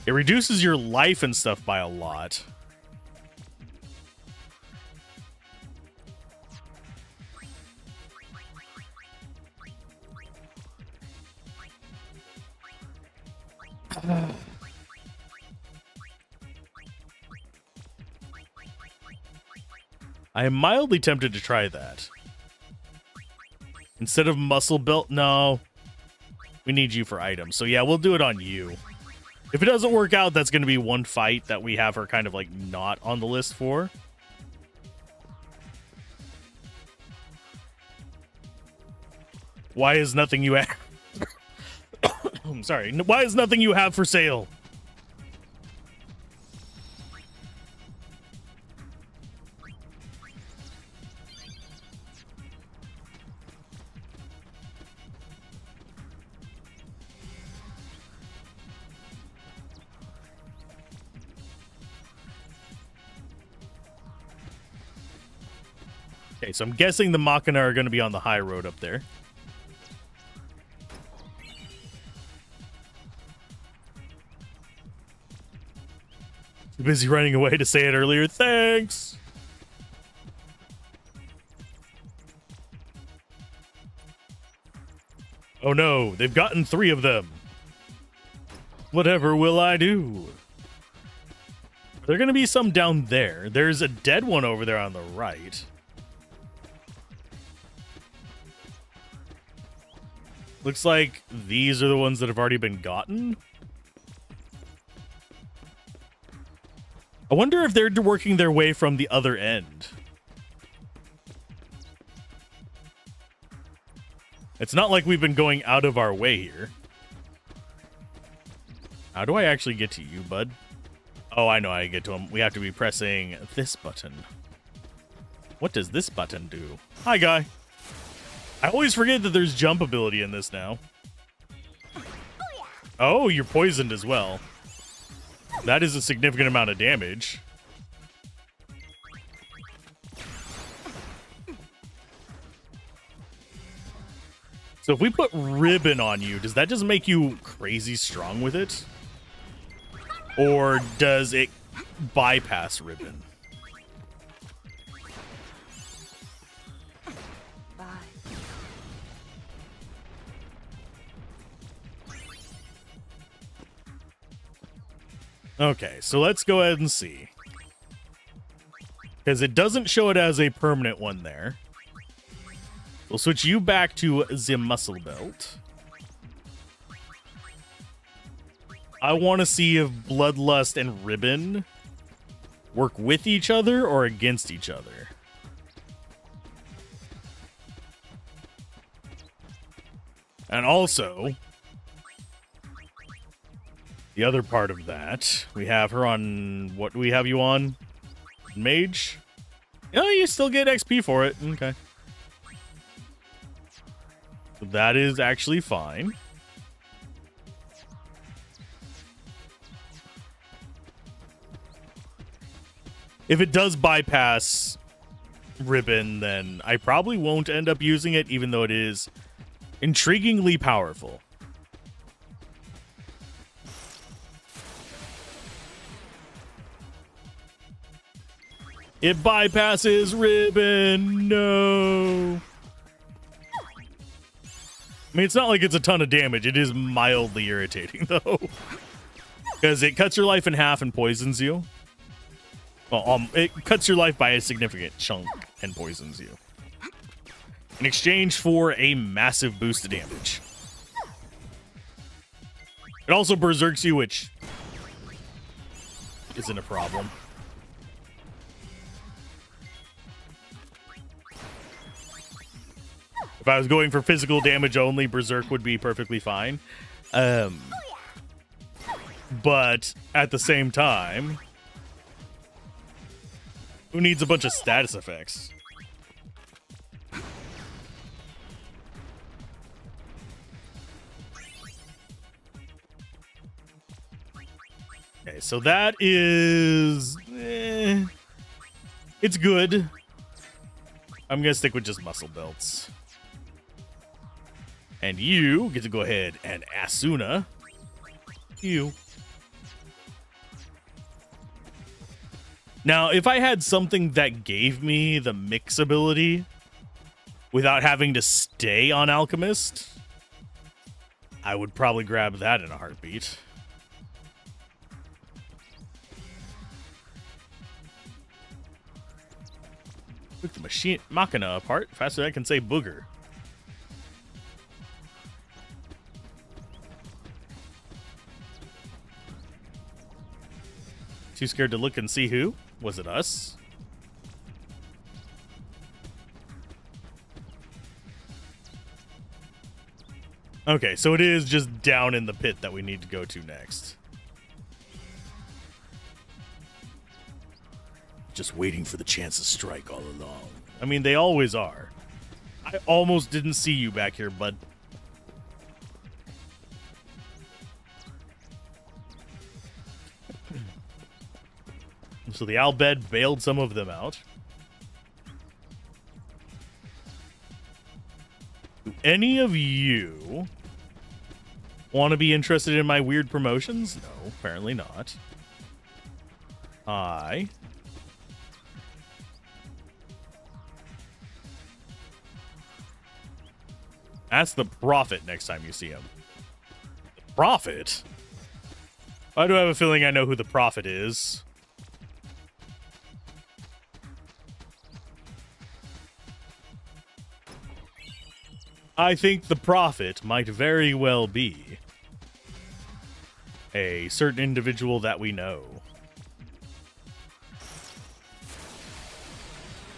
It reduces your life and stuff by a lot. I am mildly tempted to try that. Instead of muscle belt, no. We need you for items. So yeah, we'll do it on you. If it doesn't work out, that's going to be one fight that we have her kind of like not on the list for. Why is nothing you have? I'm sorry. Why is nothing you have for sale? Okay, so I'm guessing the Machina are going to be on the high road up there. Too busy running away to say it earlier. Thanks. Oh no, they've gotten 3 of them. Whatever will I do? Are there going to be some down there? There's a dead one over there on the right. Looks like these are the ones that have already been gotten. I wonder if they're working their way from the other end. It's not like we've been going out of our way here. How do I actually get to you, bud? Oh, I know how to get to him. We have to be pressing this button. What does this button do? Hi, guy. I always forget that there's jump ability in this now. Oh, you're poisoned as well. That is a significant amount of damage. So if we put ribbon on you, does that just make you crazy strong with it? Or does it bypass ribbon? Bye. Okay, so let's go ahead and see. Because it doesn't show it as a permanent one there. We'll switch you back to the muscle belt. I want to see if Bloodlust and Ribbon work with each other or against each other. And also, the other part of that, we have her on, what do we have you on? Mage? Oh, you still get XP for it. Okay. So that is actually fine. If it does bypass Ribbon, then I probably won't end up using it, even though it is intriguingly powerful. It bypasses Ribbon. No. I mean, it's not like it's a ton of damage. It is mildly irritating, though. Because it cuts your life in half and poisons you. Well, it cuts your life by a significant chunk and poisons you. In exchange for a massive boost of damage. It also berserks you, which isn't a problem. If I was going for physical damage only, Berserk would be perfectly fine. But at the same time, who needs a bunch of status effects? Okay, so that is... it's good. I'm going to stick with just muscle belts. And you get to go ahead and Asuna. You. Now, if I had something that gave me the mix ability without having to stay on Alchemist, I would probably grab that in a heartbeat. Took the machine Machina apart faster than I can say booger. Too scared to look and see who? Was it us? Okay, so it is just down in the pit that we need to go to next. Just waiting for the chance to strike all along. I mean, they always are. I almost didn't see you back here, bud. So the Albed bailed some of them out. Do any of you want to be interested in my weird promotions? No, apparently not. Ask the Prophet next time you see him. The Prophet? I do have a feeling I know who the Prophet is. I think the Prophet might very well be a certain individual that we know.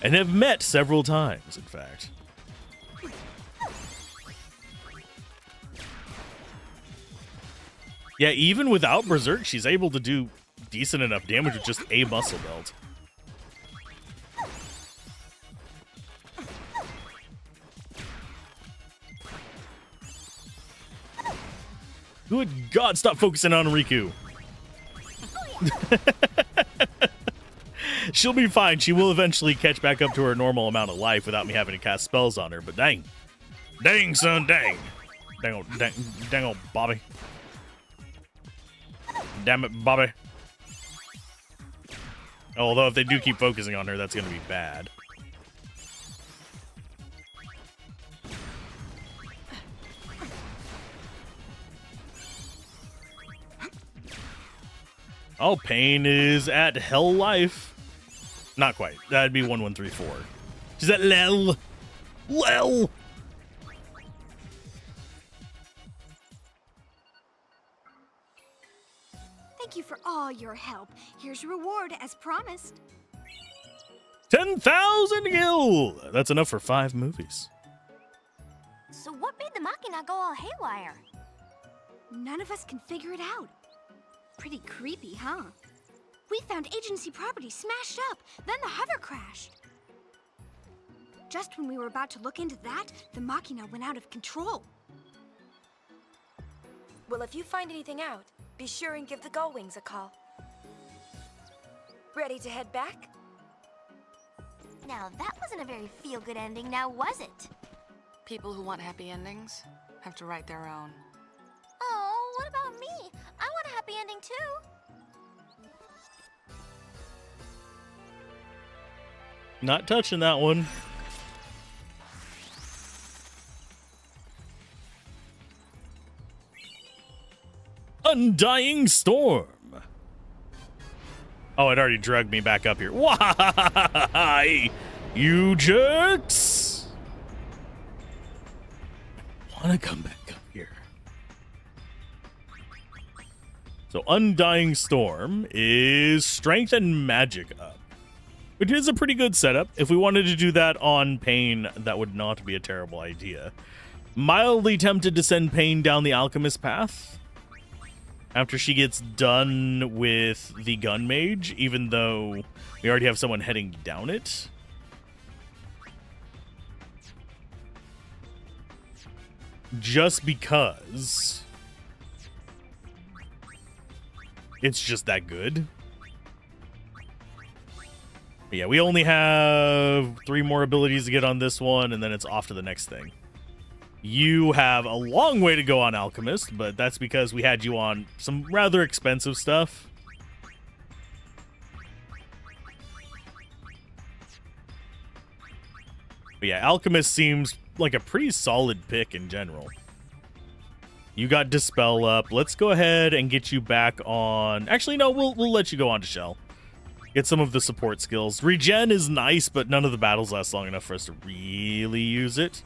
And have met several times, in fact. Yeah, even without Berserk, she's able to do decent enough damage with just a muscle belt. Good God, stop focusing on Riku. She'll be fine. She will eventually catch back up to her normal amount of life without me having to cast spells on her, but dang. Dang, son, dang. Dang old Bobby. Damn it, Bobby. Although if they do keep focusing on her, that's going to be bad. Oh, Pain is at Hell Life. Not quite. That'd be 1134. She's at Lel. Lel. Thank you for all your help. Here's your reward as promised. 10,000 gil. That's enough for 5 movies. So what made the Machina go all haywire? None of us can figure it out. Pretty creepy, huh? We found agency property smashed up, then the hover crashed. Just when we were about to look into that, the Machina went out of control. Well, if you find anything out, be sure and give the Gullwings a call. Ready to head back? Now that wasn't a very feel-good ending, now was it? People who want happy endings have to write their own. Oh, what about me? I want a happy ending too. Not touching that one. Undying Storm. Oh, it already dragged me back up here. Why? You jerks! I want to come back up here. So Undying Storm is strength and magic up, which is a pretty good setup. If we wanted to do that on Pain, that would not be a terrible idea. Mildly tempted to send Pain down the alchemist path after she gets done with the gun mage, even though we already have someone heading down it. Just because it's just that good. But yeah, we only have 3 more abilities to get on this one, and then it's off to the next thing. You have a long way to go on Alchemist, but that's because we had you on some rather expensive stuff. But yeah, Alchemist seems like a pretty solid pick in general. You got Dispel up. Let's go ahead and get you back on... Actually, no, we'll let you go on to Shell. Get some of the support skills. Regen is nice, but none of the battles last long enough for us to really use it.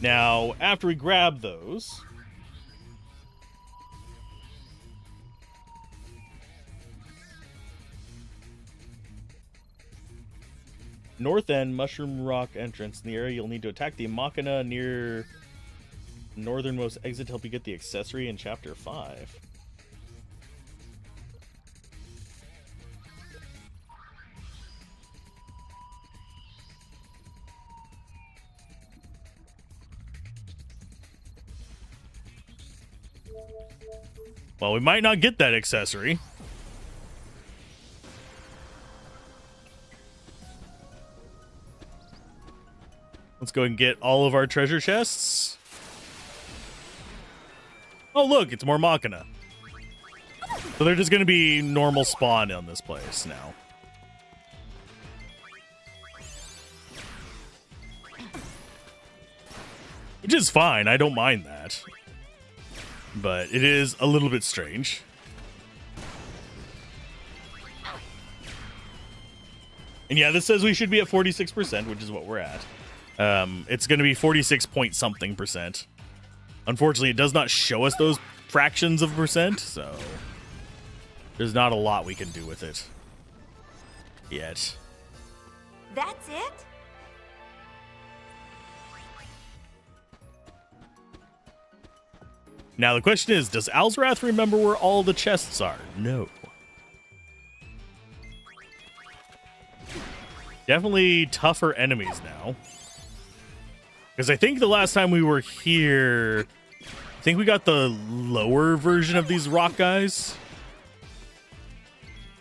Now, after we grab those... North end, Mushroom Rock entrance. In the area, you'll need to attack the Machina near northernmost exit to help you get the accessory in Chapter 5. Well, we might not get that accessory. Let's go and get all of our treasure chests. Oh, look, it's more Machina. So they're just going to be normal spawn on this place now. Which is fine. I don't mind that. But it is a little bit strange. And yeah, this says we should be at 46%, which is what we're at. It's going to be 46 point something %. Unfortunately, it does not show us those fractions of percent, so there's not a lot we can do with it yet. That's it? Now the question is, does Alzorath remember where all the chests are? No. Definitely tougher enemies now. Because I think the last time we were here, I think we got the lower version of these rock guys.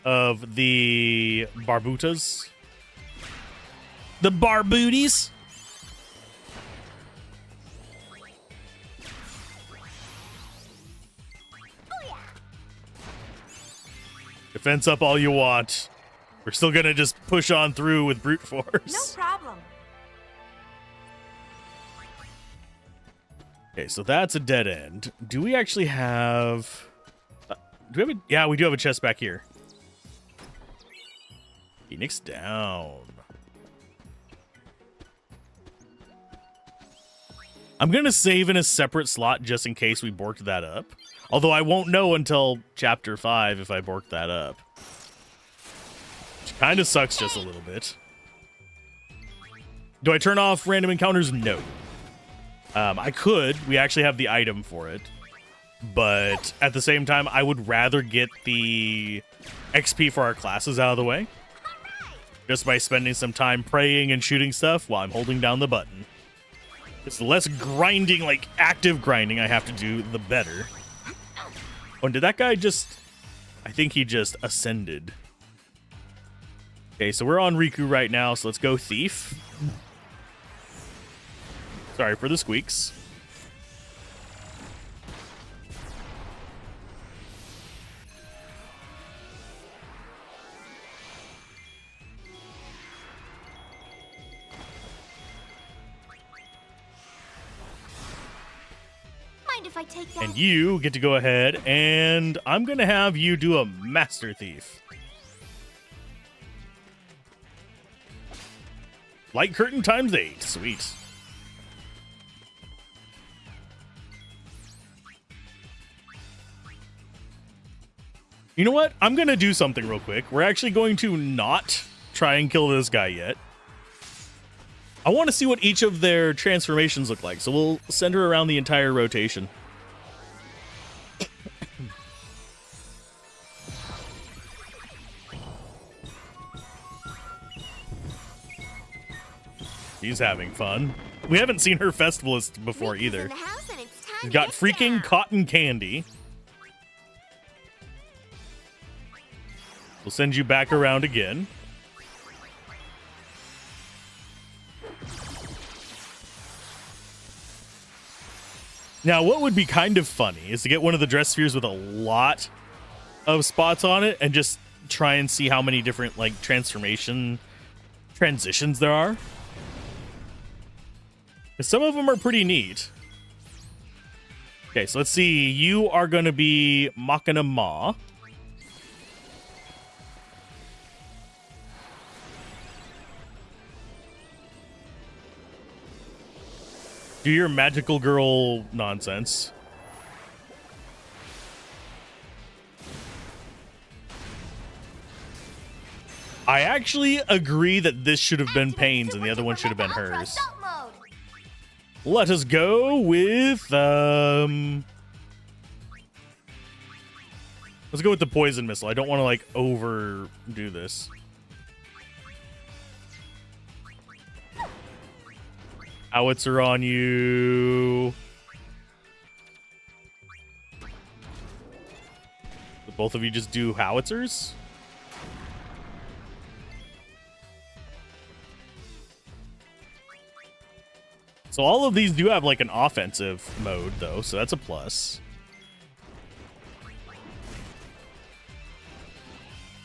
Of the Barbutas. The Barbooties. Defense up all you want. We're still gonna just push on through with brute force. No problem. Okay, so that's a dead end. Do we actually have... do we have a... Yeah, we do have a chest back here. Phoenix down. I'm gonna save in a separate slot just in case we borked that up. Although I won't know until Chapter 5 if I borked that up. Which kind of sucks just a little bit. Do I turn off random encounters? No. I could. We actually have the item for it. But at the same time, I would rather get the XP for our classes out of the way. Just by spending some time praying and shooting stuff while I'm holding down the button. It's the less grinding, like active grinding I have to do, the better. Oh, and did that guy just... I think he just ascended. Okay, so we're on Riku right now, so let's go Thief. Sorry for the squeaks. Mind if I take that? And you get to go ahead, and I'm going to have you do a Master Thief. Light curtain times 8. Sweet. You know what? I'm going to do something real quick. We're actually going to not try and kill this guy yet. I want to see what each of their transformations look like, so we'll send her around the entire rotation. She's having fun. We haven't seen her festivalist before either. She's got freaking cotton candy. We'll send you back around again. Now, what would be kind of funny is to get one of the dress spheres with a lot of spots on it and just try and see how many different, like, transitions there are. 'Cause some of them are pretty neat. Okay, so let's see. You are going to be Machina Ma. Do your magical girl nonsense. I actually agree that this should have been Payne's and the other one should have been hers. Let us go with let's go with the poison missile. I don't want to like overdo this. Howitzer on you. Did both of you just do howitzers? So all of these do have like an offensive mode though, so that's a plus.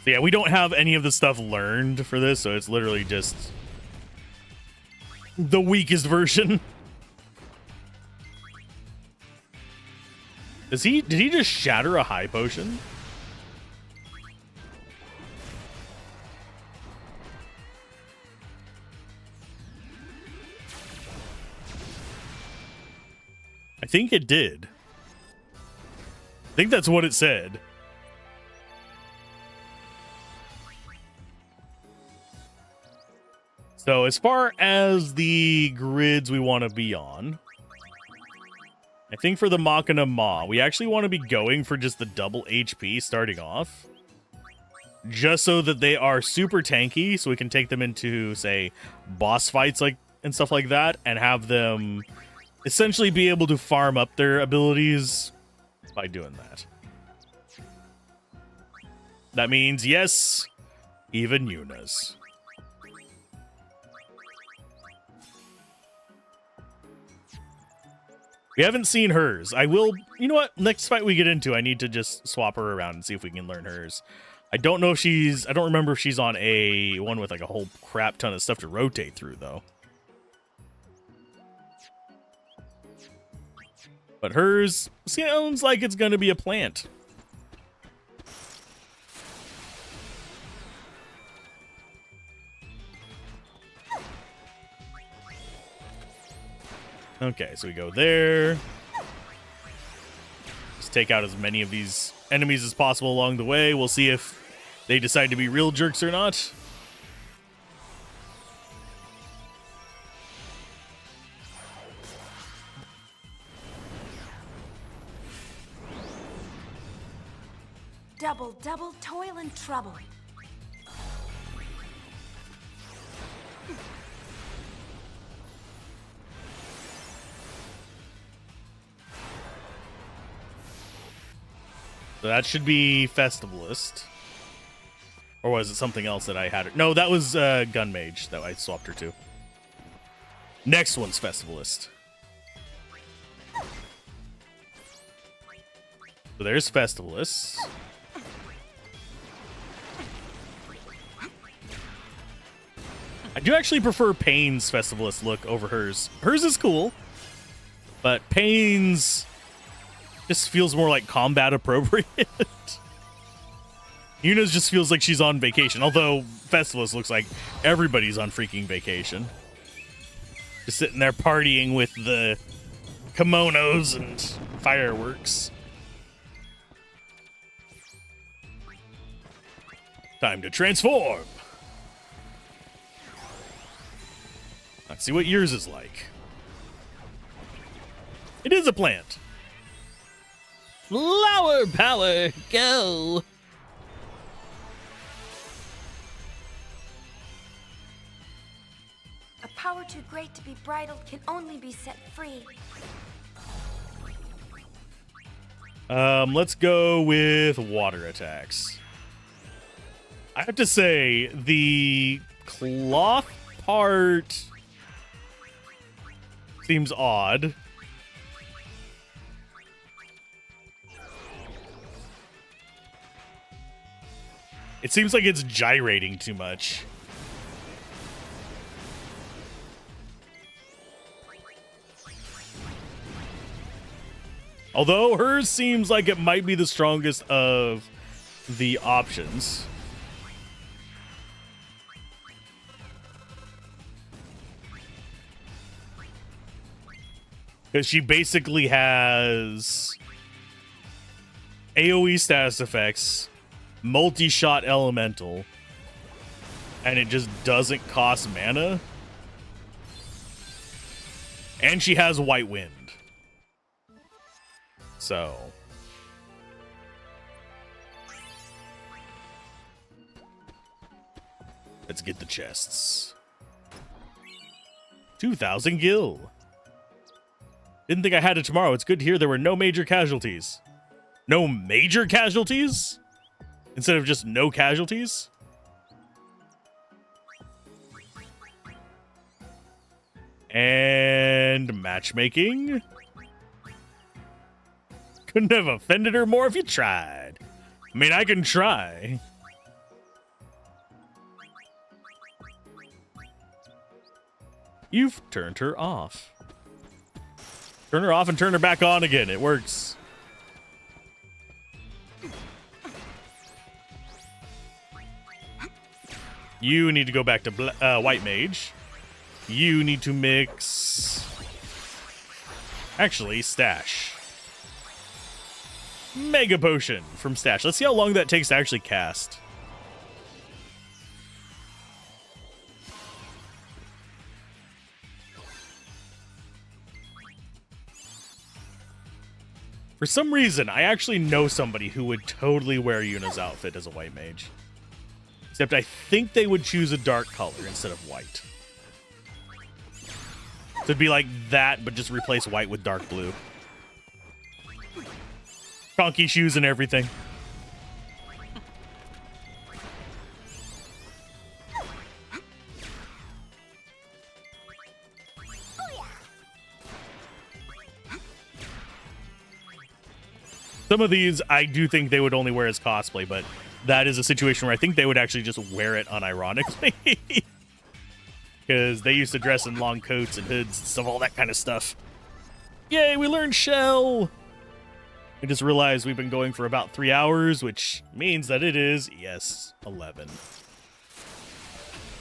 So yeah, we don't have any of the stuff learned for this, so it's literally just the weakest version. Did he just shatter a high potion? I think it did. I think that's what it said. So as far as the grids we want to be on, I think for the Machina Maw, we actually want to be going for just the double HP starting off. Just so that they are super tanky, so we can take them into, say, boss fights and stuff like that, and have them essentially be able to farm up their abilities by doing that. That means, yes, even Yuna's. We haven't seen hers. I will, you know what? Next fight we get into, I need to just swap her around and see if we can learn hers. I don't know if I don't remember if she's on a one with like a whole crap ton of stuff to rotate through, though. But hers sounds like it's going to be a plant. Okay, so we go there. Just take out as many of these enemies as possible along the way. We'll see if they decide to be real jerks or not. Double toil and trouble. So that should be Festivalist. Or was it something else that I had her? No, that was Gun Mage that I swapped her to. Next one's Festivalist. So there's Festivalist. I do actually prefer Pain's Festivalist look over hers. Hers is cool, but Pain's just feels more like combat appropriate. Yuna's just feels like she's on vacation, although Festivalist looks like everybody's on freaking vacation. Just sitting there partying with the kimonos and fireworks. Time to transform! Let's see what yours is like. It is a plant. Flower power, go! A power too great to be bridled can only be set free. Let's go with water attacks. I have to say, the cloth part seems odd. It seems like it's gyrating too much. Although hers seems like it might be the strongest of the options. Because she basically has AoE status effects, multi-shot elemental, and it just doesn't cost mana. And she has White Wind. So let's get the chests. 2,000 gil. Didn't think I had it tomorrow. It's good to hear there were no major casualties. No major casualties? Instead of just no casualties? And matchmaking. Couldn't have offended her more if you tried. I mean, I can try. You've turned her off. Turn her off and turn her back on again. It works. You need to go back to White Mage. You need to mix... Actually, Stash. Mega Potion from Stash. Let's see how long that takes to actually cast. For some reason, I actually know somebody who would totally wear Yuna's outfit as a white mage. Except I think they would choose a dark color instead of white. So it'd be like that, but just replace white with dark blue. Conky shoes and everything. Some of these I do think they would only wear as cosplay, but that is a situation where I think they would actually just wear it unironically. Because they used to dress in long coats and hoods and stuff, all that kind of stuff. Yay, we learned Shell! I just realized we've been going for about 3 hours, which means that it is, yes, 11.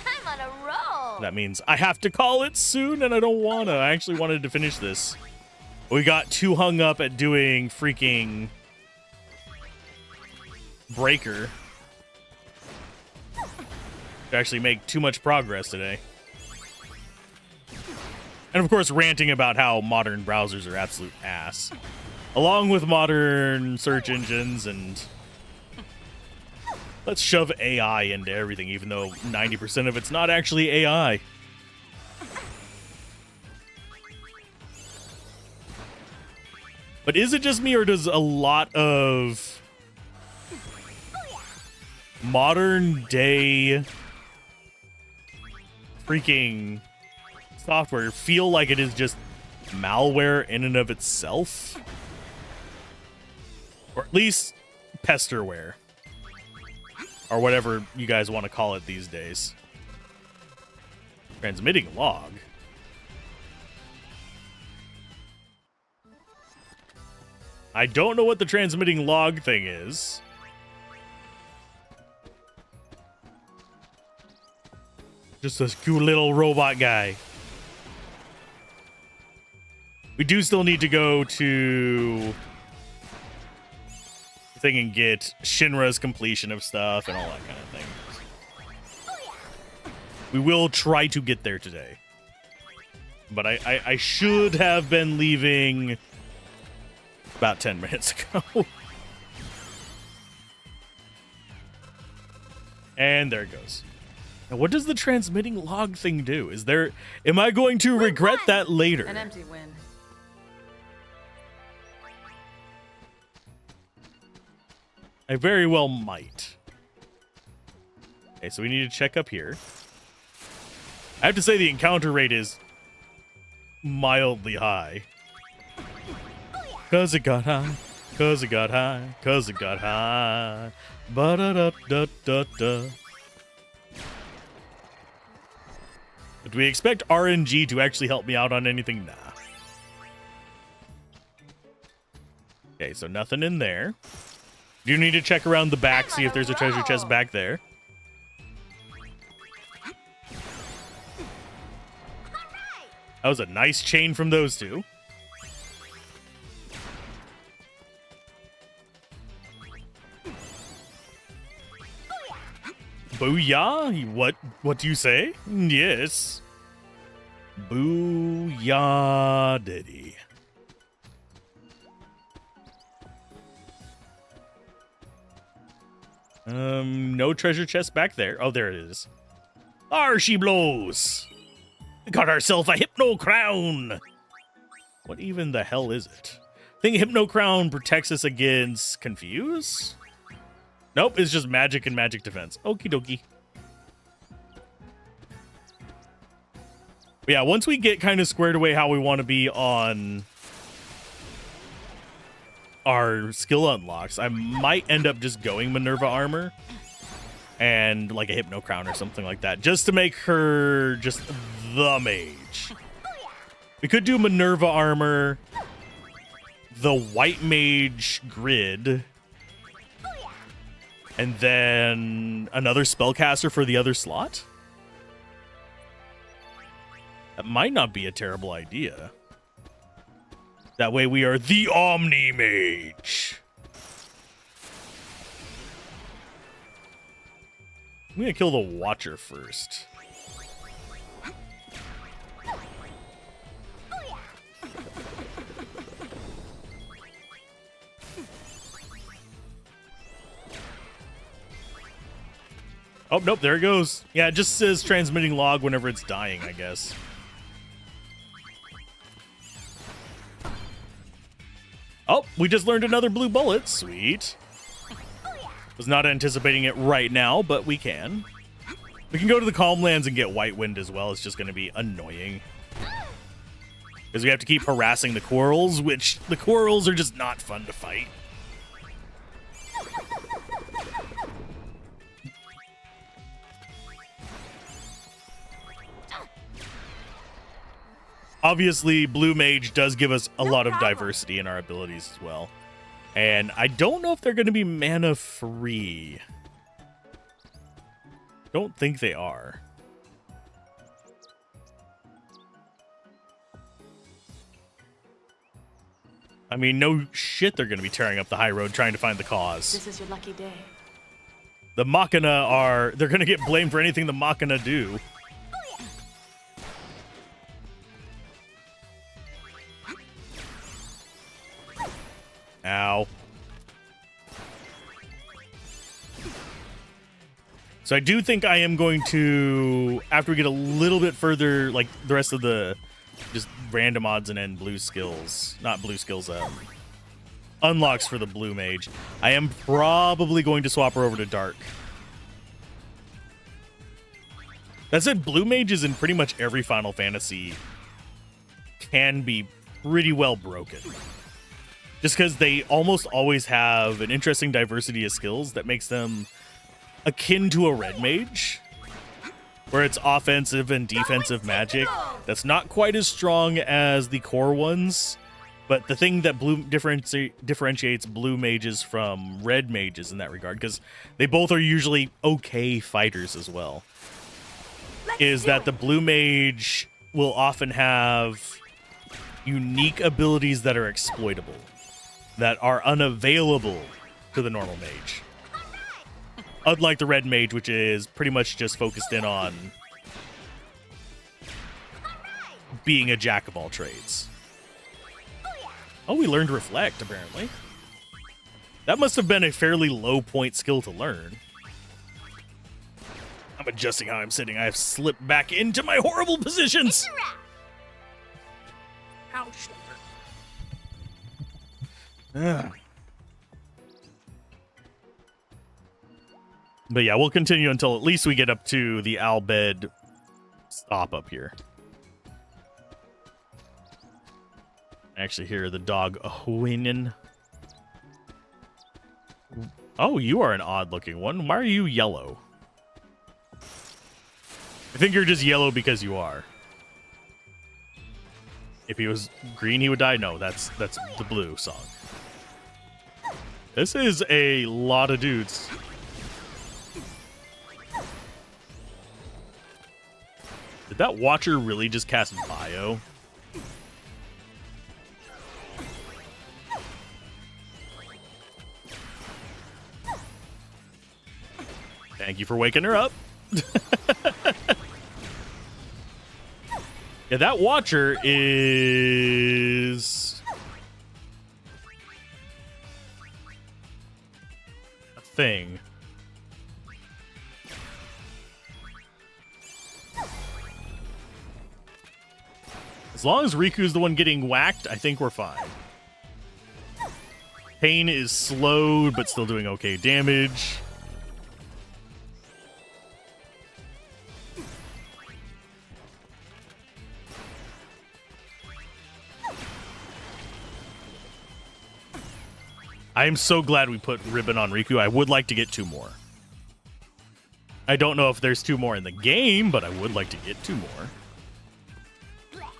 I'm on a roll. That means I have to call it soon, and I don't want to. I actually wanted to finish this. We got too hung up at doing freaking Breaker to actually make too much progress today. And of course, ranting about how modern browsers are absolute ass. Along with modern search engines, and let's shove AI into everything, even though 90% of it's not actually AI. But is it just me, or does a lot of modern day freaking software feel like it is just malware in and of itself? Or at least pesterware, or whatever you guys want to call it these days. Transmitting log. I don't know what the transmitting log thing is. Just a cute little robot guy. We do still need to go to the thing and get Shinra's completion of stuff and all that kind of thing. We will try to get there today. But I should have been leaving about 10 minutes ago. And there it goes. Now, what does the transmitting log thing do? Am I going to regret that later? An empty win. I very well might. Okay, so we need to check up here. I have to say the encounter rate is mildly high. Cause it got high, cause it got high, cause it got high. Ba-da-da-da-da-da. Do we expect RNG to actually help me out on anything? Nah. Okay, so nothing in there. Do need to check around the back, see if there's a treasure chest back there. That was a nice chain from those two. Booyah? What do you say? Yes. Booyah Diddy. No treasure chest back there. Oh, there it is. There she blows. We got ourselves a Hypno Crown. What even the hell is it? I think Hypno Crown protects us against Confuse? Nope, it's just magic and magic defense. Okie dokie. But yeah, once we get kind of squared away how we want to be on our skill unlocks, I might end up just going Minerva armor and like a Hypno Crown or something like that, just to make her just the mage. We could do Minerva armor, the white mage grid, and then another spellcaster for the other slot. That might not be a terrible idea. That way we are the Omni Mage. I'm gonna kill the Watcher first. Oh, nope, there it goes. Yeah, it just says transmitting log whenever it's dying, I guess. Oh, we just learned another blue bullet. Sweet. Was not anticipating it right now, but we can. We can go to the Calm Lands and get White Wind as well. It's just going to be annoying. Because we have to keep harassing the Quarrels, which the Quarrels are just not fun to fight. Obviously, Blue Mage does give us a lot of diversity in our abilities as well. And I don't know if they're going to be mana free. Don't think they are. I mean, no shit they're going to be tearing up the high road trying to find the cause. This is your lucky day. The Machina are... They're going to get blamed for anything the Machina do. Ow. So I do think I am going to, after we get a little bit further, like the rest of the just random odds and end blue skills, not blue skills, unlocks for the Blue Mage, I am probably going to swap her over to Dark. That said, Blue Mages in pretty much every Final Fantasy can be pretty well broken. Just because they almost always have an interesting diversity of skills that makes them akin to a red mage, where it's offensive and defensive magic that's not quite as strong as the core ones. But the thing that differentiates blue mages from red mages in that regard, because they both are usually okay fighters as well, is that the blue mage will often have unique abilities that are exploitable, that are unavailable to the normal mage. Unlike the red mage, which is pretty much just focused in on being a jack of all trades. Oh, we learned Reflect, apparently. That must have been a fairly low point skill to learn. I'm adjusting how I'm sitting. I have slipped back into my horrible positions. Ouch. But yeah, we'll continue until at least we get up to the Albed stop up here. I actually hear the dog whining. Oh, you are an odd-looking one. Why are you yellow? I think you're just yellow because you are. If he was green, he would die. No, that's the blue song. This is a lot of dudes. Did that Watcher really just cast Bio? Thank you for waking her up. Yeah, that Watcher is a thing. As long as Riku's the one getting whacked, I think we're fine. Pain is slowed, but still doing okay damage. I am so glad we put Ribbon on Riku. I would like to get 2 more. I don't know if there's 2 more in the game, but I would like to get 2 more.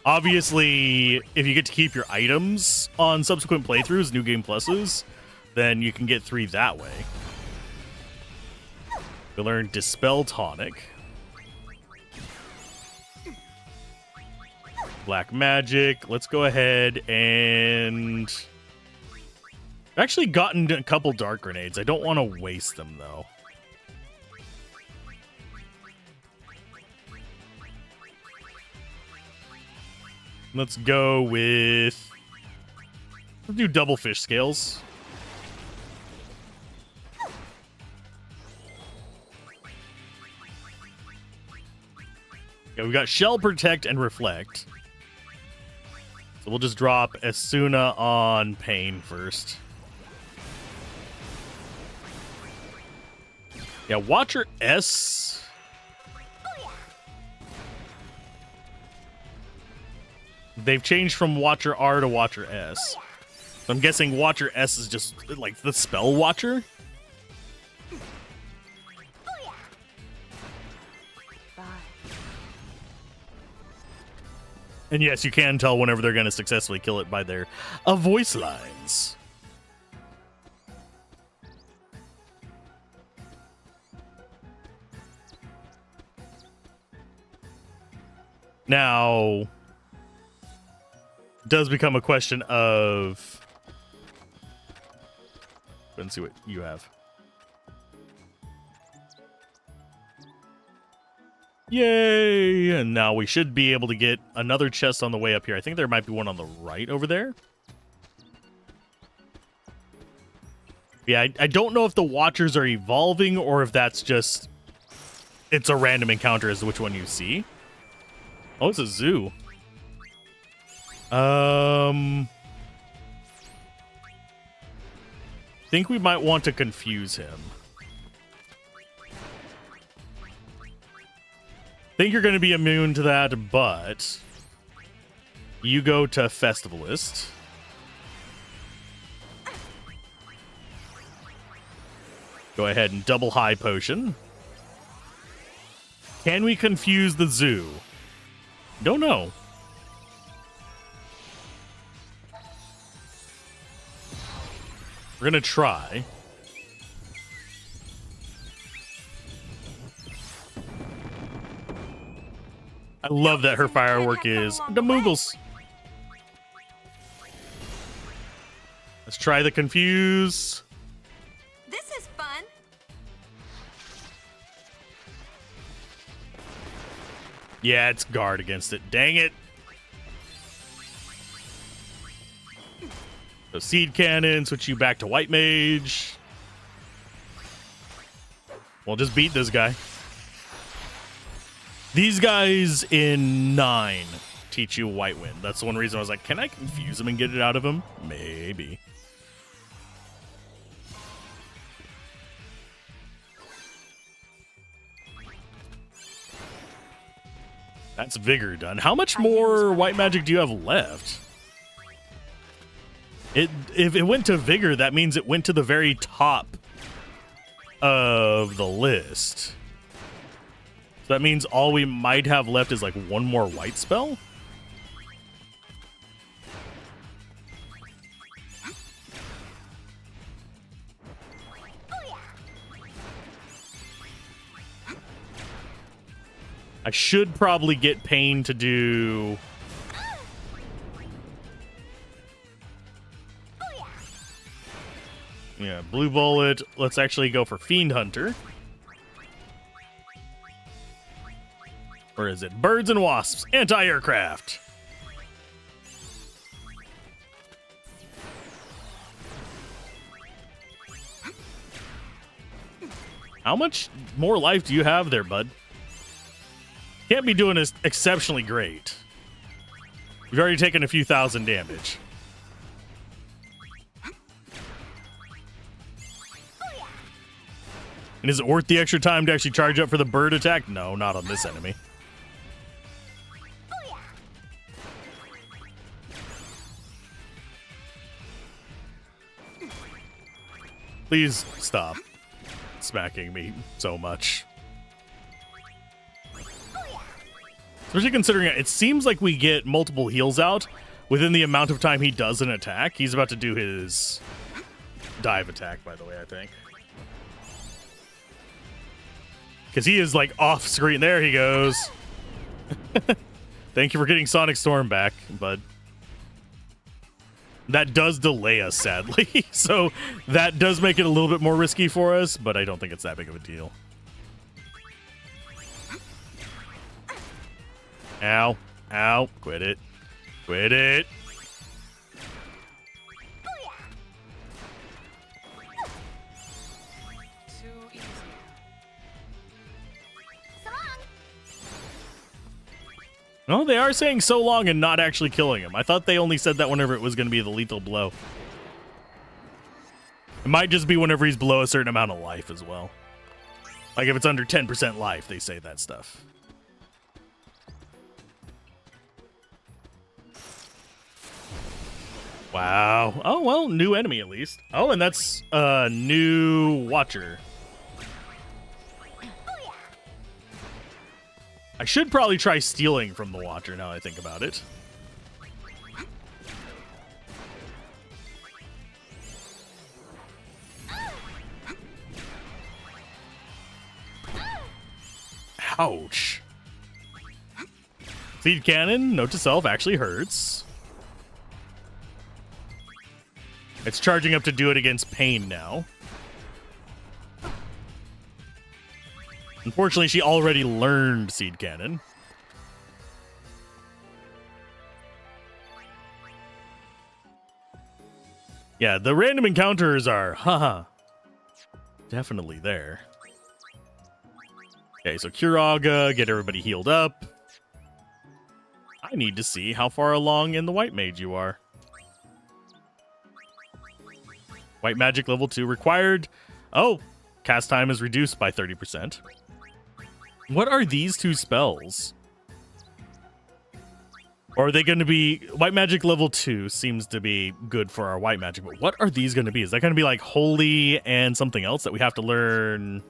Obviously, if you get to keep your items on subsequent playthroughs, New Game Pluses, then you can get 3 that way. We learned Dispel Tonic. Black Magic. Let's go ahead and... I've actually gotten a couple Dark Grenades. I don't want to waste them, though. Let's go with... Let's do double fish scales. Okay, we got Shell, Protect, and Reflect. So we'll just drop Asuna on Pain first. Yeah, Watcher S. They've changed from Watcher R to Watcher S. So I'm guessing Watcher S is just like the spell Watcher. And yes, you can tell whenever they're going to successfully kill it by their voice lines. Now, it does become a question of... Let's see what you have. Yay! And now we should be able to get another chest on the way up here. I think there might be one on the right over there. Yeah, I don't know if the Watchers are evolving or if that's just... It's a random encounter as to which one you see. Oh, it's a zoo. Think we might want to confuse him. Think you're going to be immune to that, but you go to Festivalist. Go ahead and double high potion. Can we confuse the zoo? Don't know. We're going to try. I love that her firework is the Moogles. Let's try the confuse. This is fun. Yeah, it's guard against it. Dang it. So seed cannon, switch you back to white mage. We'll just beat this guy. These guys in 9 teach you White Wind. That's the one reason I was like, can I confuse him and get it out of him? Maybe. That's Vigor done. How much more white magic do you have left? If it went to Vigor, that means it went to the very top of the list. So that means all we might have left is like one more white spell? I should probably get Pain to do... Yeah, Blue Bullet. Let's actually go for Fiend Hunter. Or is it Birds and Wasps? Anti-aircraft. How much more life do you have there, bud? Can't be doing this exceptionally great. We've already taken a few thousand damage. And is it worth the extra time to actually charge up for the bird attack? No, not on this enemy. Please stop smacking me so much. Especially considering it seems like we get multiple heals out within the amount of time he does an attack. He's about to do his dive attack, by the way, I think. Because he is like off screen. There he goes. Thank you for getting Sonic Storm back, bud. That does delay us, sadly. So that does make it a little bit more risky for us, but I don't think it's that big of a deal. Ow. Ow. Quit it. Quit it. Oh, they are saying so long and not actually killing him. I thought they only said that whenever it was going to be the lethal blow. It might just be whenever he's below a certain amount of life as well. Like if it's under 10% life, they say that stuff. Wow. Oh, well, new enemy at least. Oh, and that's a new Watcher. I should probably try stealing from the Watcher now I think about it. Ouch. Seed cannon, note to self, actually hurts. It's charging up to do it against pain now. Unfortunately, she already learned Seed Cannon. Yeah, the random encounters are, haha, definitely there. Okay, so Curaga, get everybody healed up. I need to see how far along in the White Mage you are. White Magic level 2 required. Oh, cast time is reduced by 30%. What are these two spells? Or are they going to be... White Magic level 2 seems to be good for our White Magic, but what are these going to be? Is that going to be like Holy and something else that we have to learn?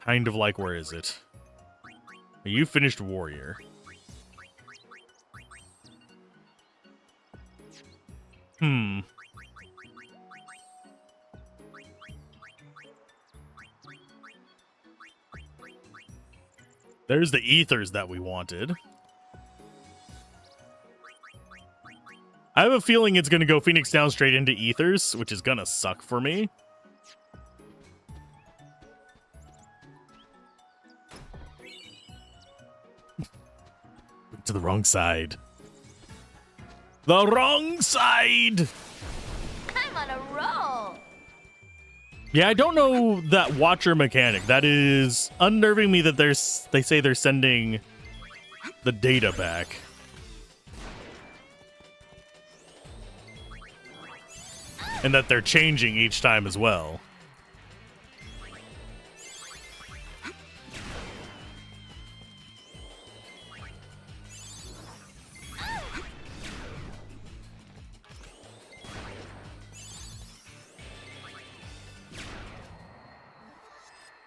Kind of like, where is it? You finished Warrior. There's the ethers that we wanted. I have a feeling it's going to go Phoenix down straight into ethers, which is going to suck for me. To the wrong side. The wrong side! I'm on a roll. Yeah, I don't know that Watcher mechanic. That is unnerving me that they say they're sending the data back. And that they're changing each time as well.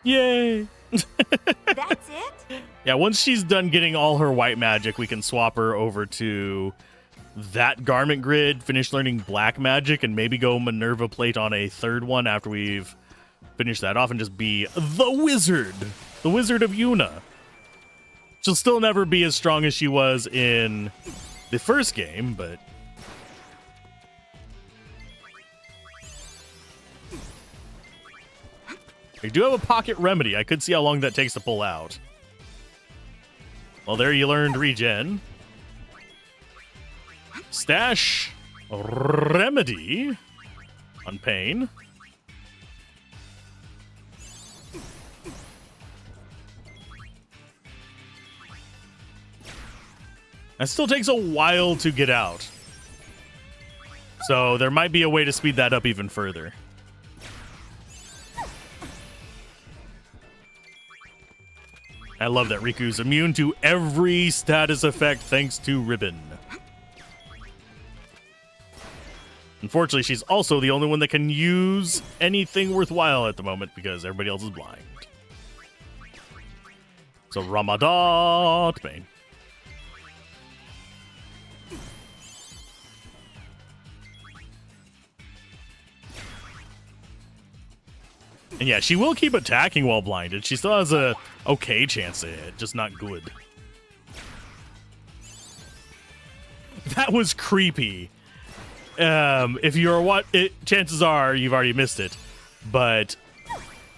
Yay! That's it? Yeah, once she's done getting all her white magic, we can swap her over to that garment grid, finish learning black magic, and maybe go Minerva plate on a third one after we've finished that off and just be the wizard of Yuna. She'll still never be as strong as she was in the first game, but... I do have a pocket remedy. I could see how long that takes to pull out. Well, there you learned regen. Stash remedy on pain. That still takes a while to get out. So there might be a way to speed that up even further. I love that Riku's immune to every status effect thanks to Ribbon. Unfortunately, she's also the only one that can use anything worthwhile at the moment because everybody else is blind. So Ramadan pain. And yeah, she will keep attacking while blinded. She still has a okay chance to hit, just not good. That was creepy. If you're chances are you've already missed it. But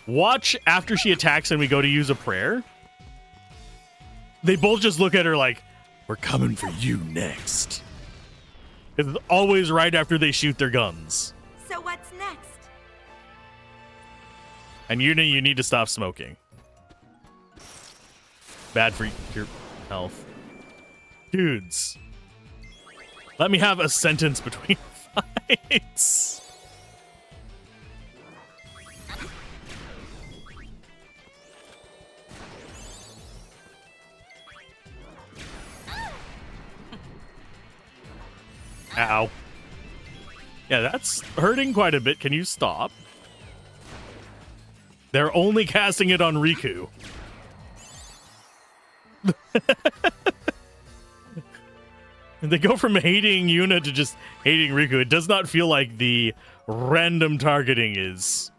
watch after she attacks and we go to use a prayer. They both just look at her like, we're coming for you next. It's always right after they shoot their guns. So what's next? And you need to stop smoking. bad for your health. Dudes. Let me have a sentence between fights. Ow. Yeah, that's hurting quite a bit. Can you stop? They're only casting it on Riku. And they go from hating Yuna to just hating Riku. It does not feel like the random targeting is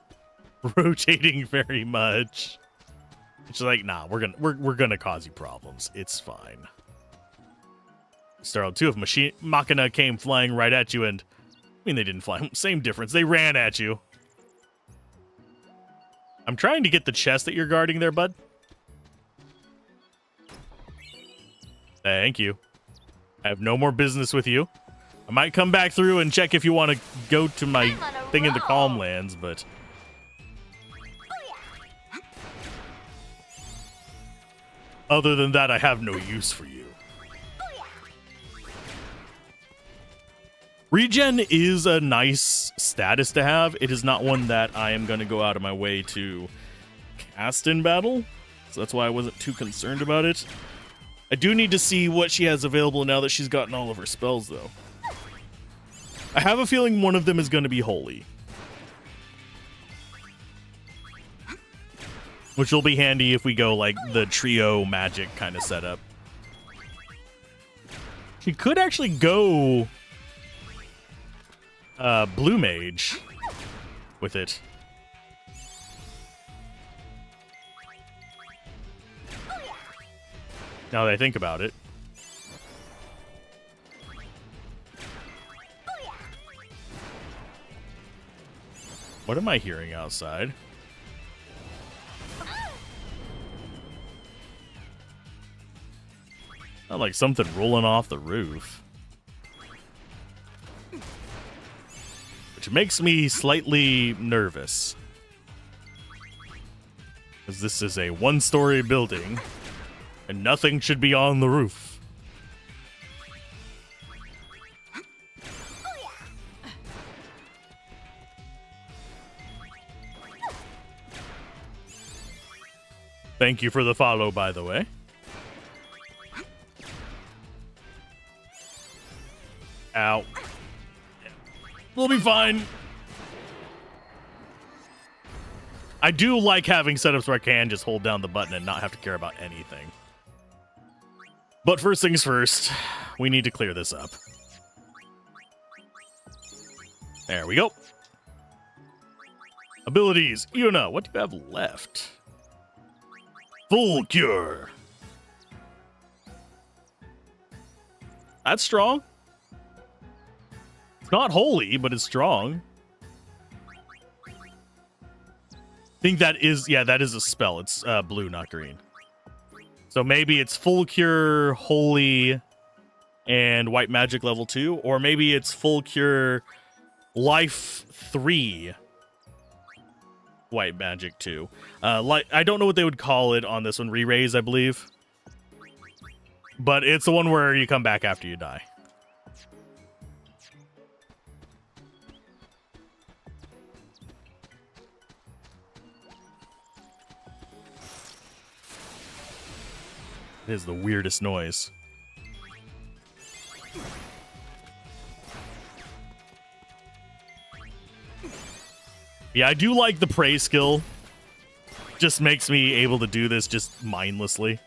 rotating very much. It's like, nah, we're gonna cause you problems. It's fine. Startled too, if Machina came flying right at you, and I mean they didn't fly. Same difference. They ran at you. I'm trying to get the chest that you're guarding there, bud. Thank you. I have no more business with you. I might come back through and check if you want to go to my thing in the Calm Lands, but... other than that, I have no use for you. Regen is a nice status to have. It is not one that I am going to go out of my way to cast in battle, so that's why I wasn't too concerned about it. I do need to see what she has available now that she's gotten all of her spells, though. I have a feeling one of them is going to be Holy, which will be handy if we go like the trio magic kind of setup. She could actually go Blue Mage with it. Now that I think about it. What am I hearing outside? Not like something rolling off the roof. Which makes me slightly nervous. Because this is a one-story building, and nothing should be on the roof. Thank you for the follow, by the way. Ow. We'll be fine. I do like having setups where I can just hold down the button and not have to care about anything. But first things first, we need to clear this up. There we go. Abilities. Yuna, what do you have left? Full cure. That's strong. It's not holy, but it's strong. I think that is, yeah, that is a spell. It's blue, not green. So maybe it's full cure, holy, and white magic level 2, or maybe it's full cure, life 3, white magic 2. Like I don't know what they would call it on this one, re-raise, I believe. But it's the one where you come back after you die. It is the weirdest noise. Yeah, I do like the prey skill. Just makes me able to do this just mindlessly.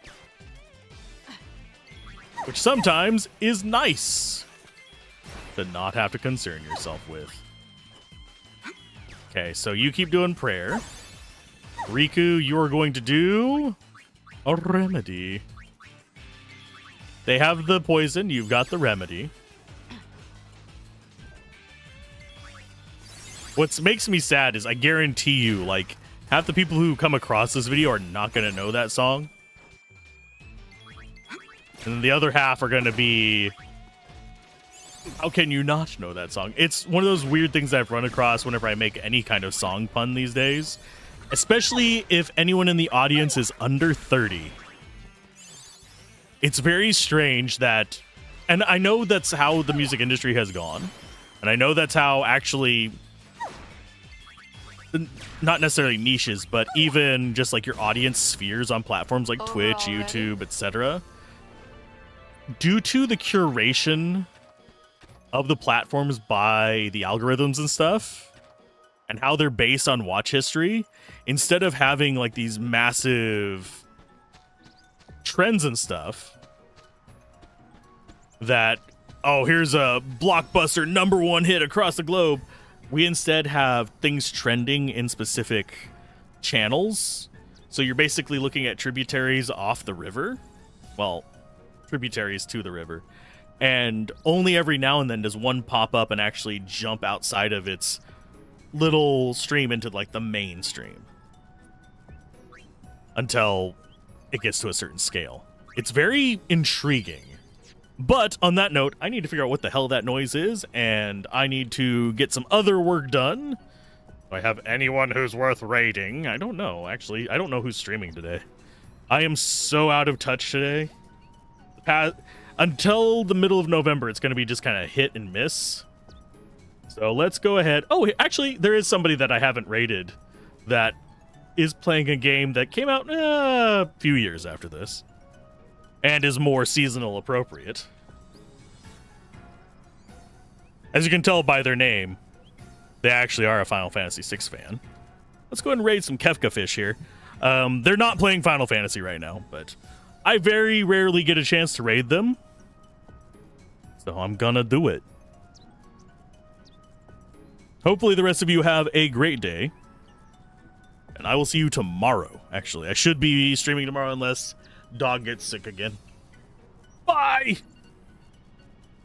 Which sometimes is nice to not have to concern yourself with. Okay, so you keep doing prayer. Riku, you are going to do a remedy. They have the poison, you've got the remedy. What makes me sad is I guarantee you, like, half the people who come across this video are not going to know that song. And then the other half are going to be, how can you not know that song? It's one of those weird things I've run across whenever I make any kind of song pun these days. Especially if anyone in the audience is under 30. It's very strange that, and I know that's how the music industry has gone, and I know that's how actually, not necessarily niches, but even just like your audience spheres on platforms like Twitch, YouTube, etc. Due to the curation of the platforms by the algorithms and stuff, and how they're based on watch history, instead of having like these massive trends and stuff that, oh, here's a blockbuster #1 hit across the globe, we instead have things trending in specific channels. So you're basically looking at tributaries off the river. Well, tributaries to the river. And only every now and then does one pop up and actually jump outside of its little stream into like the main stream. Until it gets to a certain scale. It's very intriguing. But on that note, I need to figure out what the hell that noise is, and I need to get some other work done. Do I have anyone who's worth raiding? I don't know, actually. I don't know who's streaming today. I am so out of touch today. Until the middle of November, it's going to be just kind of hit and miss. So let's go ahead. Oh, actually, there is somebody that I haven't raided that is playing a game that came out a few years after this. And is more seasonal appropriate. As you can tell by their name, they actually are a Final Fantasy VI fan. Let's go ahead and raid some Kefka fish here. They're not playing Final Fantasy right now, but I very rarely get a chance to raid them. So I'm gonna do it. Hopefully the rest of you have a great day. And I will see you tomorrow, actually. I should be streaming tomorrow unless dog gets sick again. Bye!